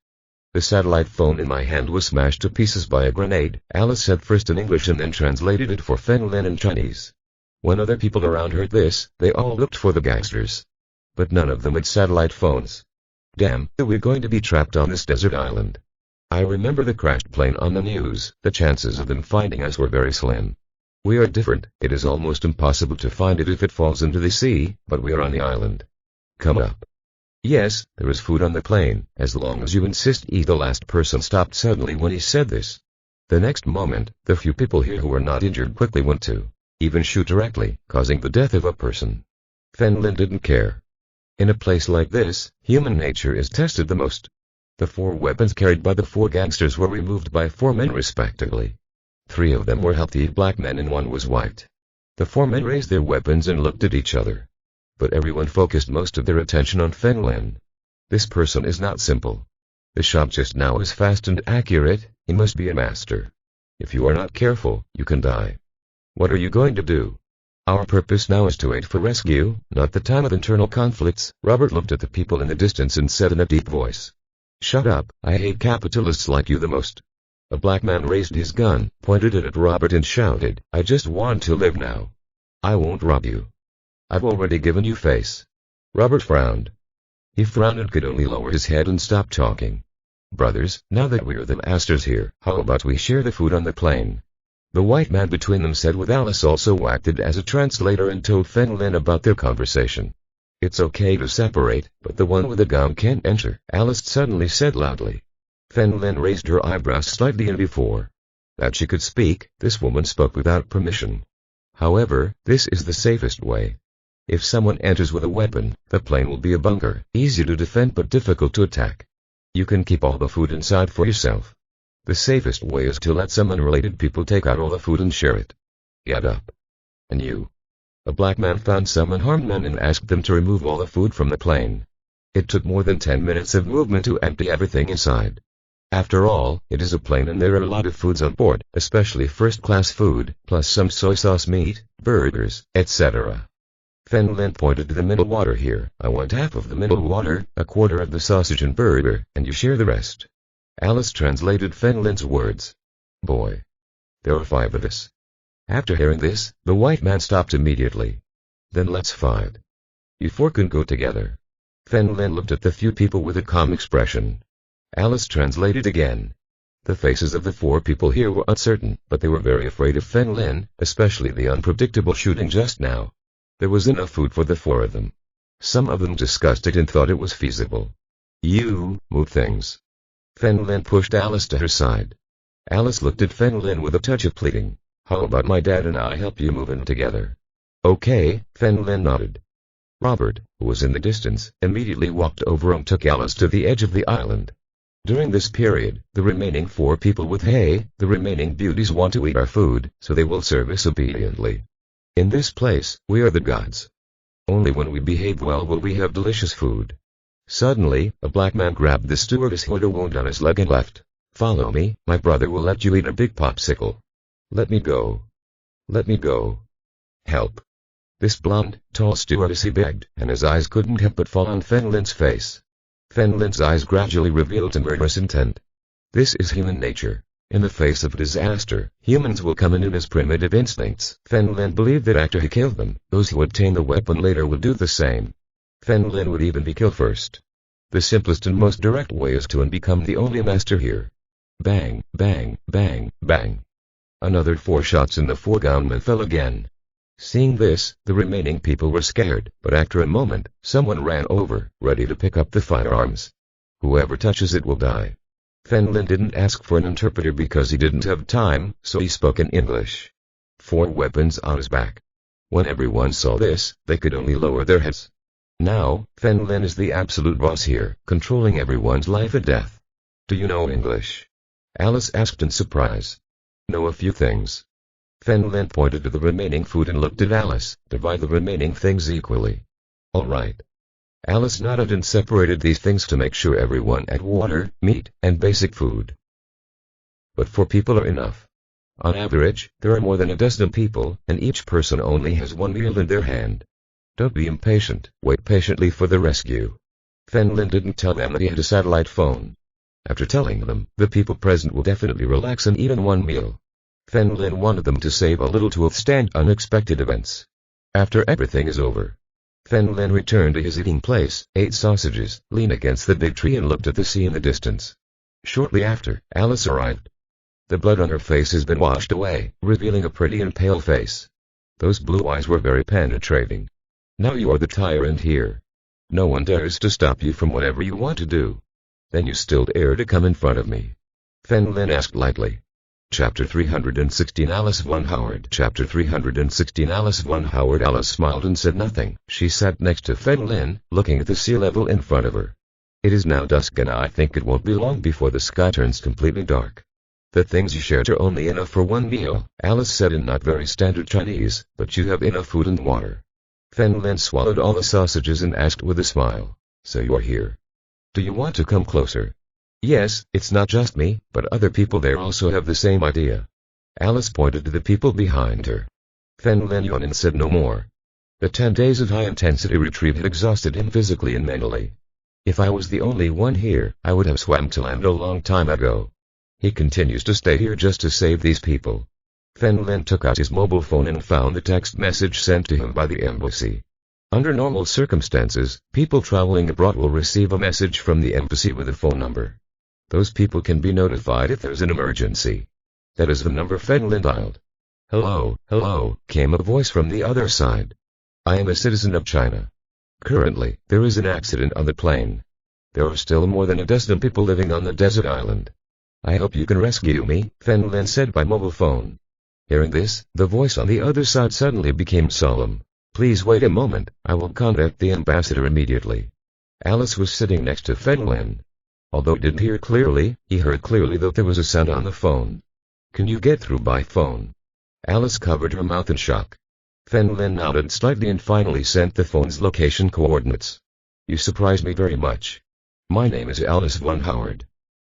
S1: The satellite phone in my hand was smashed to pieces by a grenade, Alice said first in English and then translated it for Fen Lin in Chinese. When other people around heard this, they all looked for the gangsters. But none of them had satellite phones. Damn, we're going to be trapped on this desert island. I remember the crashed plane on the news, the chances of them finding us were very slim. We are different, it is almost impossible to find it if it falls into the sea, but we are on the island. Come up. Yes, there is food on the plane, as long as you insist. The last person stopped suddenly when he said this. The next moment, the few people here who were not injured quickly went to even shoot directly, causing the death of a person. Fen Lin didn't care. In a place like this, human nature is tested the most. The 4 weapons carried by the 4 gangsters were removed by 4 men respectively. 3 of them were healthy black men and 1 was white. The 4 men raised their weapons and looked at each other. But everyone focused most of their attention on Fen Lin. This person is not simple. The shot just now is fast and accurate, he must be a master. If you are not careful, you can die. What are you going to do? Our purpose now is to wait for rescue, not the time of internal conflicts. Robert looked at the people in the distance and said in a deep voice. Shut up, I hate capitalists like you the most. A black man raised his gun, pointed it at Robert and shouted, I just want to live now. I won't rob you. I've already given you face. Robert frowned. He frowned and could only lower his head and stop talking. Brothers, now that we're the masters here, how about we share the food on the plane? The white man between them said with Alice also acted as a translator and told Fen Lin about their conversation. It's okay to separate, but the one with the gun can't enter, Alice suddenly said loudly. Fen Lin raised her eyebrows slightly and before that she could speak, this woman spoke without permission. However, this is the safest way. If someone enters with a weapon, the plane will be a bunker, easy to defend but difficult to attack. You can keep all the food inside for yourself. The safest way is to let some unrelated people take out all the food and share it. Get up. And you. A black man found some unharmed men and asked them to remove all the food from the plane. It took more than 10 minutes of movement to empty everything inside. After all, it is a plane and there are a lot of foods on board, especially first-class food, plus some soy sauce meat, burgers, etc. Fen Lin pointed to the middle water here. I want half of the middle water, a quarter of the sausage and burger, and you share the rest. Alice translated Fen Lin's words. Boy. There are 5 of us. After hearing this, the white man stopped immediately. Then let's fight. You 4 can go together. Fen Lin looked at the few people with a calm expression. Alice translated again. The faces of the 4 people here were uncertain, but they were very afraid of Fen Lin, especially the unpredictable shooting just now. There was enough food for the 4 of them. Some of them discussed it and thought it was feasible. You, move things. Fen Lin pushed Alice to her side. Alice looked at Fen Lin with a touch of pleading. How about my dad and I help you move in together? Okay, Fen Lin nodded. Robert, who was in the distance, immediately walked over and took Alice to the edge of the island. During this period, the remaining 4 people with the remaining beauties want to eat our food, so they will serve us obediently. In this place, we are the gods. Only when we behave well will we have delicious food. Suddenly, a black man grabbed the stewardess who had a wound on his leg and left. Follow me, my brother will let you eat a big popsicle. Let me go. Let me go. Help. This blonde, tall stewardess he begged, and his eyes couldn't help but fall on Fen Lin's face. Fen Lin's eyes gradually revealed a murderous intent. This is human nature. In the face of disaster, humans will come in as primitive instincts. Fen Lin believed that after he killed them, those who obtain the weapon later would do the same. Fen Lin would even be killed first. The simplest and most direct way is to become the only master here. Bang, bang, bang, bang. Another 4 shots and the 4 gunmen fell again. Seeing this, the remaining people were scared, but after a moment, someone ran over, ready to pick up the firearms. Whoever touches it will die. Fen Lin didn't ask for an interpreter because he didn't have time, so he spoke in English. 4 weapons on his back. When everyone saw this, they could only lower their heads. Now, Fen Lin is the absolute boss here, controlling everyone's life and death. Do you know English? Alice asked in surprise. Know a few things. Fen Lin pointed to the remaining food and looked at Alice. Divide the remaining things equally. All right. Alice nodded and separated these things to make sure everyone had water, meat, and basic food. But 4 people are enough. On average, there are more than a dozen people, and each person only has 1 meal in their hand. Don't be impatient, wait patiently for the rescue. Fen Lin didn't tell them that he had a satellite phone. After telling them, the people present will definitely relax and eat in 1 meal. Fen Lin wanted them to save a little to withstand unexpected events. After everything is over, Fen Lin returned to his eating place, ate sausages, leaned against the big tree and looked at the sea in the distance. Shortly after, Alice arrived. The blood on her face has been washed away, revealing a pretty and pale face. Those blue eyes were very penetrating. Now you are the tyrant here. No one dares to stop you from whatever you want to do. Then you still dare to come in front of me? Fen Lin asked lightly. Chapter 316 Alice von Howard Chapter 316 Alice von Howard Alice smiled and said nothing. She sat next to Fen Lin, looking at the sea level in front of her. It is now dusk and I think it won't be long before the sky turns completely dark. The things you shared are only enough for 1 meal, Alice said in not very standard Chinese, but you have enough food and water. Fen Lin swallowed all the sausages and asked with a smile. So you are here. Do you want to come closer? Yes, it's not just me, but other people there also have the same idea. Alice pointed to the people behind her. Fen Lin yawned and said no more. The 10 days of high-intensity retreat had exhausted him physically and mentally. If I was the only one here, I would have swam to land a long time ago. He continues to stay here just to save these people. Fen Lin took out his mobile phone and found the text message sent to him by the embassy. Under normal circumstances, people traveling abroad will receive a message from the embassy with a phone number. Those people can be notified if there's an emergency. That is the number Fen Lin dialed. Hello, hello, came a voice from the other side. I am a citizen of China. Currently, there is an accident on the plane. There are still more than a dozen people living on the desert island. I hope you can rescue me, Fen Lin said by mobile phone. Hearing this, the voice on the other side suddenly became solemn. Please wait a moment, I will contact the ambassador immediately. Alice was sitting next to Fen Lin. Although he didn't hear clearly, he heard clearly that there was a sound on the phone. Can you get through by phone? Alice covered her mouth in shock. Fen Lin nodded slightly and finally sent the phone's location coordinates. You surprise me very much. My name is Alice von Howard.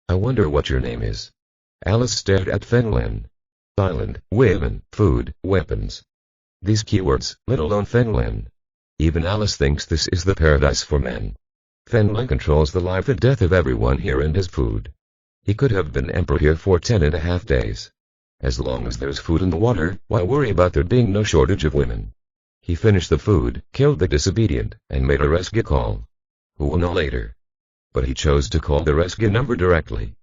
S1: I wonder what your name is. Alice stared at Fen Lin. Island, women, food, weapons. These keywords, let alone Fen Lin. Even Alice thinks this is the paradise for men. Fen Lin controls the life and death of everyone here and his food. He could have been emperor here for 10.5 days. As long as there's food and water, why worry about there being no shortage of women? He finished the food, killed the disobedient, and made a rescue call. Who will know later? But he chose to call the rescue number directly.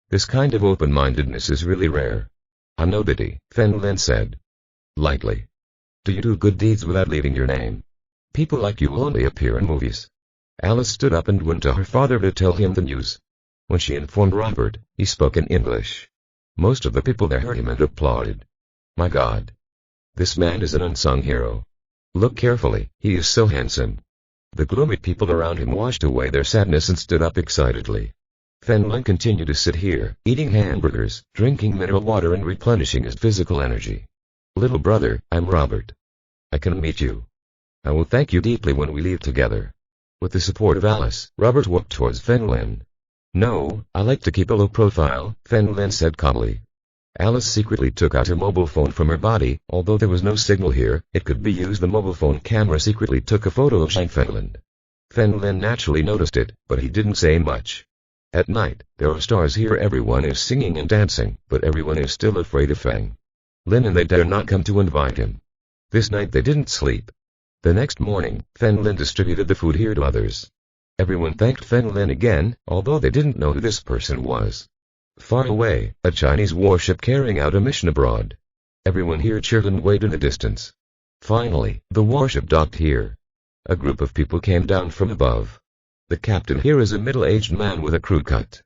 S1: This kind of open-mindedness is really rare. I'm nobody, Fen Lin said. Lightly. Do you do good deeds without leaving your name? People like you only appear in movies. Alice stood up and went to her father to tell him the news. When she informed Robert, he spoke in English. Most of the people there heard him and applauded. My God! This man is an unsung hero. Look carefully, he is so handsome. The gloomy people around him washed away their sadness and stood up excitedly. Fen Lin continued to sit here, eating hamburgers, drinking mineral water and replenishing his physical energy. Little brother, I'm Robert. I can meet you. I will thank you deeply when we leave together. With the support of Alice, Robert walked towards Fen Lin. No, I like to keep a low profile, Fen Lin said calmly. Alice secretly took out her mobile phone from her body. Although there was no signal here, it could be used. The mobile phone camera secretly took a photo of Fen Lin. Fen Lin naturally noticed it, but he didn't say much. At night, there are stars here. Everyone is singing and dancing, but everyone is still afraid of Feng Lin and they dare not come to invite him. This night they didn't sleep. The next morning, Fen Lin distributed the food here to others. Everyone thanked Fen Lin again, although they didn't know who this person was. Far away, a Chinese warship carrying out a mission abroad. Everyone here cheered and waited in the distance. Finally, the warship docked here. A group of people came down from above. The captain here is a middle-aged man with a crew cut.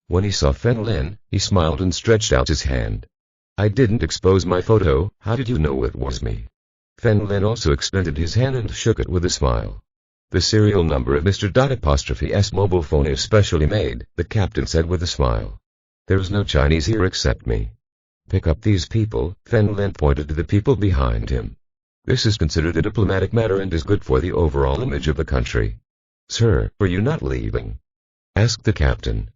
S1: When he saw Fen Lin, he smiled and stretched out his hand. I didn't expose my photo, how did you know it was me? Fen Lin also extended his hand and shook it with a smile. The serial number of Mr.'s mobile phone is specially made, the captain said with a smile. There's no Chinese here except me. Pick up these people, Fen Lin pointed to the people behind him. This is considered a diplomatic matter and is good for the overall image of the country. Sir, are you not leaving? Asked the captain.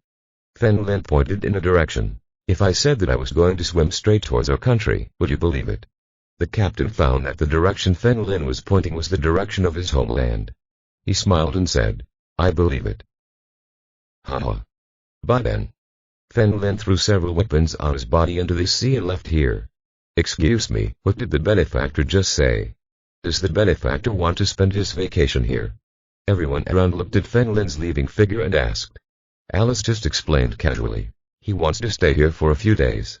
S1: Fen Lin pointed in a direction. If I said that I was going to swim straight towards our country, would you believe it? The captain found that the direction Fen Lin was pointing was the direction of his homeland. He smiled and said, I believe it. Haha. Bye then. Fen Lin threw several weapons on his body into the sea and left here. Excuse me, what did the benefactor just say? Does the benefactor want to spend his vacation here? Everyone around looked at Fen Lin's leaving figure and asked. Alice just explained casually. He wants to stay here for a few days.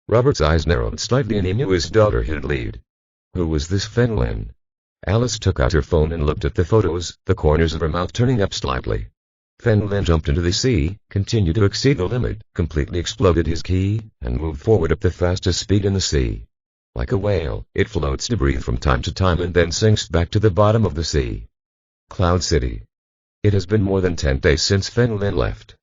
S1: Robert's eyes narrowed slightly and he knew his daughter had lead. Who was this Fen Lin? Alice took out her phone and looked at the photos, the corners of her mouth turning up slightly. Fen Lin jumped into the sea, continued to exceed the limit, completely exploded his ki, and moved forward at the fastest speed in the sea. Like a whale, it floats to breathe from time to time and then sinks back to the bottom of the sea. Cloud City. It has been more than 10 days since Fen Lin left.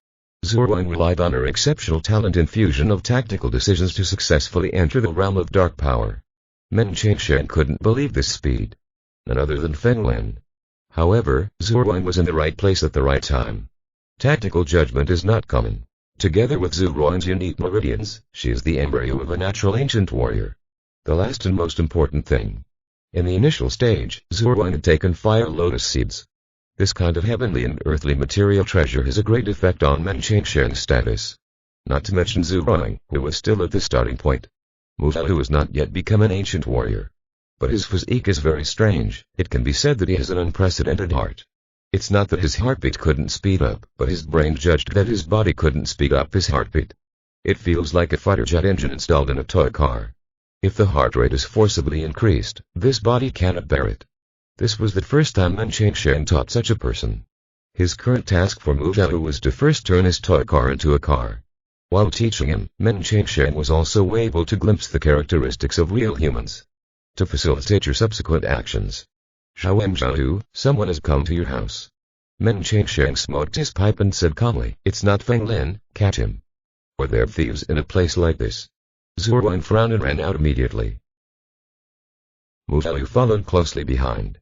S1: Zhu Ruang relied on her exceptional talent and fusion of tactical decisions to successfully enter the realm of dark power. Men Changshan couldn't believe this speed. None other than Fen Lin. However, Zhu Ruang was in the right place at the right time. Tactical judgment is not common. Together with Zhu Ruang's unique meridians, she is the embryo of a natural ancient warrior. The last and most important thing. In the initial stage, Zhu Ruang had taken fire lotus seeds. This kind of heavenly and earthly material treasure has a great effect on Men Changshan's status. Not to mention Zhu Ruang, who was still at the starting point. Mu Zhao, who has not yet become an ancient warrior. But his physique is very strange. It can be said that he has an unprecedented heart. It's not that his heartbeat couldn't speed up, but his brain judged that his body couldn't speed up his heartbeat. It feels like a fighter jet engine installed in a toy car. If the heart rate is forcibly increased, this body cannot bear it. This was the first time Men Changshan taught such a person. His current task for Mu Zhao was to first turn his toy car into a car. While teaching him, Men Changshan was also able to glimpse the characteristics of real humans. To facilitate your subsequent actions. Zhao, someone has come to your house. Men Changshan smoked his pipe and said calmly, it's not Fen Lin, catch him. Or there are thieves in a place like this. Zhu Ruang frowned and ran out immediately. Mu Zhao followed closely behind.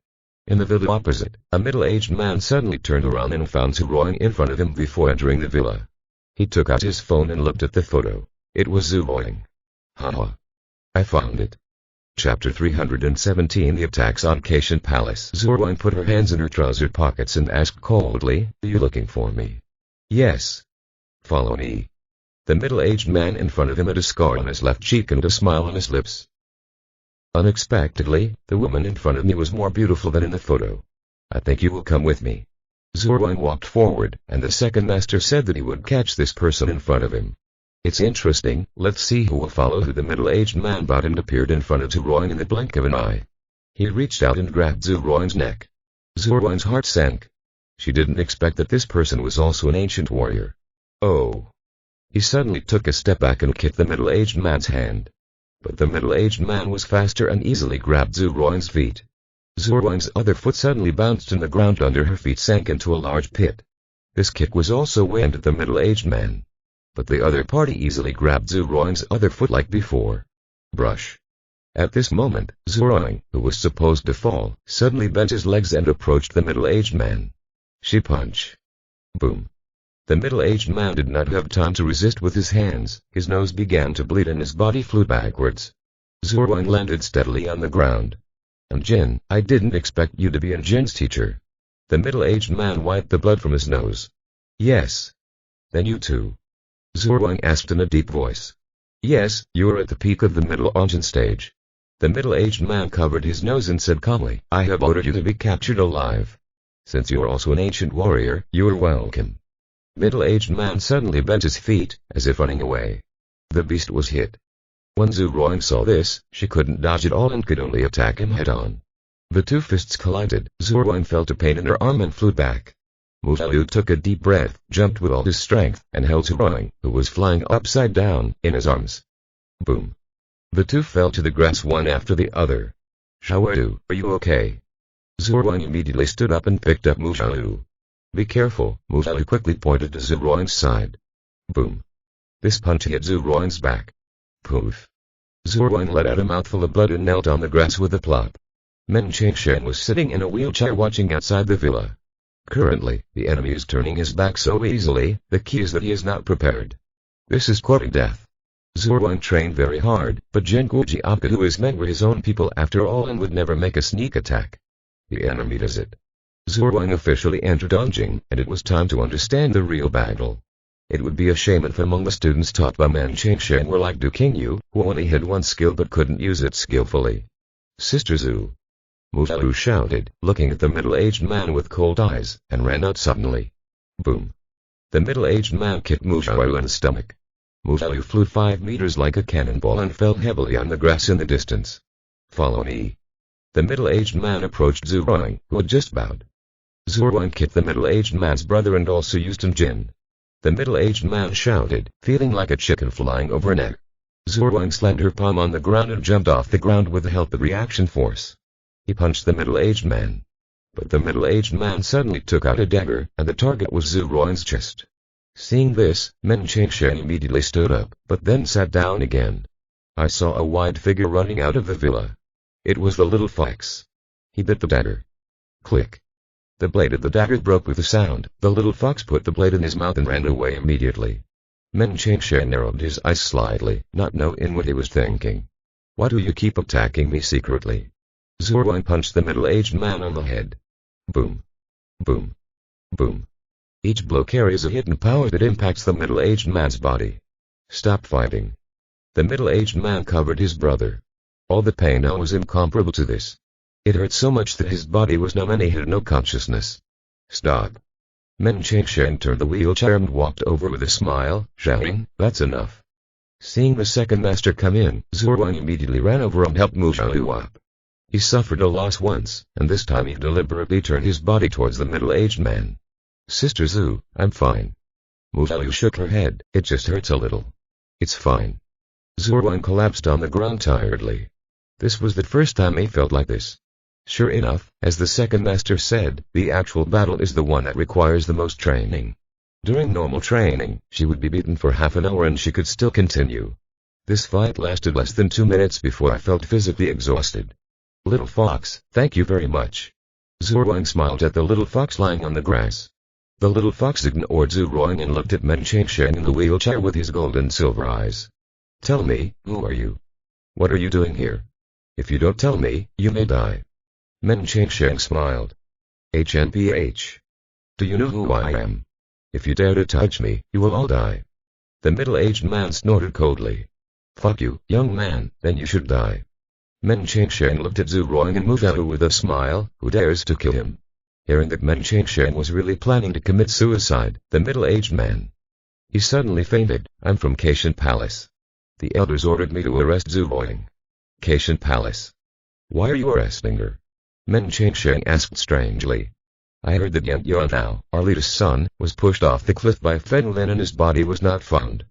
S1: In the villa opposite, a middle-aged man suddenly turned around and found Zhu Ruang in front of him before entering the villa. He took out his phone and looked at the photo. It was Zhu Ruang. Haha. I found it. Chapter 317 The Attacks on Caitian Palace. Zhu Ruang put her hands in her trouser pockets and asked coldly, are you looking for me? Yes. Follow me. The middle-aged man in front of him had a scar on his left cheek and a smile on his lips. Unexpectedly, the woman in front of me was more beautiful than in the photo. I think you will come with me. Zhu Ruang walked forward, and the second master said that he would catch this person in front of him. It's interesting, let's see who will follow who. The middle-aged man bowed and appeared in front of Zhu Ruang in the blink of an eye. He reached out and grabbed Zhu Ruang's neck. Zhu Ruang's heart sank. She didn't expect that this person was also an ancient warrior. Oh. He suddenly took a step back and kicked the middle-aged man's hand. But the middle-aged man was faster and easily grabbed Zhu Ruang's feet. Zhu Ruang's other foot suddenly bounced and the ground under her feet sank into a large pit. This kick was also aimed at the middle-aged man. But the other party easily grabbed Zhu Ruang's other foot like before. Brush. At this moment, Zhu Ruang, who was supposed to fall, suddenly bent his legs and approached the middle-aged man. She punch. Boom. The middle-aged man did not have time to resist with his hands. His nose began to bleed and his body flew backwards. Zhu Ruang landed steadily on the ground. "And Jin, I didn't expect you to be Jin's teacher." The middle-aged man wiped the blood from his nose. "Yes. Then you too?" Zhu Ruang asked in a deep voice. "Yes, you are at the peak of the middle-aged stage." The middle-aged man covered his nose and said calmly, "I have ordered you to be captured alive. Since you are also an ancient warrior, you are welcome." Middle-aged man suddenly bent his feet, as if running away. The beast was hit. When Zhu Ruang saw this, she couldn't dodge at all and could only attack him head-on. The two fists collided. Zhu Ruang felt a pain in her arm and flew back. Mu Xiaolu took a deep breath, jumped with all his strength, and held Zhu Ruang, who was flying upside down, in his arms. Boom. The two fell to the grass one after the other. "Xiaolu, are you okay?" Zhu Ruang immediately stood up and picked up Mu Xiaolu. "Be careful," Mu Xiaolu quickly pointed to Zhu Ruang's side. Boom. This punch hit Zhu Ruang's back. Poof. Zhu Ruang let out a mouthful of blood and knelt on the grass with a plop. Men Changshan was sitting in a wheelchair watching outside the villa. Currently, the enemy is turning his back so easily, the key is that he is not prepared. This is courting death. Zhu Ruang trained very hard, but Jin Gujiapka who his men were his own people after all and would never make a sneak attack. The enemy does it. Zhu Ruang officially entered Dongjing, and it was time to understand the real battle. It would be a shame if among the students taught by Man Changshan were like Du Qingyu, who only had one skill but couldn't use it skillfully. "Sister Zhu!" Mu Xiaolu shouted, looking at the middle-aged man with cold eyes, and ran out suddenly. Boom. The middle-aged man kicked Mu Xiaolu in the stomach. Mu Xiaolu flew 5 meters like a cannonball and fell heavily on the grass in the distance. "Follow me." The middle-aged man approached Zhu Ruang, who had just bowed. Zhu Ruang kicked the middle-aged man's brother and also used an Jin. The middle-aged man shouted, feeling like a chicken flying over an egg. Zhu Ruang slammed her palm on the ground and jumped off the ground with the help of reaction force. He punched the middle-aged man. But the middle-aged man suddenly took out a dagger, and the target was Zhu Ruang's chest. Seeing this, Men Changshan immediately stood up, but then sat down again. I saw a white figure running out of the villa. It was the little fox. He bit the dagger. Click. The blade of the dagger broke with a sound. The little fox put the blade in his mouth and ran away immediately. Men Changshan narrowed his eyes slightly, not knowing what he was thinking. "Why do you keep attacking me secretly?" Zhu Ruang punched the middle-aged man on the head. Boom. Boom. Boom. Each blow carries a hidden power that impacts the middle-aged man's body. "Stop fighting." The middle-aged man covered his brother. All the pain now was incomparable to this. It hurt so much that his body was numb and he had no consciousness. "Stop." Men Changshan turned the wheelchair and walked over with a smile, shouting, "That's enough." Seeing the second master come in, Zhu Ruang immediately ran over and helped Mu Xiaolu up. He suffered a loss once, and this time he deliberately turned his body towards the middle-aged man. "Sister Zhu, I'm fine." Mu Xiaolu shook her head, "It just hurts a little." "It's fine." Zhu Ruang collapsed on the ground tiredly. This was the first time he felt like this. Sure enough, as the second master said, the actual battle is the one that requires the most training. During normal training, she would be beaten for half an hour and she could still continue. This fight lasted less than 2 minutes before I felt physically exhausted. "Little fox, thank you very much." Zhu Ruang smiled at the little fox lying on the grass. The little fox ignored Zhu Ruang and looked at Men Changshan in the wheelchair with his gold and silver eyes. "Tell me, who are you? What are you doing here? If you don't tell me, you may die." Men Changshan smiled. "HNPH. Do you know who I am? If you dare to touch me, you will all die." The middle-aged man snorted coldly. "Fuck you, young man, then you should die." Men Changshan looked at Zhu Ruang and Mu Xiaolu with a smile, "Who dares to kill him?" Hearing that Men Changshan was really planning to commit suicide, the middle-aged man. He suddenly fainted. "I'm from Caitian Palace. The elders ordered me to arrest Zhu Ruang." "Caitian Palace? Why are you arresting her?" Men Changshan asked strangely. "I heard that Yan Yanao, our latest son, was pushed off the cliff by Fen Lin and his body was not found.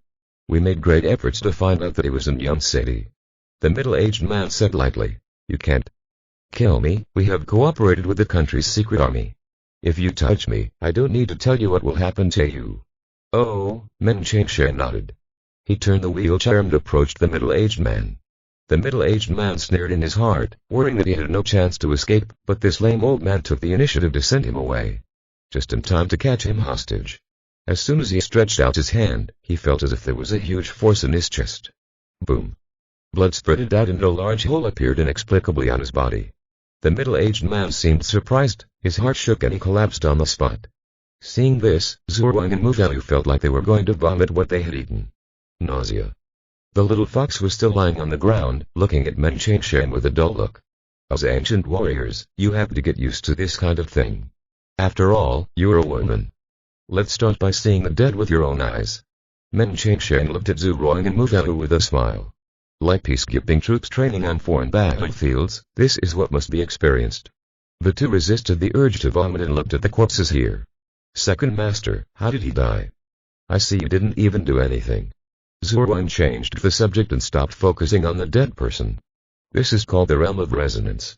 S1: We made great efforts to find out that he was in Young City. The middle-aged man said lightly. You can't kill me, we have cooperated with the country's secret army. If you touch me, I don't need to tell you what will happen to you. Oh, Men Cheng nodded. He turned the wheelchair and approached the middle-aged man. The middle-aged man sneered in his heart, worrying that he had no chance to escape, but this lame old man took the initiative to send him away. Just in time to catch him hostage. As soon as he stretched out his hand, he felt as if there was a huge force in his chest. Boom. Blood spurted out and a large hole appeared inexplicably on his body. The middle-aged man seemed surprised, his heart shook and he collapsed on the spot. Seeing this, Zhuang and Muvalu felt like they were going to vomit what they had eaten. Nausea. The little fox was still lying on the ground, looking at Men Cheng with a dull look. As ancient warriors, you have to get used to this kind of thing. After all, you're a woman. Let's start by seeing the dead with your own eyes. Men Cheng looked at Zhuang and Muvalu with a smile. Like peacekeeping troops training on foreign battlefields, this is what must be experienced. The two resisted the urge to vomit and looked at the corpses here. Second Master, how did he die? I see you didn't even do anything. Zhuang changed the subject and stopped focusing on the dead person. This is called the realm of resonance.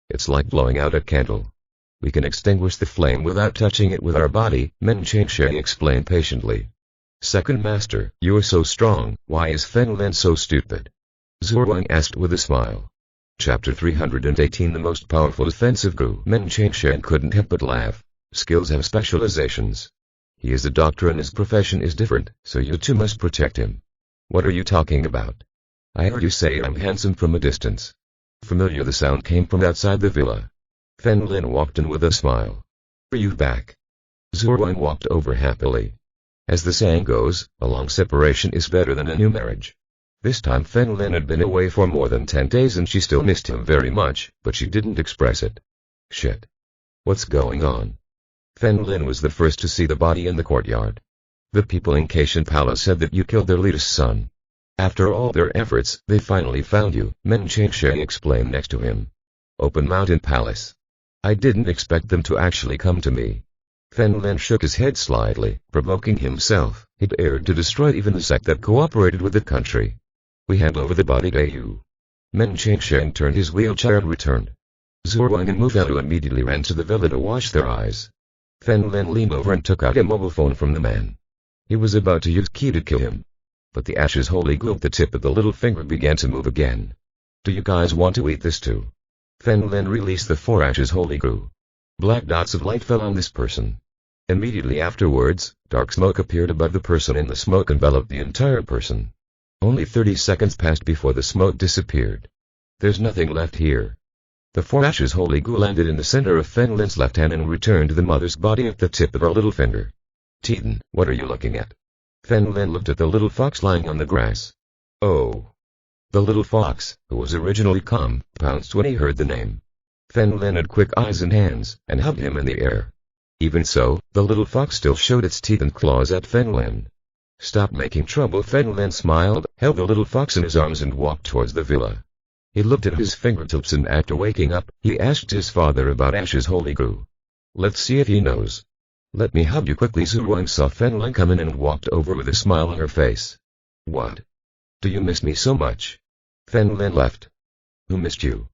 S1: It's like blowing out a candle. We can extinguish the flame without touching it with our body, Men Cheng explained patiently. Second Master, you are so strong, why is Fen Lin so stupid? Zhuang asked with a smile. Chapter 318 The most powerful defensive guru. Men Cheng couldn't help but laugh. Skills have specializations. He is a doctor and his profession is different, so you too must protect him. What are you talking about? I heard you say I'm handsome from a distance. Familiar the sound came from outside the villa. Fen Lin walked in with a smile. Are you back? Zhuang walked over happily. As the saying goes, a long separation is better than a new marriage. This time Fen Lin had been away for more than 10 days and she still missed him very much, but she didn't express it. Shit. What's going on? Fen Lin was the first to see the body in the courtyard. The people in Caitian Palace said that you killed their leader's son. After all their efforts, they finally found you, Men Cheng explained next to him. Open Mountain Palace. I didn't expect them to actually come to me. Fen Lin shook his head slightly, provoking himself. He dared to destroy even the sect that cooperated with the country. We hand over the body to you. Men Cheng turned his wheelchair and returned. Zhuang and Muvalu immediately ran to the villa to wash their eyes. Fen Lin leaned over and took out a mobile phone from the man. He was about to use key to kill him. But the ashes holy glue at the tip of the little finger began to move again. Do you guys want to eat this too? Fen Lin released the 4 ashes holy glue. Black dots of light fell on this person. Immediately afterwards, dark smoke appeared above the person and the smoke enveloped the entire person. Only 30 seconds passed before the smoke disappeared. There's nothing left here. The 4 ashes holy glue landed in the center of Fen Lin's left hand and returned to the mother's body at the tip of her little finger. Titan, what are you looking at? Fen Lin looked at the little fox lying on the grass. Oh. The little fox, who was originally calm, pounced when he heard the name. Fen Lin had quick eyes and hands, and hugged him in the air. Even so, the little fox still showed its teeth and claws at Fen Lin. Stop making trouble. Fen Lin smiled, held the little fox in his arms and walked towards the villa. He looked at his fingertips and after waking up, he asked his father about Ash's holy glue. Let's see if he knows. Let me hug you quickly. Zhuang saw Fen Lin come in and walked over with a smile on her face. What? Do you miss me so much? Fen Lin left. Who missed you?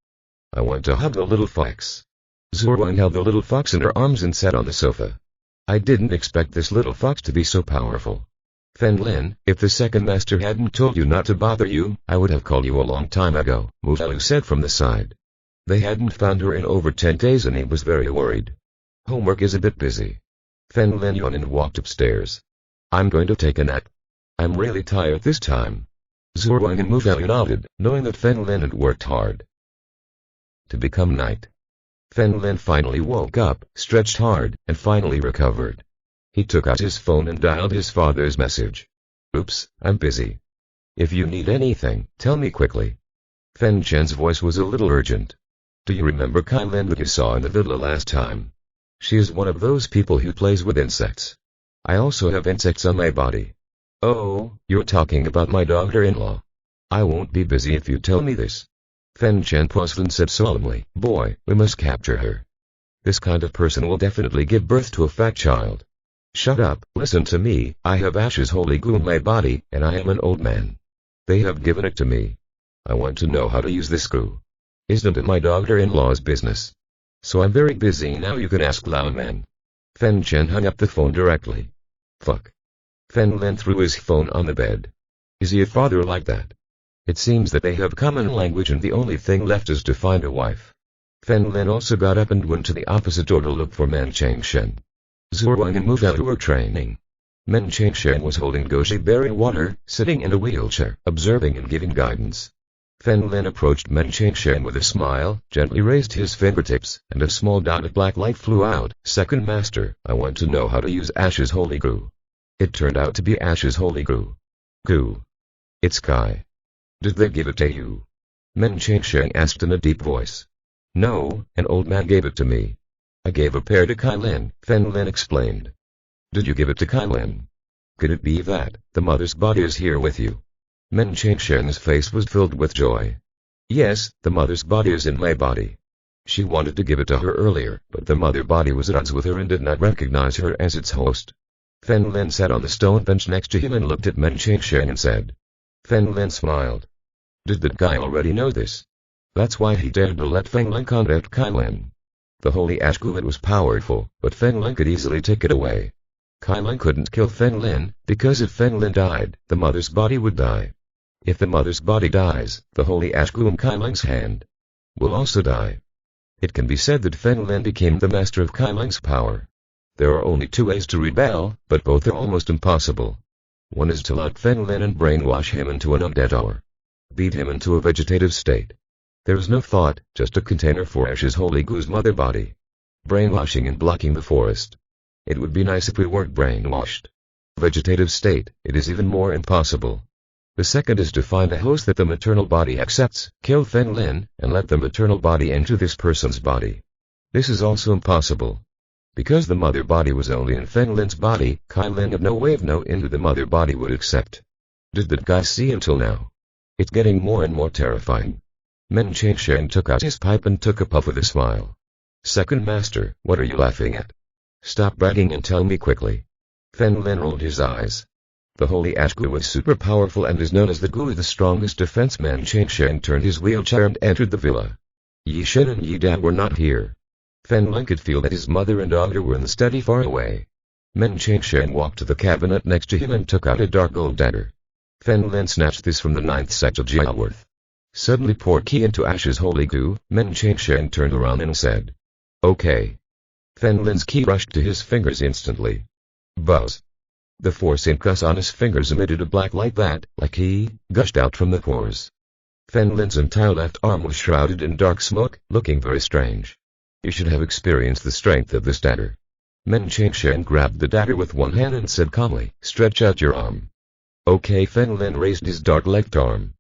S1: I want to hug the little fox. Zhuang held the little fox in her arms and sat on the sofa. I didn't expect this little fox to be so powerful. Fen Lin, if the second master hadn't told you not to bother you, I would have called you a long time ago, Muvalu said from the side. They hadn't found her in over 10 days and he was very worried. Homework is a bit busy. Fen Lin yawned and walked upstairs. I'm going to take a nap. I'm really tired this time. Zhuang and Muvalu nodded, knowing that Fen Lin had worked hard to become night. Fen Lin finally woke up, stretched hard, and finally recovered. He took out his phone and dialed his father's message. Oops, I'm busy. If you need anything, tell me quickly. Fen Chen's voice was a little urgent. Do you remember Kai Lin that you saw in the villa last time? She is one of those people who plays with insects. I also have insects on my body. Oh, you're talking about my daughter-in-law. I won't be busy if you tell me this. Fen Chen paused and said solemnly, Boy, we must capture her. This kind of person will definitely give birth to a fat child. Shut up, listen to me. I have Ash's holy goo in my body, and I am an old man. They have given it to me. I want to know how to use this goo. Isn't it my daughter-in-law's business? So I'm very busy now, you can ask Lao Man. Fen Chen hung up the phone directly. Fuck. Fen Lin threw his phone on the bed. Is he a father like that? It seems that they have common language and the only thing left is to find a wife. Fen Lin also got up and went to the opposite door to look for Man Changshen. Zhuang and moved out who were training. Men Changshen was holding goji berry water, sitting in a wheelchair, observing and giving guidance. Fen Lin approached Men Changshen with a smile, gently raised his fingertips, and a small dot of black light flew out. Second Master, I want to know how to use Ash's holy goo. It turned out to be Ash's holy goo. Goo. It's Kai. Did they give it to you? Men Changshen asked in a deep voice. No, an old man gave it to me. I gave a pair to Kai Lin, Fen Lin explained. Did you give it to Kai Lin? Could it be that the mother's body is here with you? Men Changshen's face was filled with joy. Yes, the mother's body is in my body. She wanted to give it to her earlier, but the mother body was at odds with her and did not recognize her as its host. Fen Lin sat on the stone bench next to him and looked at Men Changshen and said. Fen Lin smiled. Did that guy already know this? That's why he dared to let Feng Lin contact Kai Lin. The holy ash goo, it was powerful, but Feng Lin could easily take it away. Kai Lin couldn't kill Feng Lin, because if Feng Lin died, the mother's body would die. If the mother's body dies, the holy ash goo in Kai Lin's hand will also die. It can be said that Feng Lin became the master of Kai Lin's power. There are only two ways to rebel, but both are almost impossible. One is to lock Feng Lin and brainwash him into an undead or beat him into a vegetative state. There is no thought, just a container for Ash's holy goo's mother body. Brainwashing and blocking the forest. It would be nice if we weren't brainwashed. Vegetative state, it is even more impossible. The second is to find a host that the maternal body accepts, kill Feng Lin, and let the maternal body enter this person's body. This is also impossible. Because the mother body was only in Feng Lin's body, Kai Lin had no way of knowing who the mother body would accept. Did that guy see until now? It's getting more and more terrifying. Men Changshen took out his pipe and took a puff with a smile. Second Master, what are you laughing at? Stop bragging and tell me quickly. Feng Lin rolled his eyes. The holy ash goo was super powerful and is known as the goo of the strongest defense. Man Changshen turned his wheelchair and entered the villa. Yi Shen and Yi Dan were not here. Feng Lin could feel that his mother and daughter were in the study far away. Men Changshen walked to the cabinet next to him and took out a dark gold dagger. Feng Lin snatched this from the 9th sect of Jiaworth. Suddenly poured key into Ash's holy goo. Men Changshen turned around and said, Okay. Feng Lin's key rushed to his fingers instantly. Buzz. The 4 incus on his fingers emitted a black light that, like key, gushed out from the pores. Feng Lin's entire left arm was shrouded in dark smoke, looking very strange. You should have experienced the strength of this dagger. Men Changshen grabbed the dagger with one hand and said calmly, Stretch out your arm. Okay. Feng Lin raised his dark left arm.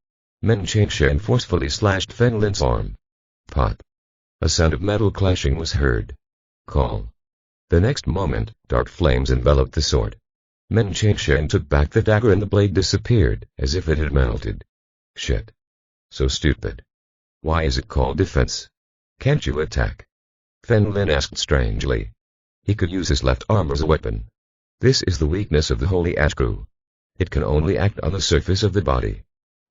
S1: Men Changshen forcefully slashed Feng Lin's arm. Pop. A sound of metal clashing was heard. Call. The next moment, dark flames enveloped the sword. Men Changshen took back the dagger and the blade disappeared, as if it had melted. Shit. So stupid. Why is it called defense? Can't you attack? Feng Lin asked strangely. He could use his left arm as a weapon. This is the weakness of the holy ash goo. It can only act on the surface of the body.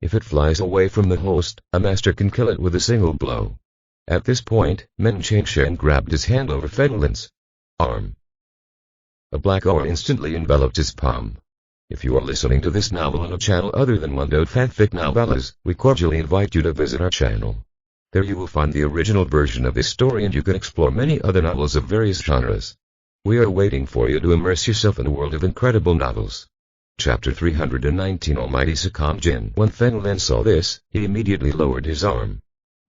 S1: If it flies away from the host, a master can kill it with a single blow. At this point, Men Changshen grabbed his hand over Feng Lin's arm. A black aura instantly enveloped his palm. If you are listening to this novel on a channel other than Mundo Fanfic Novellas, we cordially invite you to visit our channel. There you will find the original version of this story and you can explore many other novels of various genres. We are waiting for you to immerse yourself in a world of incredible novels. Chapter 319 Almighty Sakam Jin. When Feng Lin saw this, he immediately lowered his arm.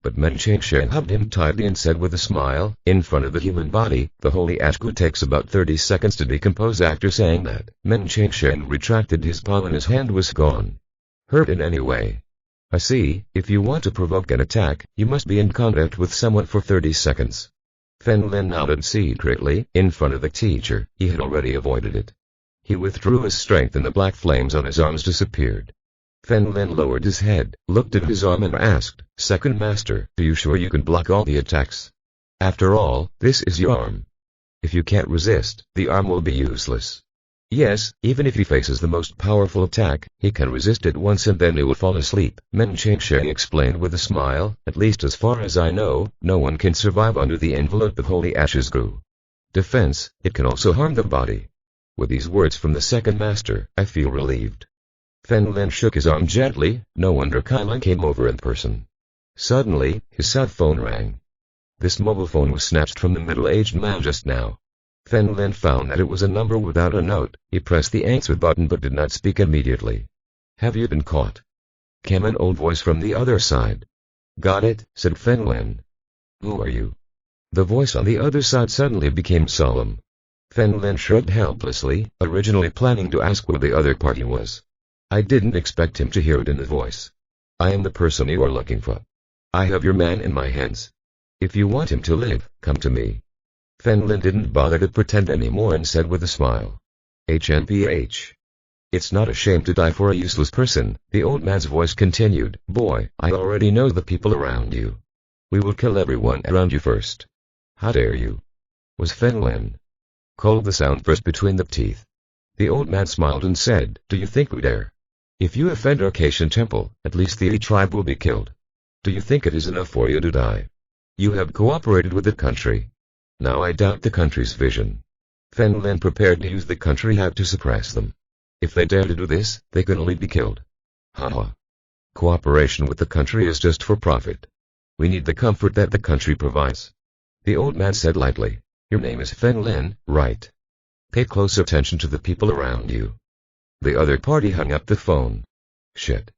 S1: But Men Changshen hugged him tightly and said with a smile, in front of the human body, the holy ash goo takes about 30 seconds to decompose. After saying that, Men Changshen retracted his palm and his hand was gone. Hurt in any way? I see, if you want to provoke an attack, you must be in contact with someone for 30 seconds. Feng Lin nodded secretly, in front of the teacher. He had already avoided it. He withdrew his strength and the black flames on his arms disappeared. Feng Lin lowered his head, looked at his arm and asked, Second Master, are you sure you can block all the attacks? After all, this is your arm. If you can't resist, the arm will be useless. Yes, even if he faces the most powerful attack, he can resist it once and then he will fall asleep, Men Chengsheng explained with a smile. At least as far as I know, no one can survive under the envelope of holy ashes grew. Defense, it can also harm the body. With these words from the second master, I feel relieved. Fen Lin shook his arm gently. No wonder Kai Lin came over in person. Suddenly, his cell phone rang. This mobile phone was snatched from the middle-aged man just now. Fen Lin found that it was a number without a note. He pressed the answer button but did not speak immediately. Have you been caught? Came an old voice from the other side. Got it, said Fen Lin. Who are you? The voice on the other side suddenly became solemn. Fen Lin shrugged helplessly, originally planning to ask where the other party was. I didn't expect him to hear it in the voice. I am the person you are looking for. I have your man in my hands. If you want him to live, come to me. Fen Lin didn't bother to pretend anymore and said with a smile. HNPH. It's not a shame to die for a useless person, the old man's voice continued. Boy, I already know the people around you. We will kill everyone around you first. How dare you? Was Fen Lin. Cold the sound burst between the teeth. The old man smiled and said, do you think we dare? If you offend our Cation temple, at least the tribe will be killed. Do you think it is enough for you to die? You have cooperated with the country. Now I doubt the country's vision. Fen Lin prepared to use the country have to suppress them. If they dare to do this, they can only be killed. Haha. Cooperation with the country is just for profit. We need the comfort that the country provides. The old man said lightly, your name is Fen Lin, right? Pay close attention to the people around you. The other party hung up the phone. Shit.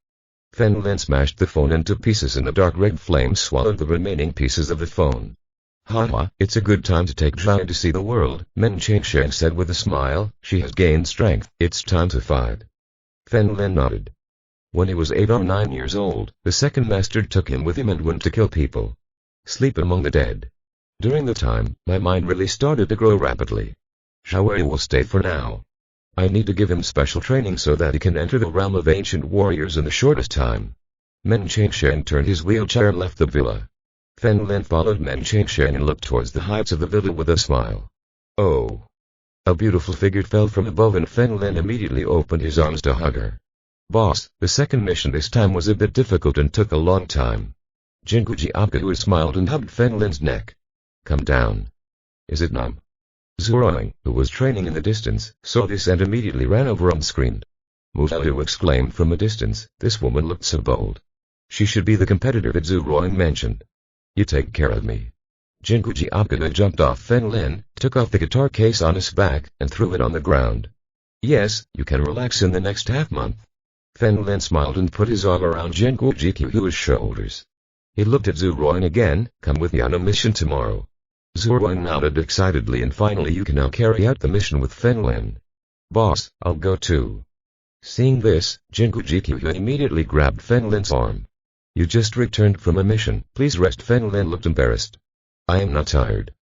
S1: Fen Lin smashed the phone into pieces and the dark red flame swallowed the remaining pieces of the phone. Haha, it's a good time to take Zhao to see the world, Men Chengsheng said with a smile. She has gained strength. It's time to fight. Fen Lin nodded. When he was 8 or 9 years old, the second master took him with him and went to kill people. Sleep among the dead. During the time, my mind really started to grow rapidly. Zhao will stay for now. I need to give him special training so that he can enter the realm of ancient warriors in the shortest time. Men Chengsheng turned his wheelchair and left the villa. Fen Lin followed Men Chengsheng and looked towards the heights of the villa with a smile. Oh! A beautiful figure fell from above and Fen Lin immediately opened his arms to hug her. Boss, the second mission this time was a bit difficult and took a long time. Jinguji Apkahu smiled and hugged Fen Lin's neck. Come down. Is it numb? Zhuang, who was training in the distance, saw this and immediately ran over and screamed. Musahu exclaimed from a distance, this woman looked so bold. She should be the competitor that Zhuang mentioned. You take care of me. Jinguji Apkahu jumped off Fen Lin, took off the guitar case on his back, and threw it on the ground. Yes, you can relax in the next half-month. Fen Lin smiled and put his arm around Jinguji Qihu's shoulders. He looked at Zhuang again, come with me on a mission tomorrow. Zhuang nodded excitedly and finally you can now carry out the mission with Fen Lin. Boss, I'll go too. Seeing this, Jinguji Qihu immediately grabbed Fen Lin's arm. You just returned from a mission, please rest. Fen Lin looked embarrassed. I am not tired.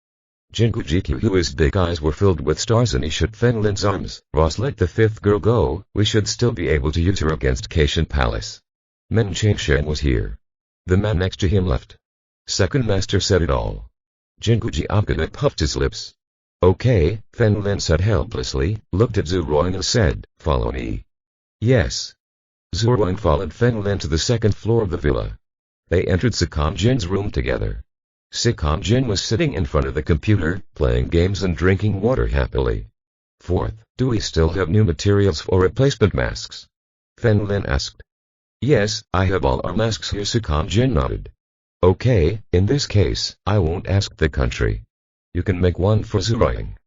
S1: Jinguji Qihu's big eyes were filled with stars and he shook Fen Lin's arms. Boss, let the fifth girl go, we should still be able to use her against Cation Palace. Men Chengsheng was here. The man next to him left. Second master said it all. Jinguji Apkahu puffed his lips. Okay, Fen Lin said helplessly, looked at Zhuang and said, follow me. Yes. Zhuang followed Fen Lin to the second floor of the villa. They entered Sikam Jin's room together. Sikam Jin was sitting in front of the computer, playing games and drinking water happily. Fourth, do we still have new materials for replacement masks? Fen Lin asked. Yes, I have all our masks here. Sikam Jin nodded. Okay, in this case, I won't ask the country. You can make one for Zhuang.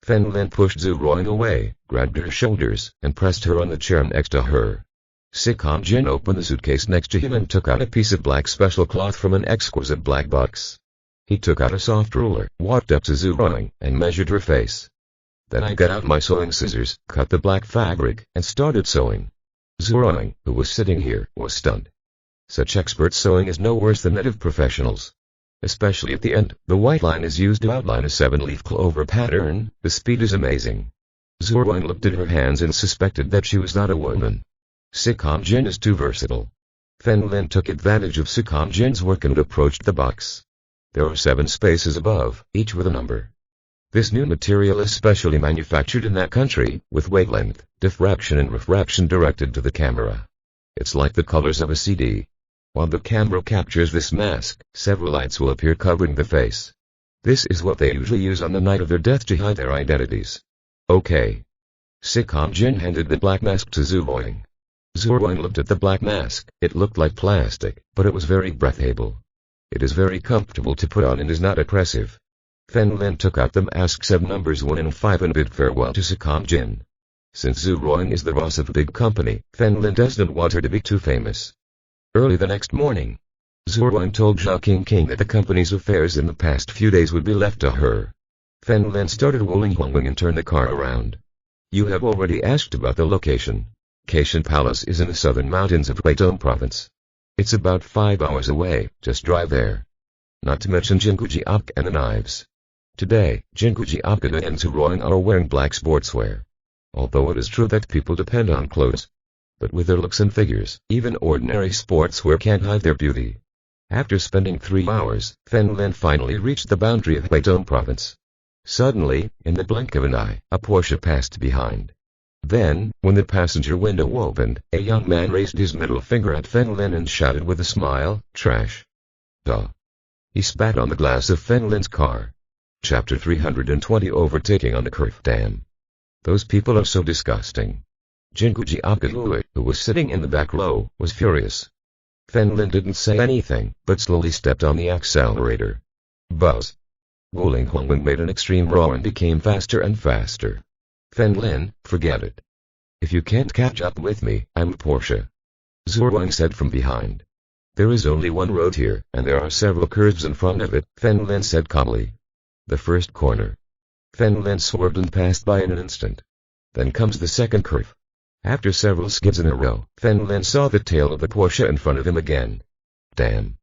S1: Fen Lin pushed Zhuang away, grabbed her shoulders, and pressed her on the chair next to her. Sikam Jin opened the suitcase next to him and took out a piece of black special cloth from an exquisite black box. He took out a soft ruler, walked up to Zhuang, and measured her face. Then I got out my sewing scissors, cut the black fabric, and started sewing. Zhuang, who was sitting here, was stunned. Such expert sewing is no worse than that of professionals. Especially at the end, the white line is used to outline a 7-leaf clover pattern. The speed is amazing. Zhuang looked at her hands and suspected that she was not a woman. Sikam Jin is too versatile. Fen Lin took advantage of Sikam Jin's work and approached the box. There were 7 spaces above, each with a number. This new material is specially manufactured in that country, with wavelength, diffraction and refraction directed to the camera. It's like the colors of a CD. While the camera captures this mask, several lights will appear covering the face. This is what they usually use on the night of their death to hide their identities. Okay. Sikam Jin handed the black mask to Zhu Ruoying. Zhu Ruoying looked at the black mask. It looked like plastic, but it was very breathable. It is very comfortable to put on and is not oppressive. Fen Lin took out the mask, said numbers 1 and 5 and bid farewell to Sikam Jin. Since Zhu Ruoying is the boss of a big company, Fen Lin doesn't want her to be too famous. Early the next morning, Zhu Ruoying told Zhao King that the company's affairs in the past few days would be left to her. Fen Lin started rolling Huangwing and turned the car around. You have already asked about the location. Caishan Palace is in the southern mountains of Guizhou province. It's about 5 hours away, just drive there. Not to mention Jingujiapka and the knives. Today, Jingujiapka and Zhu Ruoying are wearing black sportswear. Although it is true that people depend on clothes. But with their looks and figures, even ordinary sportswear can't hide their beauty. After spending 3 hours, Fen Lin finally reached the boundary of Guizhou province. Suddenly, in the blink of an eye, a Porsche passed behind. Then, when the passenger window opened, a young man raised his middle finger at Fen Lin and shouted with a smile, "Trash." Duh. He spat on the glass of Fen Lin's car. Chapter 320 Overtaking on the Curve. Damn. Those people are so disgusting. Jingujiapka, who was sitting in the back row, was furious. Fen Lin didn't say anything, but slowly stepped on the accelerator. Buzz. Wuling Huangwing made an extreme roar and became faster and faster. Fen Lin, forget it. If you can't catch up with me, I'm Porsche. Zhu Ruoying said from behind. There is only one road here, and there are several curves in front of it, Fen Lin said calmly. The first corner. Fen Lin swerved and passed by in an instant. Then comes the second curve. After several skids in a row, Fen Lin saw the tail of the Porsche in front of him again. Damn.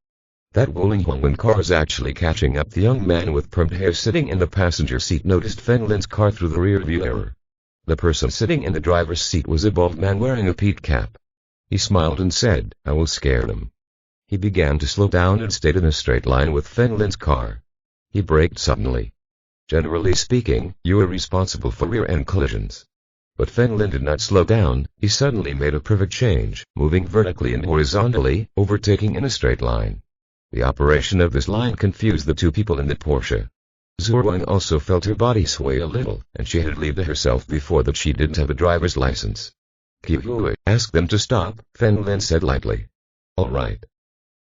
S1: That Wuling Huangwing car is actually catching up. The young man with permed hair sitting in the passenger seat noticed Fen Lin's car through the rear view mirror. The person sitting in the driver's seat was a bald man wearing a peak cap. He smiled and said, "I will scare them." He began to slow down and stayed in a straight line with Fen Lin's car. He braked suddenly. Generally speaking, you are responsible for rear-end collisions. But Fen Lin did not slow down. He suddenly made a perfect change, moving vertically and horizontally, overtaking in a straight line. The operation of this line confused the two people in the Porsche. Zhu Ruoying also felt her body sway a little, and she had believed to herself before that she didn't have a driver's license. Ask them to stop, Fen Lin said lightly. All right.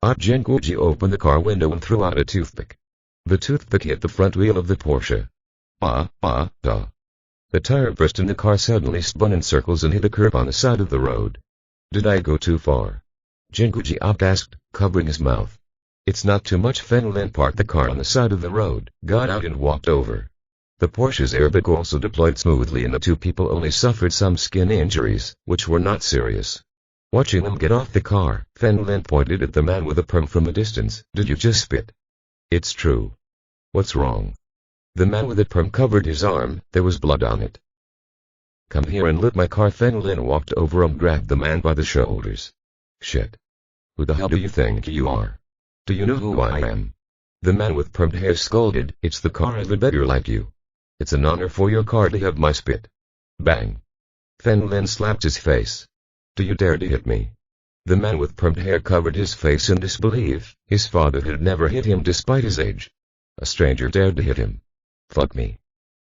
S1: Jinguji opened the car window and threw out a toothpick. The toothpick hit the front wheel of the Porsche. Duh. The tire burst and the car suddenly spun in circles and hit a curb on the side of the road. Did I go too far? Jingujiapka asked, covering his mouth. It's not too much. Fen Lin parked the car on the side of the road, got out and walked over. The Porsche's airbag also deployed smoothly and the two people only suffered some skin injuries, which were not serious. Watching them get off the car, Fen Lin pointed at the man with a perm from a distance. Did you just spit? It's true. What's wrong? The man with the perm covered his arm. There was blood on it. Come here and look my car. Fen Lin walked over and grabbed the man by the shoulders. Shit. Who the hell do you think you are? Do you know who I am? The man with permed hair scolded. It's the car of a beggar like you. It's an honor for your car to have my spit. Bang. Fen Lin slapped his face. Do you dare to hit me? The man with permed hair covered his face in disbelief. His father had never hit him despite his age. A stranger dared to hit him. Fuck me.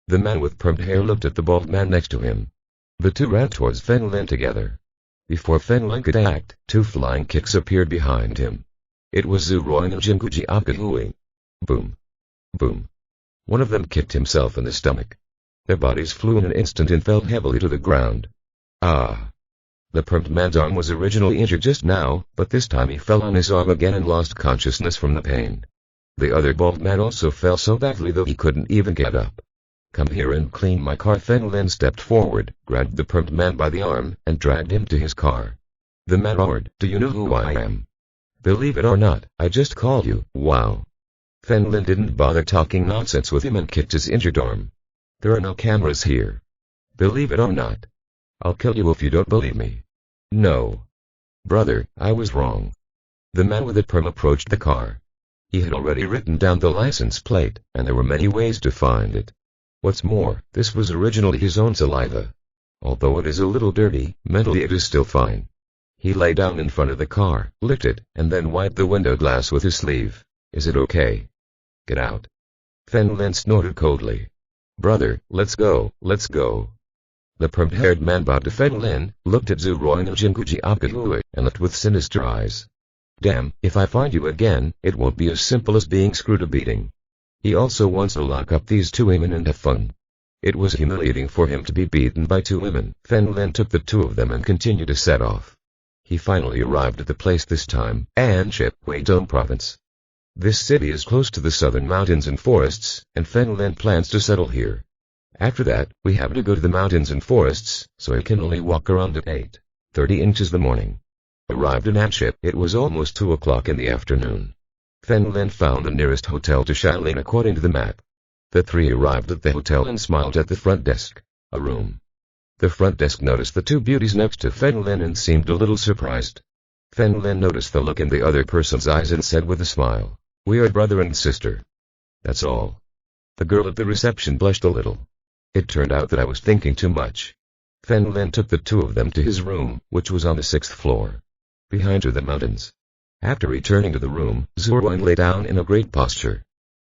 S1: The man with permed hair looked at the bald man next to him. The two ran towards Fen Lin together. Before Fen Lin could act, two flying kicks appeared behind him. It was Zhu Ruoying and Jingujiapka. Boom. Boom. One of them kicked himself in the stomach. Their bodies flew in an instant and fell heavily to the ground. Ah. The permed man's arm was originally injured just now, but this time he fell on his arm again and lost consciousness from the pain. The other bald man also fell so badly that he couldn't even get up. Come here and clean my car. Fen Lin stepped forward, grabbed the permed man by the arm, and dragged him to his car. The man roared, Do you know who I am? Believe it or not, I just called you. Wow. Fen Lin didn't bother talking nonsense with him and kicked his injured arm. There are no cameras here. Believe it or not. I'll kill you if you don't believe me. No. Brother, I was wrong. The man with the perm approached the car. He had already written down the license plate, and there were many ways to find it. What's more, this was originally his own saliva. Although it is a little dirty, mentally it is still fine. He lay down in front of the car, licked it, and then wiped the window glass with his sleeve. Is it okay? Get out. Fen Lin snorted coldly. Brother, let's go, let's go. The perm-haired man bowed to Fen Lin, looked at Zhu Ruoying and Jinguji Apkahui, and looked with sinister eyes. Damn, if I find you again, it won't be as simple as being screwed a beating. He also wants to lock up these two women and have fun. It was humiliating for him to be beaten by two women. Fen Lin took the two of them and continued to set off. He finally arrived at the place this time, Anship, Huizhong Province. This city is close to the southern mountains and forests, and Fen Lin plans to settle here. After that, we have to go to the mountains and forests, so he can only walk around at 8:30 inches the morning. Arrived in Anship, it was almost 2 o'clock in the afternoon. Fen Lin found the nearest hotel to Shaolin according to the map. The three arrived at the hotel and smiled at the front desk. A room. The front desk noticed the two beauties next to Fen Lin and seemed a little surprised. Fen Lin noticed the look in the other person's eyes and said with a smile, "We are brother and sister." That's all. The girl at the reception blushed a little. It turned out that I was thinking too much. Fen Lin took the two of them to his room, which was on the 6th floor. Behind her the mountains. After returning to the room, Zhu Ruoying lay down in a great posture.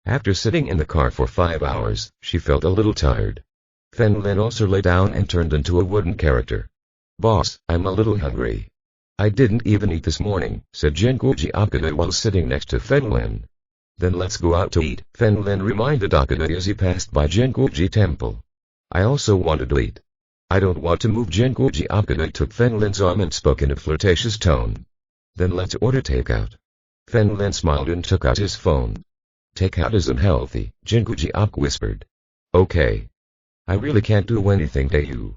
S1: After sitting in the car for 5 hours, she felt a little tired. Fen Lin also lay down and turned into a wooden character. "Boss, I'm a little hungry." "I didn't even eat this morning," said Jinguji Akane while sitting next to Fen Lin. "Then let's go out to eat," Fen Lin reminded Akane as he passed by Jinguji Temple. "I also wanted to eat." "I don't want to move." Jinguji Akane took Fen Lin's arm and spoke in a flirtatious tone. "Then let's order takeout." Fen Lin smiled and took out his phone. "Takeout is unhealthy," Jinguji Ak whispered. "Okay. I really can't do anything to you.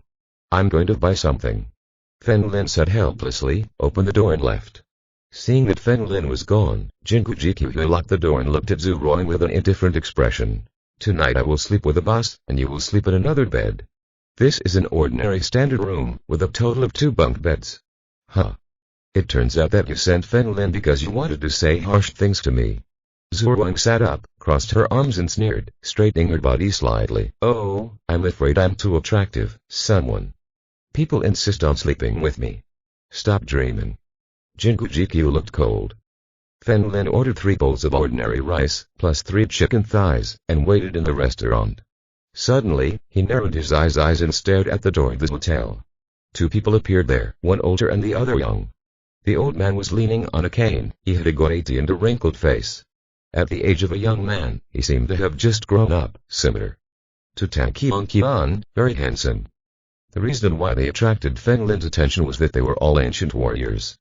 S1: I'm going to buy something." Fen Lin said helplessly, opened the door and left. Seeing that Fen Lin was gone, Jinguji Akane locked the door and looked at Zhu Ruoying with an indifferent expression. "Tonight I will sleep with the boss, and you will sleep in another bed. This is an ordinary standard room, with a total of 2 bunk beds." "Huh. It turns out that you sent Fen Lin because you wanted to say harsh things to me." Zhu Ruoying sat up, crossed her arms and sneered, straightening her body slightly. "Oh, I'm afraid I'm too attractive, someone. People insist on sleeping with me. Stop dreaming." Jinguji Q looked cold. Fen Lin ordered 3 bowls of ordinary rice, plus 3 chicken thighs, and waited in the restaurant. Suddenly, he narrowed his eyes and stared at the door of the hotel. 2 people appeared there, one older and the other young. The old man was leaning on a cane. He had a goatee and a wrinkled face. At the age of a young man, he seemed to have just grown up, similar to Tang Qian, very handsome. The reason why they attracted Fen Lin's attention was that they were all ancient warriors.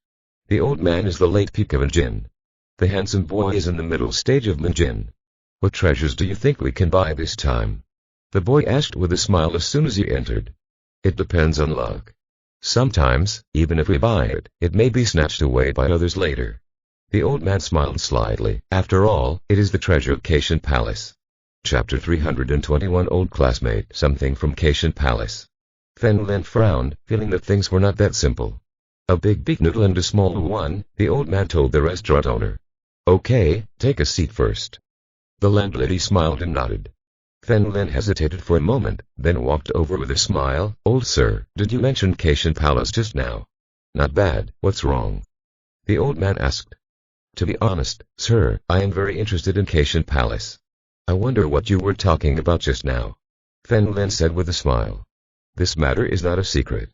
S1: The old man is the late peak of Manjin. The handsome boy is in the middle stage of Manjin. "What treasures do you think we can buy this time?" the boy asked with a smile as soon as he entered. "It depends on luck. Sometimes, even if we buy it, it may be snatched away by others later." The old man smiled slightly. After all, it is the treasure of Caitian Palace. Chapter 321 Old Classmate. Something from Caitian Palace. Fen Lin frowned, feeling that things were not that simple. "A big beef noodle and a small one," the old man told the restaurant owner. "Okay, take a seat first." The landlady smiled and nodded. Fen Lin hesitated for a moment, then walked over with a smile. "Old sir, did you mention Caitian Palace just now?" "Not bad, what's wrong?" the old man asked. "To be honest, sir, I am very interested in Caitian Palace." "I wonder what you were talking about just now," Fen Lin said with a smile. "This matter is not a secret."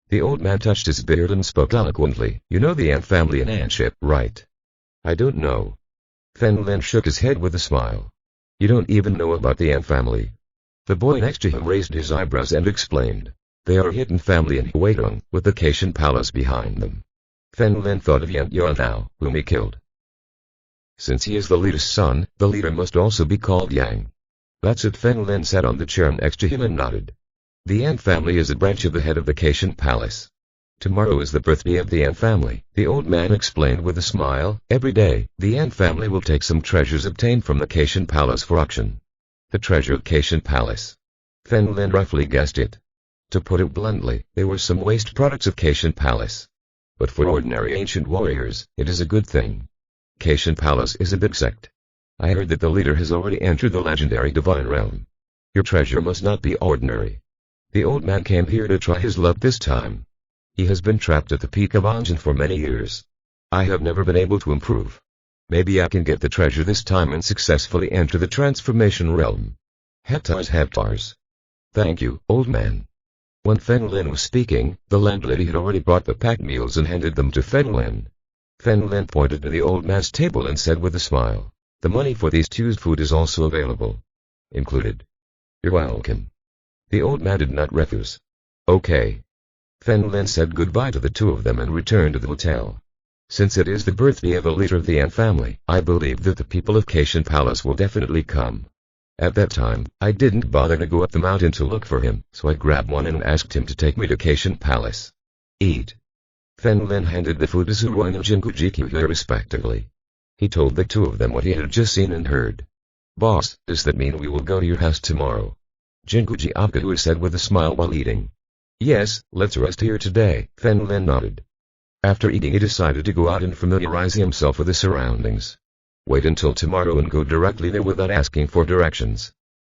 S1: The old man touched his beard and spoke eloquently. "You know the Ant family in Anship, right?" "I don't know." Fen Lin shook his head with a smile. "You don't even know about the Ant family?" The boy next to him raised his eyebrows and explained. "They are a hidden family in Huizhong, with the Caitian Palace behind them." Fen Lin thought of Yan Yuanhao, whom he killed. Since he is the leader's son, the leader must also be called Yang. "That's it." Fen Lin sat on the chair next to him and nodded. "The Ant family is a branch of the head of the Caitian Palace. Tomorrow is the birthday of the Ant family," the old man explained with a smile. "Every day, the Ant family will take some treasures obtained from the Caitian Palace for auction." The treasure of Caitian Palace. Fen Lin roughly guessed it. To put it bluntly, they were some waste products of Caitian Palace. But for ordinary ancient warriors, it is a good thing. Caitian Palace is a big sect. I heard that the leader has already entered the legendary divine realm. Your treasure must not be ordinary. The old man came here to try his luck this time. He has been trapped at the peak of Anjin for many years. I have never been able to improve. Maybe I can get the treasure this time and successfully enter the transformation realm. Hectares. Thank you, old man. When Fen Lin was speaking, the landlady had already brought the packed meals and handed them to Fen Lin. Fen Lin pointed to the old man's table and said with a smile, "The money for these two's food is also available. Included." "You're welcome." The old man did not refuse. "Okay." Fen Lin said goodbye to the two of them and returned to the hotel. Since it is the birthday of a leader of the Ant family, I believe that the people of Cation Palace will definitely come. At that time, I didn't bother to go up the mountain to look for him, so I grabbed one and asked him to take me to Cation Palace. Eat. Fen Lin handed the food to Zuruan and Jinguji respectively. He told the two of them what he had just seen and heard. "Boss, does that mean we will go to your house tomorrow?" Jinguji said with a smile while eating. "Yes, let's rest here today," Fen Lin nodded. After eating he decided to go out and familiarize himself with the surroundings. Wait until tomorrow and go directly there without asking for directions.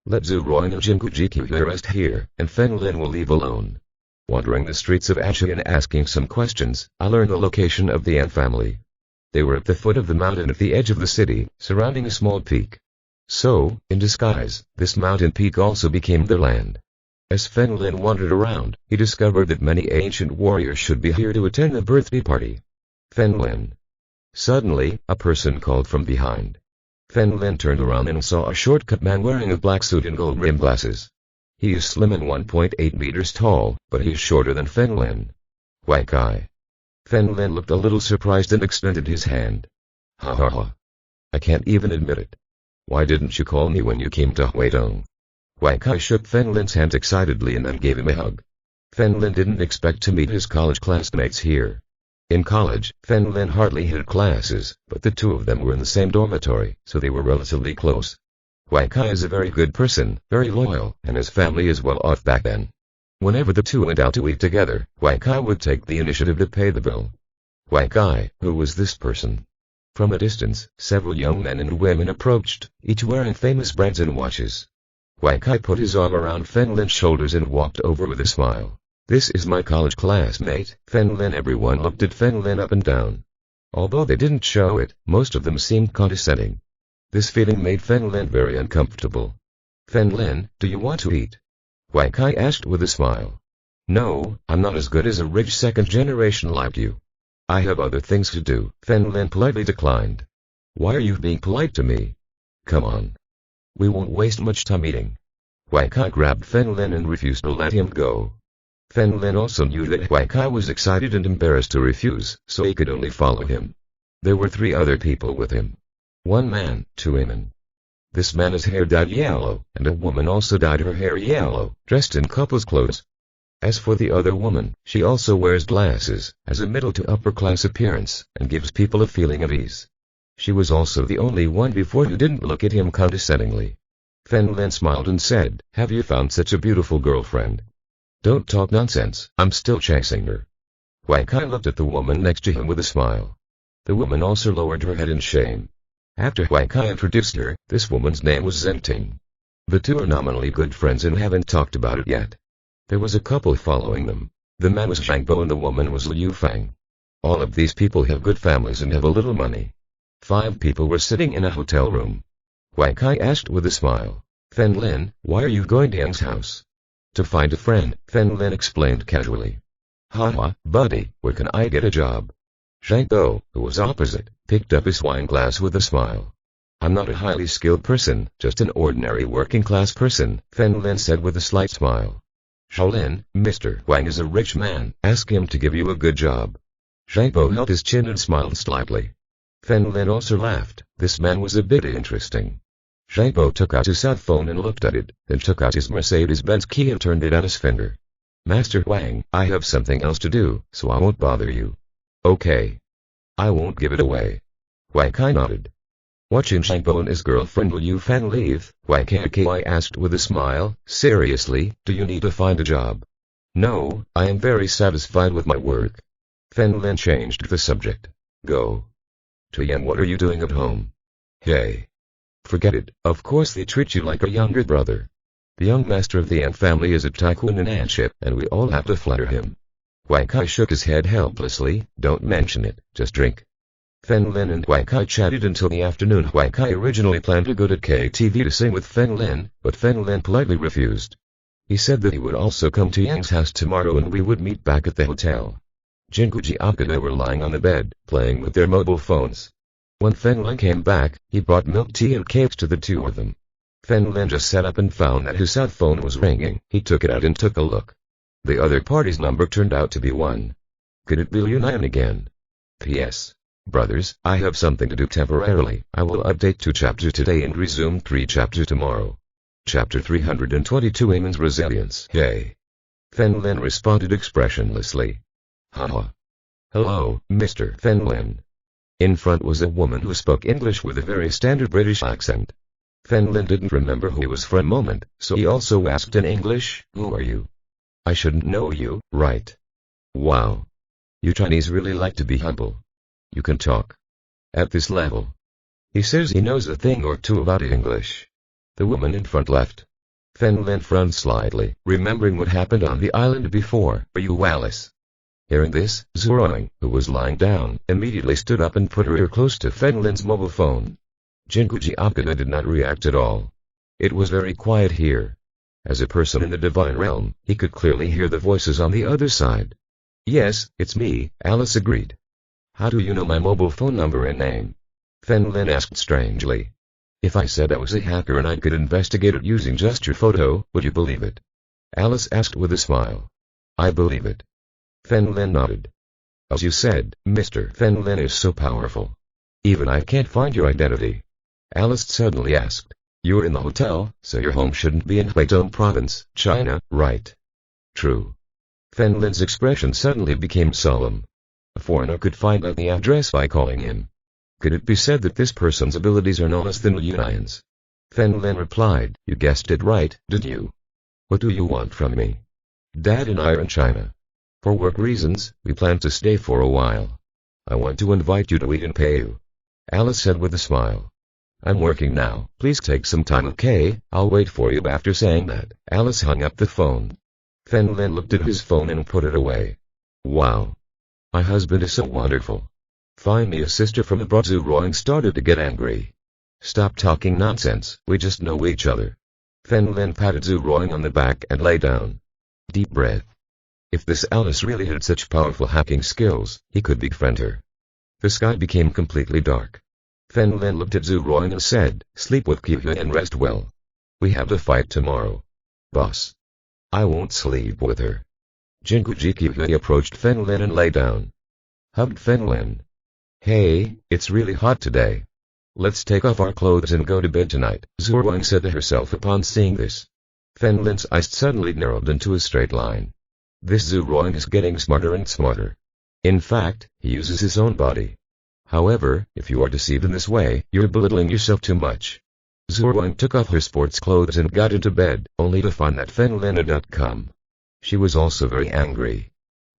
S1: Let Zuruan and Jinguji rest here, and Fen Lin will leave alone. Wandering the streets of Achi and asking some questions, I learned the location of the Ant family. They were at the foot of the mountain at the edge of the city, surrounding a small peak. So, in disguise, this mountain peak also became their land. As Fen Lin wandered around, he discovered that many ancient warriors should be here to attend the birthday party. Fen Lin. Suddenly, a person called from behind. Fen Lin turned around and saw a short-cut man wearing a black suit and gold-rimmed glasses. He is slim and 1.8 meters tall, but he is shorter than Fen Lin. Wai Kai. Fen Lin looked a little surprised and extended his hand. Ha ha ha. I can't even admit it. Why didn't you call me when you came to Huidong? Wai Kai shook Fen Lin's hand excitedly and then gave him a hug. Fen Lin didn't expect to meet his college classmates here. In college, Fen Lin hardly had classes, but the two of them were in the same dormitory, so they were relatively close. Wai Kai is a very good person, very loyal, and his family is well off back then. Whenever the two went out to eat together, Wai Kai would take the initiative to pay the bill. Wai Kai, who was this person? From a distance, several young men and women approached, each wearing famous brands and watches. Wai Kai put his arm around Fen Lin's shoulders and walked over with a smile. "This is my college classmate, Fen Lin." Everyone looked at Fen Lin up and down. Although they didn't show it, most of them seemed condescending. This feeling made Fen Lin very uncomfortable. "Fen Lin, do you want to eat?" Wai Kai asked with a smile. "No, I'm not as good as a rich second generation like you. I have other things to do," Fen Lin politely declined. "Why are you being polite to me? Come on. We won't waste much time eating." Wai Kai grabbed Fen Lin and refused to let him go. Fen Lin also knew that Wai Kai was excited and embarrassed to refuse, so he could only follow him. There were 3 other people with him. 1 man, 2 women. This man's hair dyed yellow, and a woman also dyed her hair yellow, dressed in couple's clothes. As for the other woman, she also wears glasses, has a middle to upper class appearance, and gives people a feeling of ease. She was also the only one before who didn't look at him condescendingly. Fen Lin smiled and said, "Have you found such a beautiful girlfriend?" "Don't talk nonsense, I'm still chasing her." Wai Kai looked at the woman next to him with a smile. The woman also lowered her head in shame. After Wai Kai introduced her, this woman's name was Zenting. The two are nominally good friends and haven't talked about it yet. There was a couple following them. The man was Zhang Bo and the woman was Lin Feng. All of these people have good families and have a little money. 5 people were sitting in a hotel room. Wai Kai asked with a smile, "Fen Lin, why are you going to Yang's house?" "To find a friend," Fen Lin explained casually. "Haha, buddy, where can I get a job?" Zhang Bo, who was opposite, picked up his wine glass with a smile. "I'm not a highly skilled person, just an ordinary working-class person," Fen Lin said with a slight smile. "Shaolin, Mr. Wang is a rich man, ask him to give you a good job." Zhang Bo held his chin and smiled slightly. Fen Lin also laughed. This man was a bit interesting. Zhang Bo took out his cell phone and looked at it, then took out his Mercedes-Benz key and turned it on his finger. "Master Wang, I have something else to do, so I won't bother you." "Okay. I won't give it away." Wai Kai nodded. Watching Zhang Bo and his girlfriend Liu Fan leave, Wai Kai asked with a smile, "Seriously, do you need to find a job?" "No, I am very satisfied with my work." Fen Lin changed the subject. "Go. To Yan, what are you doing at home?" "Hey. Forget it, of course they treat you like a younger brother." The young master of the Ant family is a tycoon in Antship, and we all have to flatter him. Huang Kai shook his head helplessly. Don't mention it, just drink. Fen Lin and Huang Kai chatted until the afternoon. Huang Kai originally planned to go to KTV to sing with Fen Lin, but Fen Lin politely refused. He said that he would also come to Yang's house tomorrow and we would meet back at the hotel. Jinguji Akada were lying on the bed, playing with their mobile phones. When Fen Lin came back, he brought milk tea and cakes to the two of them. Fen Lin just sat up and found that his cell phone was ringing. He took it out and took a look. The other party's number turned out to be 1. Could it be Lin again? P.S. Brothers, I have something to do temporarily. I will update 2 chapters today and resume 3 chapters tomorrow. Chapter 322 Eamon's Resilience. Hey. Fen Lin responded expressionlessly. Haha. Hello, Mr. Fen Lin. In front was a woman who spoke English with a very standard British accent. Fen Lin didn't remember who he was for a moment, so he also asked in English, who are you? I shouldn't know you, right? Wow. You Chinese really like to be humble. You can talk. At this level. He says he knows a thing or two about English. The woman in front left. Fen Lin frowned slightly, remembering what happened on the island before. Are you Alice? Hearing this, Zhuang, who was lying down, immediately stood up and put her ear close to Fen Lin's mobile phone. Jinguji Akada did not react at all. It was very quiet here. As a person in the divine realm, he could clearly hear the voices on the other side. Yes, it's me, Alice agreed. How do you know my mobile phone number and name? Fen Lin asked strangely. If I said I was a hacker and I could investigate it using just your photo, would you believe it? Alice asked with a smile. I believe it. Fen Lin nodded. As you said, Mr. Fen Lin is so powerful. Even I can't find your identity. Alice suddenly asked. You're in the hotel, so your home shouldn't be in Huizhou Province, China, right? True. Fen Lin's expression suddenly became solemn. A foreigner could find out the address by calling him. Could it be said that this person's abilities are no less than Yunyan's? Fen Lin replied, you guessed it right, did you? What do you want from me? Dad and I are in China. For work reasons, we plan to stay for a while. I want to invite you to eat and pay you. Alice said with a smile. I'm working now, please take some time, okay? I'll wait for you. After saying that, Alice hung up the phone. Fen Lin looked at his phone and put it away. Wow. My husband is so wonderful. Find me a sister from abroad. Zhuang started to get angry. Stop talking nonsense, we just know each other. Fen Lin patted Zhuang on the back and lay down. Deep breath. If this Alice really had such powerful hacking skills, he could befriend her. The sky became completely dark. Fen Lin looked at Zhuang and said, sleep with Qihui and rest well. We have to fight tomorrow. Boss. I won't sleep with her. Jinguji Qihui approached Fen Lin and lay down. Hugged Fen Lin. Hey, it's really hot today. Let's take off our clothes and go to bed tonight, Zhuang said to herself upon seeing this. Fen Lin's eyes suddenly narrowed into a straight line. This Zhuang is getting smarter and smarter. In fact, he uses his own body. However, if you are deceived in this way, you're belittling yourself too much. Zhuang took off her sports clothes and got into bed, only to find that Fen Lin had not come. She was also very angry.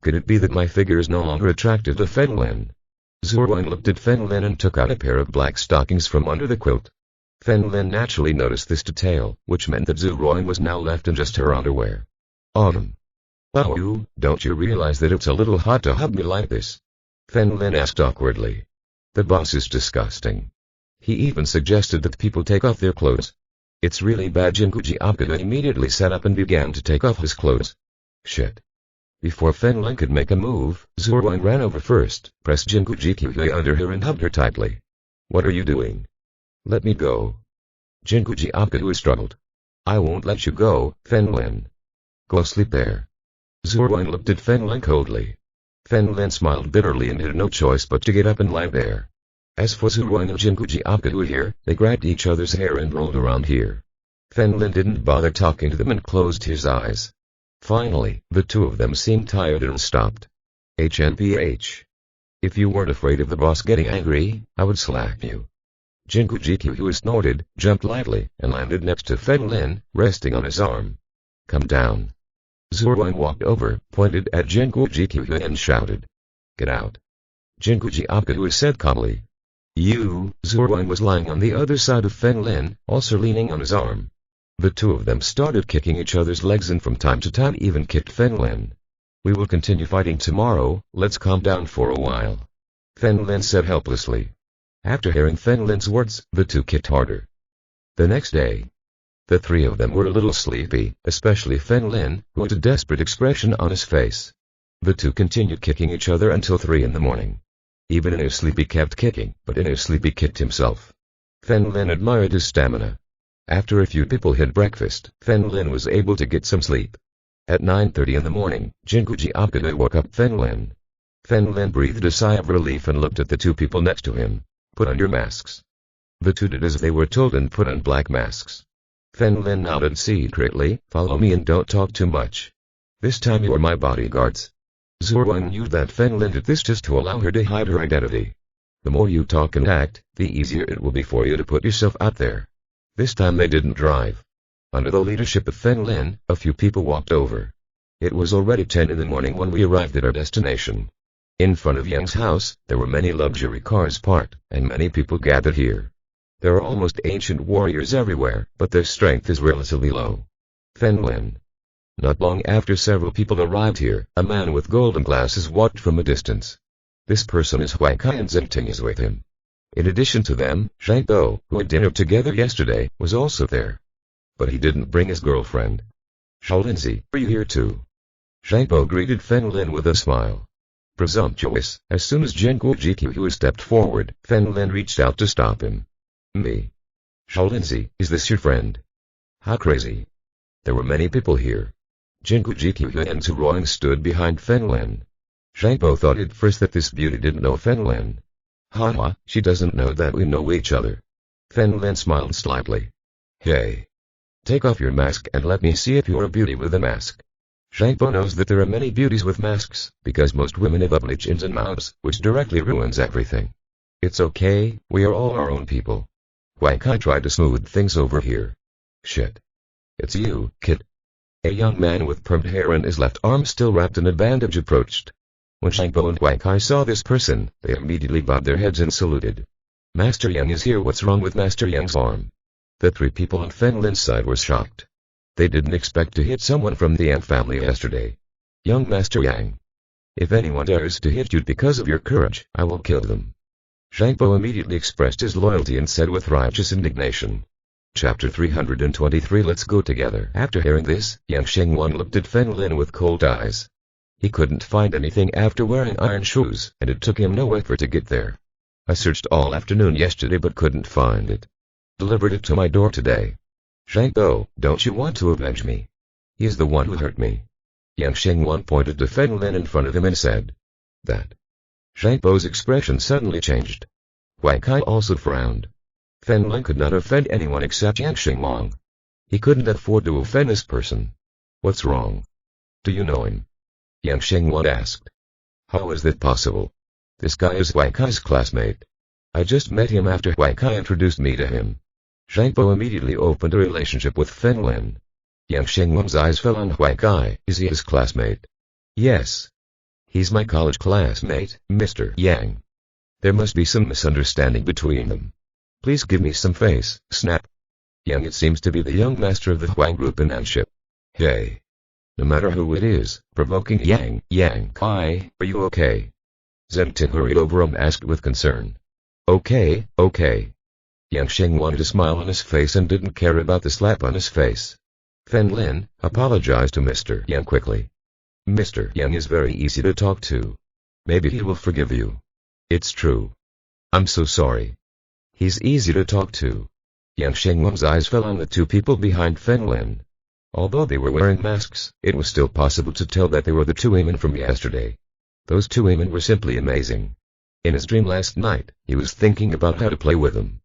S1: Could it be that my figure is no longer attractive to Fen Lin? Zhuang looked at Fen Lin and took out a pair of black stockings from under the quilt. Fen Lin naturally noticed this detail, which meant that Zhuang was now left in just her underwear. Autumn. Oh, don't you realize that it's a little hot to hug me like this? Fen Lin asked awkwardly. The boss is disgusting. He even suggested that people take off their clothes. It's really bad. Jinguji Akada immediately sat up and began to take off his clothes. Shit. Before Fen Lin could make a move, Zhuang ran over first, pressed Jinguji Qihui under her and hugged her tightly. What are you doing? Let me go. Jinguji Akada struggled. I won't let you go, Fen Lin. Go sleep there. Zhuang looked at Fen Lin coldly. Fen Lin smiled bitterly and had no choice but to get up and lie there. As for Zhuang and Jinguji Akada here, they grabbed each other's hair and rolled around here. Fen Lin didn't bother talking to them and closed his eyes. Finally, the two of them seemed tired and stopped. HNPH. If you weren't afraid of the boss getting angry, I would slap you. Jinguji Qihui snorted, jumped lightly, and landed next to Fen Lin, resting on his arm. Come down. Zhuang walked over, pointed at Jinguji Qihui and shouted. Get out. Jinguji Akada said calmly. Zhuang was lying on the other side of Fen Lin, also leaning on his arm. The two of them started kicking each other's legs and from time to time even kicked Fen Lin. "We will continue fighting tomorrow, let's calm down for a while," Fen Lin said helplessly. After hearing Fen Lin's words, the two kicked harder. The next day, the three of them were a little sleepy, especially Fen Lin, who had a desperate expression on his face. The two continued kicking each other until 3 in the morning. Even in his sleep he kept kicking, but in his sleep he kicked himself. Fen Lin admired his stamina. After a few people had breakfast, Fen Lin was able to get some sleep. At 9:30 in the morning, Jinguji Apida woke up Fen Lin. Fen Lin breathed a sigh of relief and looked at the two people next to him. "Put on your masks." The two did as they were told and put on black masks. Fen Lin nodded secretly. "Follow me and don't talk too much. This time you are my bodyguards." Zhuowen knew that Fen Lin did this just to allow her to hide her identity. The more you talk and act, the easier it will be for you to put yourself out there. This time they didn't drive. Under the leadership of Fen Lin, a few people walked over. It was already 10 in the morning when we arrived at our destination. In front of Yang's house, there were many luxury cars parked, and many people gathered here. There are almost ancient warriors everywhere, but their strength is relatively low. Fen Lin. Not long after several people arrived here, a man with golden glasses walked from a distance. This person is Huai Kai and Zheng is with him. In addition to them, Zhang Bo, who had dinner together yesterday, was also there. But he didn't bring his girlfriend. "Shaolinzi, are you here too?" Zhang Bo greeted Fen Lin with a smile. Presumptuous, as soon as Jinguji Qiu stepped forward, Fen Lin reached out to stop him. "Me? Shaolinzi, is this your friend?" "How crazy." There were many people here. Jinguji Qiu and Zhuowen stood behind Fen Lin. Zhang Bo thought at first that this beauty didn't know Fen Lin. "Haha, she doesn't know that we know each other." Fen Lin smiled slightly. "Hey. Take off your mask and let me see if you're a beauty with a mask." Zhang Bo knows that there are many beauties with masks, because most women have ugly chins and mouths, which directly ruins everything. "It's okay, we are all our own people." Huai Kai tried to smooth things over here. "Shit. It's you, kid." A young man with permed hair and his left arm still wrapped in a bandage approached. When Zhang Bo and Huai Kai saw this person, they immediately bowed their heads and saluted. "Master Yang is here. What's wrong with Master Yang's arm?" The three people on Fen Lin's side were shocked. They didn't expect to hit someone from the Yang family yesterday. "Young Master Yang. If anyone dares to hit you because of your courage, I will kill them." Zhang Bo immediately expressed his loyalty and said with righteous indignation. Chapter 323 Let's go together. After hearing this, Yang Shengwan looked at Fen Lin with cold eyes. He couldn't find anything after wearing iron shoes, and it took him no effort to get there. "I searched all afternoon yesterday but couldn't find it. Delivered it to my door today." "Zhang Bo, don't you want to avenge me? He is the one who hurt me." Yang Shengwan pointed to Fen Lin in front of him and said. "That." Zhang Bo's expression suddenly changed. Huai Kai also frowned. Fen Lin could not offend anyone except Yang Shengwan. He couldn't afford to offend this person. "What's wrong? Do you know him?" Yang Shengwan asked. "How is that possible? This guy is Huai Kai's classmate. I just met him after Huai Kai introduced me to him." Zhang Bo immediately opened a relationship with Fen Lin. Yang Shengwan's eyes fell on Huai Kai. "Is he his classmate?" "Yes. He's my college classmate, Mr. Yang. There must be some misunderstanding between them. Please give me some face, snap." Yang, it seems to be the young master of the Huang group in Anship. "Hey. No matter who it is, provoking Yang Kai, are you okay?" Zheng hurried over and asked with concern. Okay. Yang Shengwan had a smile on his face and didn't care about the slap on his face. Fen Lin apologized to Mr. Yang quickly. "Mr. Yang is very easy to talk to. Maybe he will forgive you." "It's true. I'm so sorry. He's easy to talk to." Yang Shengwan's eyes fell on the two people behind Fen Lin. Although they were wearing masks, it was still possible to tell that they were the two women from yesterday. Those two women were simply amazing. In his dream last night, he was thinking about how to play with them.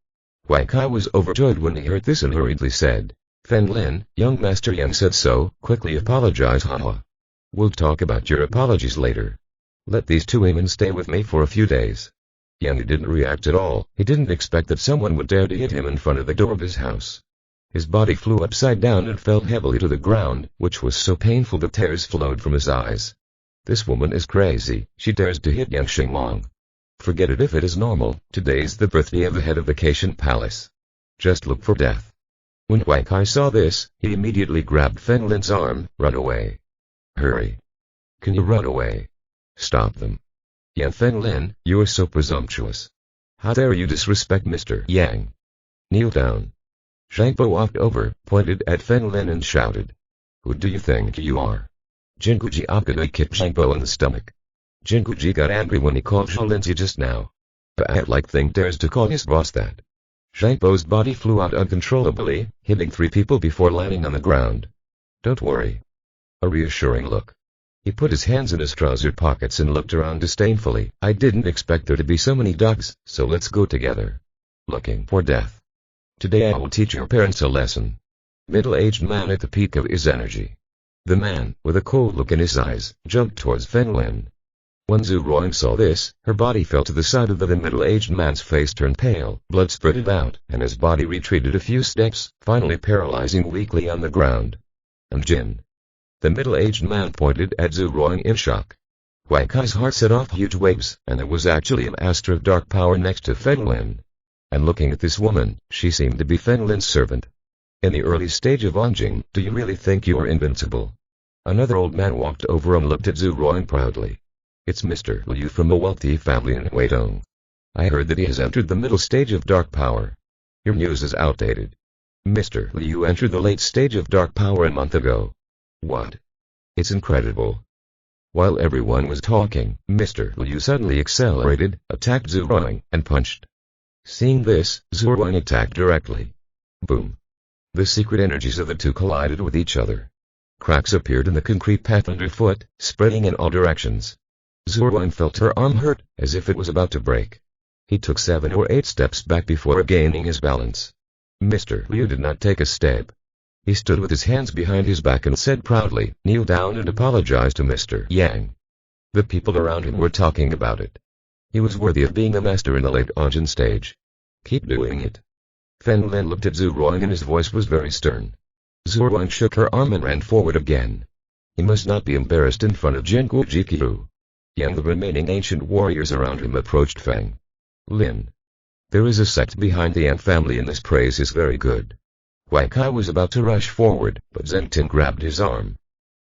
S1: Huai Kai was overjoyed when he heard this and hurriedly said, "Fen Lin, young Master Yang said so, quickly apologize." "Haha. We'll talk about your apologies later. Let these two women stay with me for a few days." Yang didn't react at all. He didn't expect that someone would dare to hit him in front of the door of his house. His body flew upside down and fell heavily to the ground, which was so painful that tears flowed from his eyes. This woman is crazy. She dares to hit Yang Shengwan. Forget it if it is normal. Today's the birthday of the head of Vacation Palace. Just look for death. When Huang Kai saw this, he immediately grabbed Feng Lin's arm. Run away. Hurry. Can you run away? Stop them. Yan Feng Lin, you are so presumptuous. How dare you disrespect Mr. Yang? Kneel down. Zhang Bo walked over, pointed at Feng Lin and shouted. Who do you think you are? Jinguji Abgada kicked Zhang Bo in the stomach. Jinguji got angry when he called Zhou Linzi just now. A ant-like thing dares to call his boss that. Zhang Bo's body flew out uncontrollably, hitting 3 people before landing on the ground. Don't worry. A reassuring look. He put his hands in his trouser pockets and looked around disdainfully. I didn't expect there to be so many dogs, so let's go together. Looking for death. Today I will teach your parents a lesson. Middle-aged man at the peak of his energy. The man, with a cold look in his eyes, jumped towards Feng Lin. When Zhu Ruang saw this, her body fell to the side of the middle-aged man's face turned pale, blood spurted out, and his body retreated a few steps, finally paralyzing weakly on the ground. And Jin. The middle-aged man pointed at Zhu Ruang in shock. Huang Kai's heart set off huge waves, and there was actually a master of dark power next to Feng Lin. And looking at this woman, she seemed to be Feng Lin's servant. In the early stage of Anjing, do you really think you are invincible? Another old man walked over and looked at Zhu Ruang proudly. It's Mr. Liu from a wealthy family in Weidong. I heard that he has entered the middle stage of dark power. Your news is outdated. Mr. Liu entered the late stage of dark power a month ago. What? It's incredible. While everyone was talking, Mr. Liu suddenly accelerated, attacked Zhu Ruang, and punched. Seeing this, Zhu Ruang attacked directly. Boom. The secret energies of the two collided with each other. Cracks appeared in the concrete path underfoot, spreading in all directions. Zhu Ruang felt her arm hurt, as if it was about to break. He took 7 or 8 steps back before regaining his balance. Mr. Liu did not take a step. He stood with his hands behind his back and said proudly, kneel down and apologize to Mr. Yang. The people around him were talking about it. He was worthy of being a master in the late Anjin stage. Keep doing it. Feng Lin looked at Zhu Ruang and his voice was very stern. Zhu Ruang shook her arm and ran forward again. He must not be embarrassed in front of Jingu Jiqiu. Yang the remaining ancient warriors around him approached Feng Lin. There is a sect behind the Ant family and this praise is very good. Huang Kai was about to rush forward, but Zheng Tin grabbed his arm.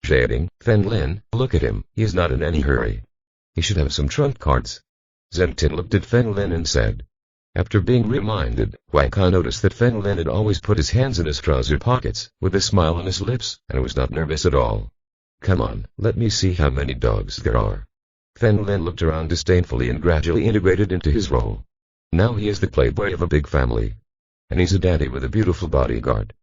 S1: Shading, Feng Lin, look at him, he is not in any hurry. He should have some trump cards. Zheng Tin looked at Feng Lin and said. After being reminded, Huang Kai noticed that Feng Lin had always put his hands in his trouser pockets, with a smile on his lips, and was not nervous at all. Come on, let me see how many dogs there are. Feng Lin looked around disdainfully and gradually integrated into his role. Now he is the playboy of a big family. And he's a daddy with a beautiful bodyguard.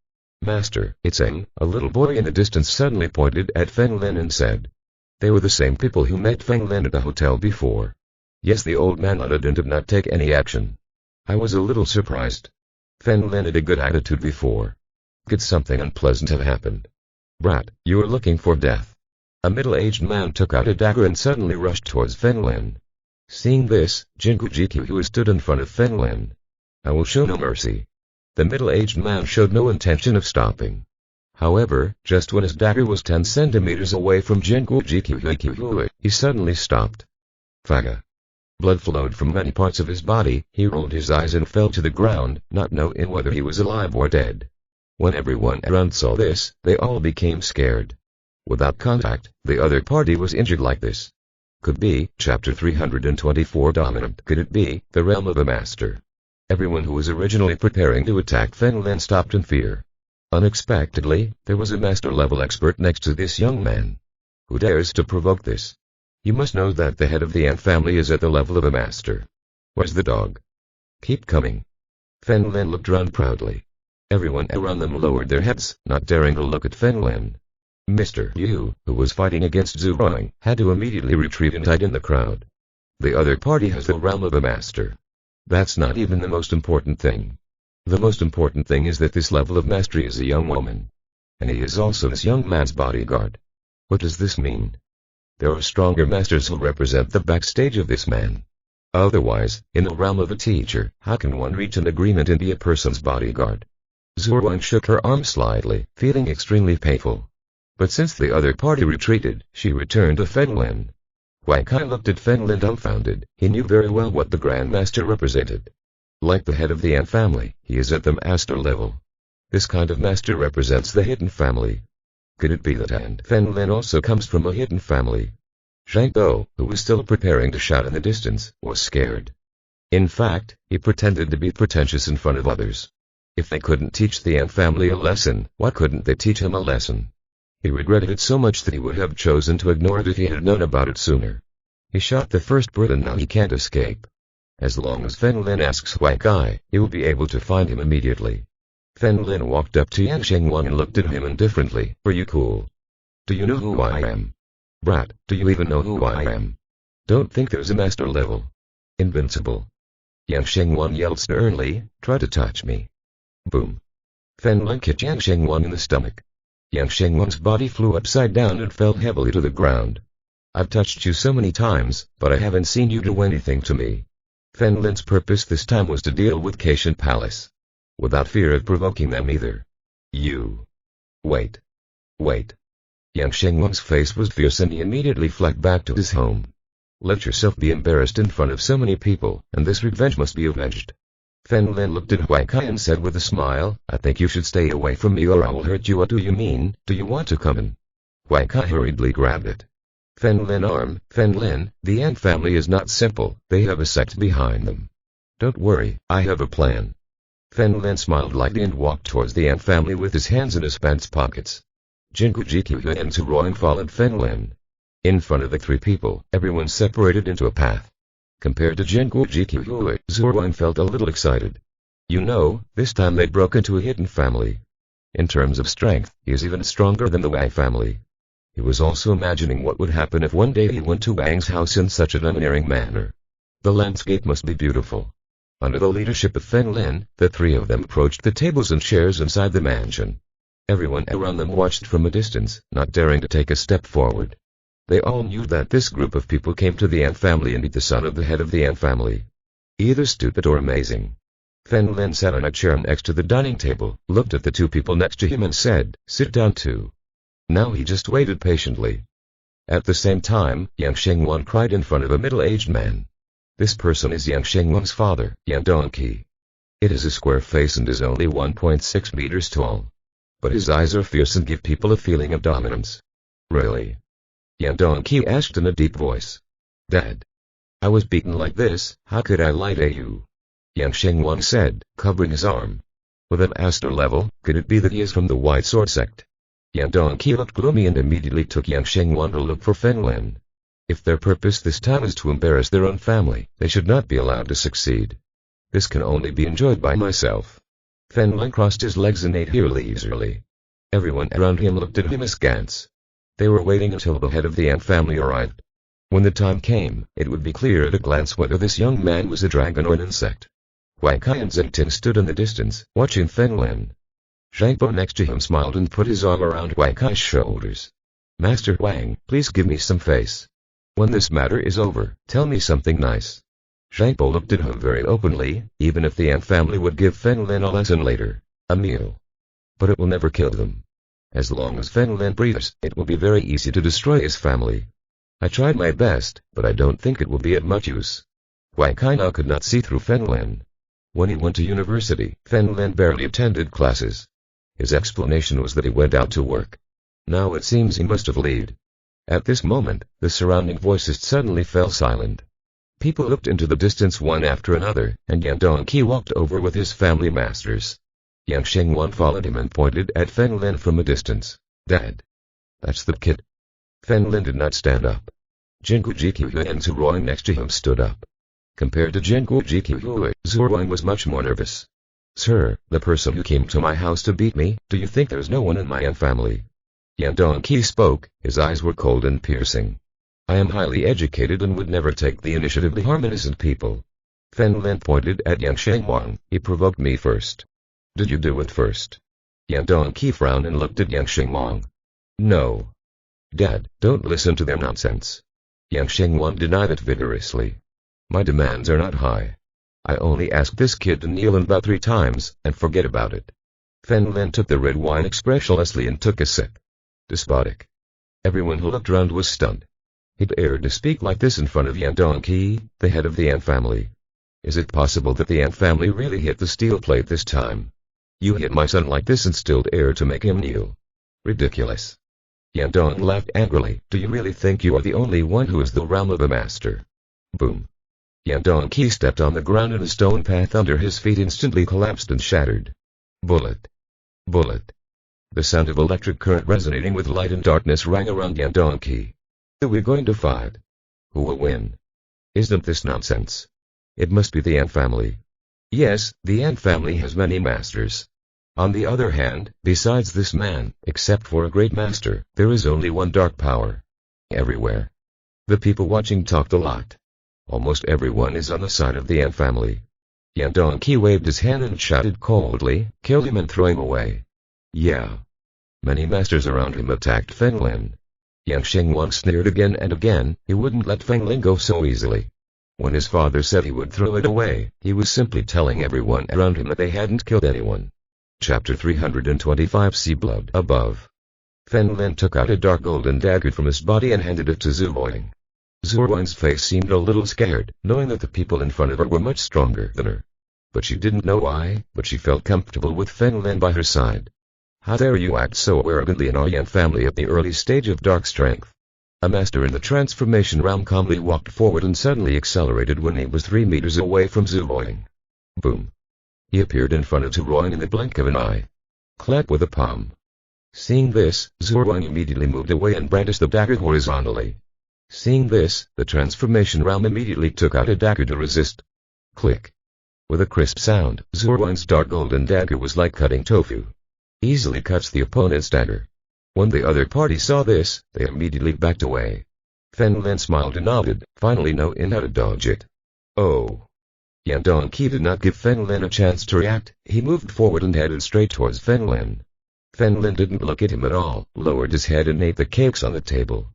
S1: Master, it's Eng, a little boy in the distance suddenly pointed at Feng Lin and said. They were the same people who met Feng Lin at the hotel before. Yes, the old man nodded and did not take any action. I was a little surprised. Feng Lin had a good attitude before. Could something unpleasant have happened? Brat, you are looking for death. A middle-aged man took out a dagger and suddenly rushed towards Feng Lin. Seeing this, Jingu Jiqiu stood in front of Feng Lin. I will show no mercy. The middle-aged man showed no intention of stopping. However, just when his dagger was 10 centimeters away from Jingu Jiqiu, he suddenly stopped. Faga. Blood flowed from many parts of his body, he rolled his eyes and fell to the ground, not knowing whether he was alive or dead. When everyone around saw this, they all became scared. Without contact, the other party was injured like this. Could be, Chapter 324 Dominant. Could it be, the realm of a master? Everyone who was originally preparing to attack Feng Lin stopped in fear. Unexpectedly, there was a master-level expert next to this young man. Who dares to provoke this? You must know that the head of the Ant family is at the level of a master. Where's the dog? Keep coming. Feng Lin looked around proudly. Everyone around them lowered their heads, not daring to look at Feng Lin. Mr. Yu, who was fighting against Zhu Ruang, had to immediately retreat and hide in the crowd. The other party has the realm of a master. That's not even the most important thing. The most important thing is that this level of mastery is a young woman. And he is also this young man's bodyguard. What does this mean? There are stronger masters who represent the backstage of this man. Otherwise, in the realm of a teacher, how can one reach an agreement and be a person's bodyguard? Zhu Ruang shook her arm slightly, feeling extremely painful. But since the other party retreated, she returned to Feng Lin. Huang Kai looked at Feng Lin dumbfounded. He knew very well what the Grand Master represented. Like the head of the Ant family, he is at the master level. This kind of master represents the hidden family. Could it be that Fan Lin also comes from a hidden family? Zhang Bo, who was still preparing to shout in the distance, was scared. In fact, he pretended to be pretentious in front of others. If they couldn't teach the Ant family a lesson, why couldn't they teach him a lesson? He regretted it so much that he would have chosen to ignore it if he had known about it sooner. He shot the first bird and now he can't escape. As long as Fan Lin asks Huang Kai, he will be able to find him immediately. Fan Lin walked up to Yang Shengwang and looked at him indifferently. Are you cool? Do you know who I am? Brat, do you even know who I am? Don't think there's a master level. Invincible. Yang Shengwang yelled sternly, try to touch me. Boom. Fan Lin kicked Yang Shengwang in the stomach. Yang Shengwang's body flew upside down and fell heavily to the ground. I've touched you so many times, but I haven't seen you do anything to me. Fan Lin's purpose this time was to deal with Caitian Palace. Without fear of provoking them either. You. Wait. Wait. Yang Shengwang's face was fierce and he immediately fled back to his home. Let yourself be embarrassed in front of so many people, and this revenge must be avenged. Fan Lin looked at Huang Kai and said with a smile, I think you should stay away from me or I will hurt you. What do you mean? Do you want to come in? Huang Kai hurriedly grabbed it. Fan Lin, the Ant family is not simple, they have a sect behind them. Don't worry, I have a plan. Fan Lin smiled lightly and walked towards the Ant family with his hands in his pants pockets. Jinggu Jikyu and Zuroing followed Fan Lin. In front of the three people, everyone separated into a path. Compared to Jinggu Jikyu, Zuroing felt a little excited. You know, this time they broke into a hidden family. In terms of strength, he is even stronger than the Wang family. He was also imagining what would happen if one day he went to Wang's house in such an unerring manner. The landscape must be beautiful. Under the leadership of Fan Lin, the three of them approached the tables and chairs inside the mansion. Everyone around them watched from a distance, not daring to take a step forward. They all knew that this group of people came to the Ant family and beat the son of the head of the Ant family. Either stupid or amazing. Fan Lin sat on a chair next to the dining table, looked at the two people next to him and said, sit down too. Now he just waited patiently. At the same time, Yang Shengwang cried in front of a middle-aged man. This person is Yang Shengwang's father, Yang Donkey. It has a square face and is only 1.6 meters tall. But his eyes are fierce and give people a feeling of dominance. Really? Yang Donkey asked in a deep voice. Dad. I was beaten like this, how could I lie to you? Yang Shengwang said, covering his arm. With a master level, could it be that he is from the White Sword sect? Yang Donkey looked gloomy and immediately took Yang Shengwang to look for Fan Lin. If their purpose this time is to embarrass their own family, they should not be allowed to succeed. This can only be enjoyed by myself. Fan Lin crossed his legs and ate leisurely. Everyone around him looked at him askance. They were waiting until the head of the Ant family arrived. When the time came, it would be clear at a glance whether this young man was a dragon or an insect. Huang Kai and Zheng Tin stood in the distance, watching Fan Lin. Zhang Bo next to him smiled and put his arm around Huang Kai's shoulders. Master Huang, please give me some face. When this matter is over, tell me something nice. Zhang Bo looked at him very openly, even if the Ant family would give Fan Lin a lesson later. A meal. But it will never kill them. As long as Fan Lin breathes, it will be very easy to destroy his family. I tried my best, but I don't think it will be of much use. Huang Kai now could not see through Fan Lin. When he went to university, Fan Lin barely attended classes. His explanation was that he went out to work. Now it seems he must have left. At this moment, the surrounding voices suddenly fell silent. People looked into the distance one after another, and Yang Donkey walked over with his family masters. Yang Shengwang followed him and pointed at Fan Lin from a distance. Dad. That's the kid. Fan Lin did not stand up. Jinggu Jikyu and Zuroing next to him stood up. Compared to Jinggu Jikyu, Zuroing was much more nervous. Sir, the person who came to my house to beat me, do you think there's no one in my Ant family? Yang Donkey spoke, his eyes were cold and piercing. I am highly educated and would never take the initiative to harm innocent people. Fan Lin pointed at Yang Shengwang, he provoked me first. Did you do it first? Yang Donkey frowned and looked at Yang Shengwang. No. Dad, don't listen to their nonsense. Yang Shengwang denied it vigorously. My demands are not high. I only ask this kid to kneel about 3 times, and forget about it. Fan Lin took the red wine expressionlessly and took a sip. Despotic. Everyone who looked round was stunned. He dared to speak like this in front of Yang Donkey, the head of the Ant family. Is it possible that the Ant family really hit the steel plate this time? You hit my son like this and still dare to make him kneel. Ridiculous. Yandong laughed angrily. Do you really think you are the only one who is the realm of a master? Boom. Yandong Qi stepped on the ground and a stone path under his feet instantly collapsed and shattered. Bullet. Bullet. The sound of electric current resonating with light and darkness rang around Yandong Qi. Are we going to fight? Who will win? Isn't this nonsense? It must be the Ant family. Yes, the Ant family has many masters. On the other hand, besides this man, except for a great master, there is only one dark power. Everywhere. The people watching talked a lot. Almost everyone is on the side of the Ant family. Yandong Qi waved his hand and shouted coldly, kill him and throw him away. Yeah. Many masters around him attacked Feng Lin. Yang Shengwang sneered again and again, he wouldn't let Feng Lin go so easily. When his father said he would throw it away, he was simply telling everyone around him that they hadn't killed anyone. Chapter 325 See Blood above. Feng Lin took out a dark golden dagger from his body and handed it to Zhu Boing. Zhu Boing's face seemed a little scared, knowing that the people in front of her were much stronger than her. But she didn't know why, but she felt comfortable with Feng Lin by her side. How dare you act so arrogantly in our Yan family at the early stage of dark strength? A master in the transformation realm calmly walked forward and suddenly accelerated when he was 3 meters away from Zhu Boing. Boom. He appeared in front of Zhu Boing in the blink of an eye. Clap with a palm. Seeing this, Zhu Boing immediately moved away and brandished the dagger horizontally. Seeing this, the transformation realm immediately took out a dagger to resist. Click. With a crisp sound, Zhu Boing's dark golden dagger was like cutting tofu. Easily cuts the opponent's dagger. When the other party saw this, they immediately backed away. Feng Lin smiled and nodded, finally knowing how to dodge it. Oh. Yandong Qi did not give Feng Lin a chance to react, he moved forward and headed straight towards Feng Lin. Feng Lin didn't look at him at all, lowered his head and ate the cakes on the table.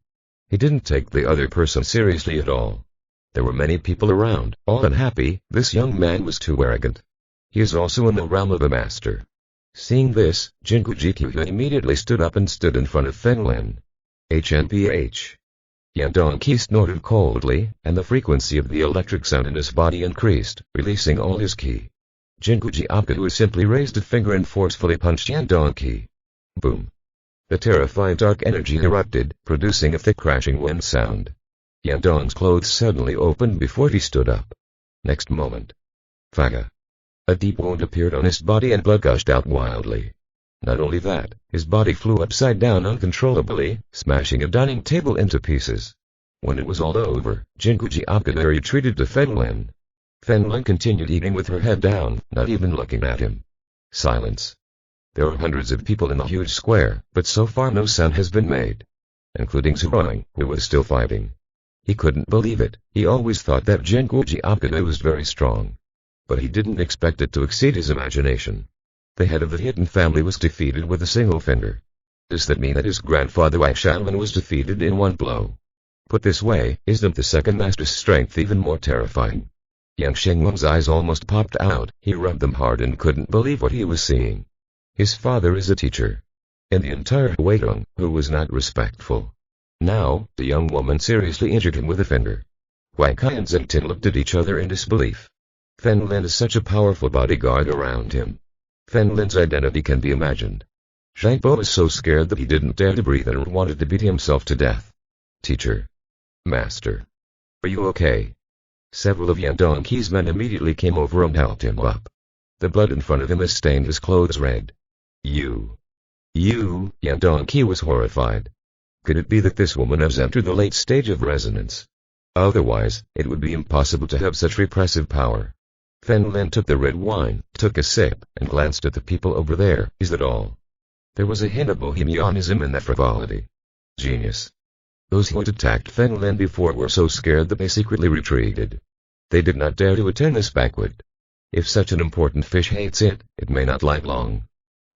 S1: He didn't take the other person seriously at all. There were many people around, all unhappy. This young man was too arrogant. He is also in the realm of a master. Seeing this, Jinggu Jikyu immediately stood up and stood in front of Feng Lin. HNPH. Yandong Qi snorted coldly, and the frequency of the electric sound in his body increased, releasing all his ki. Jinggu Jikyu simply raised a finger and forcefully punched Yandong Qi. Boom. The terrifying dark energy erupted, producing a thick crashing wind sound. Yandong's clothes suddenly opened before he stood up. Next moment. Faga. A deep wound appeared on his body and blood gushed out wildly. Not only that, his body flew upside down uncontrollably, smashing a dining table into pieces. When it was all over, Jinggu Jikyu retreated to Feng Lin. Feng Lin continued eating with her head down, not even looking at him. Silence. There are hundreds of people in the huge square, but so far no sound has been made. Including Zhu Boing, who was still fighting. He couldn't believe it, he always thought that Jinggu Jikyu was very strong. But he didn't expect it to exceed his imagination. The head of the hidden family was defeated with a single finger. Does that mean that his grandfather Wang Shanwen was defeated in one blow? Put this way, isn't the second master's strength even more terrifying? Yang Shengwang's eyes almost popped out, he rubbed them hard and couldn't believe what he was seeing. His father is a teacher. And the entire Weidong, who was not respectful. Now, the young woman seriously injured him with a finger. Wang Kai and Zheng Tin looked at each other in disbelief. Feng Lin is such a powerful bodyguard around him. Feng Lin's identity can be imagined. Zhang Bo was so scared that he didn't dare to breathe and wanted to beat himself to death. Teacher. Master. Are you okay? Several of Yandong Qi's men immediately came over and helped him up. The blood in front of him has stained his clothes red. You, Yandong Qi was horrified. Could it be that this woman has entered the late stage of resonance? Otherwise, it would be impossible to have such repressive power. Feng Lin took the red wine, took a sip, and glanced at the people over there. Is that all? There was a hint of bohemianism in that frivolity. Genius. Those who had attacked Feng Lin before were so scared that they secretly retreated. They did not dare to attend this banquet. If such an important fish hates it, it may not live long.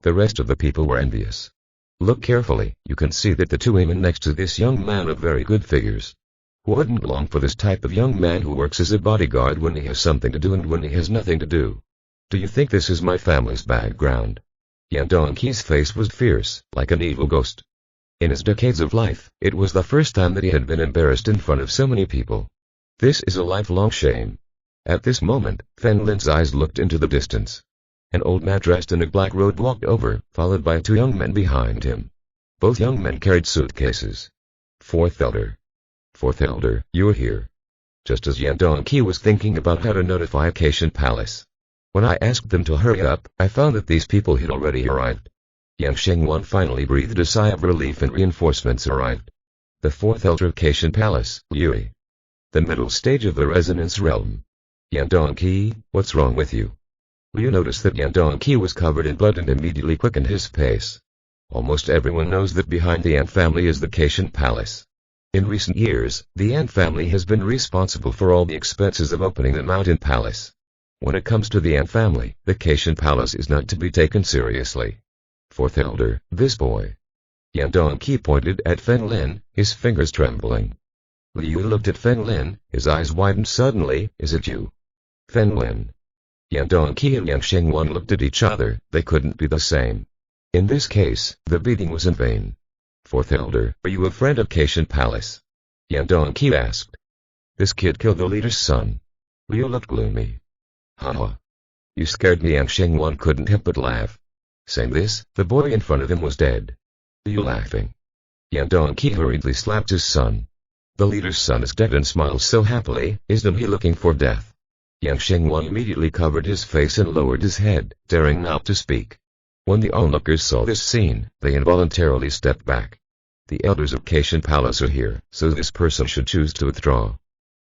S1: The rest of the people were envious. Look carefully, you can see that the two women next to this young man have very good figures. Who wouldn't long for this type of young man who works as a bodyguard when he has something to do and when he has nothing to do? Do you think this is my family's background? Yandong Qi's face was fierce, like an evil ghost. In his decades of life, it was the first time that he had been embarrassed in front of so many people. This is a lifelong shame. At this moment, Feng Lin's eyes looked into the distance. An old man dressed in a black robe walked over, followed by 2 young men behind him. Both young men carried suitcases. Fourth elder, you're here. Just as Yan Dongqi was thinking about how to notify Acacian Palace. When I asked them to hurry up, I found that these people had already arrived. Yang Shengwan finally breathed a sigh of relief and reinforcements arrived. The 4th elder of Acacian Palace, Yui. The middle stage of the resonance realm. Yan Dongqi, what's wrong with you? Liu noticed that Yan Dongqi was covered in blood and immediately quickened his pace. Almost everyone knows that behind the Yan family is the Acacian Palace. In recent years, the Yan family has been responsible for all the expenses of opening the Mountain Palace. When it comes to the Yan family, the Acacian Palace is not to be taken seriously. 4th elder, this boy. Yan Dongqi pointed at Fen Lin, his fingers trembling. Liu looked at Fen Lin, his eyes widened suddenly. Is it you? Fen Lin. Yan Dongqi and Yang Shengwan looked at each other. They couldn't be the same. In this case, the beating was in vain. 4th elder, are you a friend of Acacian Palace? Yan Dongqi asked. This kid killed the leader's son. Liu looked gloomy. Haha. You scared me. Yang Shengwan couldn't help but laugh. Saying this, the boy in front of him was dead. Liu laughing. Yan Dongqi hurriedly slapped his son. The leader's son is dead and smiles so happily. Isn't he looking for death? Yang Shengwan immediately covered his face and lowered his head, daring not to speak. When the onlookers saw this scene, they involuntarily stepped back. The elders of Acacian Palace are here, so this person should choose to withdraw.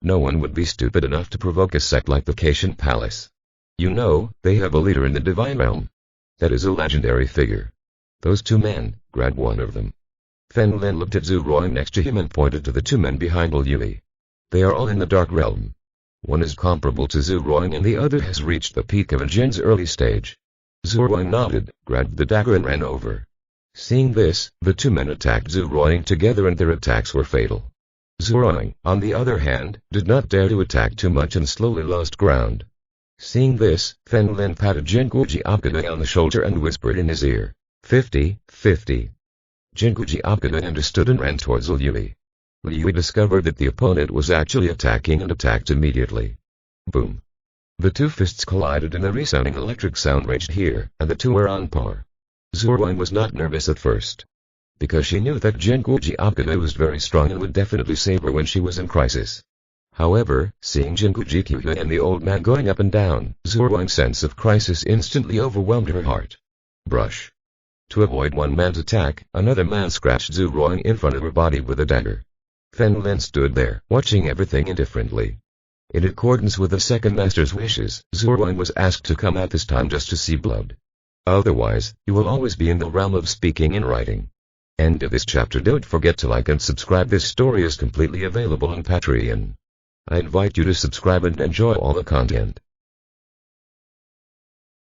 S1: No one would be stupid enough to provoke a sect like the Acacian Palace. You know, they have a leader in the divine realm. That is a legendary figure. Those 2 men, grab one of them. Fen Lin looked at Zhu Ruoying next to him and pointed to the 2 men behind Liu Yui. They are all in the dark realm. One is comparable to Zhu Ruoying and the other has reached the peak of a Jin's early stage. Zhu Ruoying nodded, grabbed the dagger and ran over. Seeing this, the 2 men attacked Zhu Ruoying together and their attacks were fatal. Zhu Ruoying, on the other hand, did not dare to attack too much and slowly lost ground. Seeing this, Fen Lin patted Jinguji Akada on the shoulder and whispered in his ear, 50-50. Jinguji Akada understood and ran towards Liu Yui. Liu Yui discovered that the opponent was actually attacking and attacked immediately. Boom. The 2 fists collided and a resounding electric sound raged here, and the 2 were on par. Zhu Ruoying was not nervous at first, because she knew that Jinguji Akada was very strong and would definitely save her when she was in crisis. However, seeing Jinguji Akada and the old man going up and down, Zhu Ruoying's sense of crisis instantly overwhelmed her heart. Brush. To avoid one man's attack, another man scratched Zhu Ruoying in front of her body with a dagger. Fen Lin stood there, watching everything indifferently. In accordance with the second master's wishes, Zhu Ruoying was asked to come at this time just to see blood. Otherwise, you will always be in the realm of speaking and writing. End of this chapter. Don't forget to like and subscribe. This story is completely available on Patreon. I invite you to subscribe and enjoy all the content.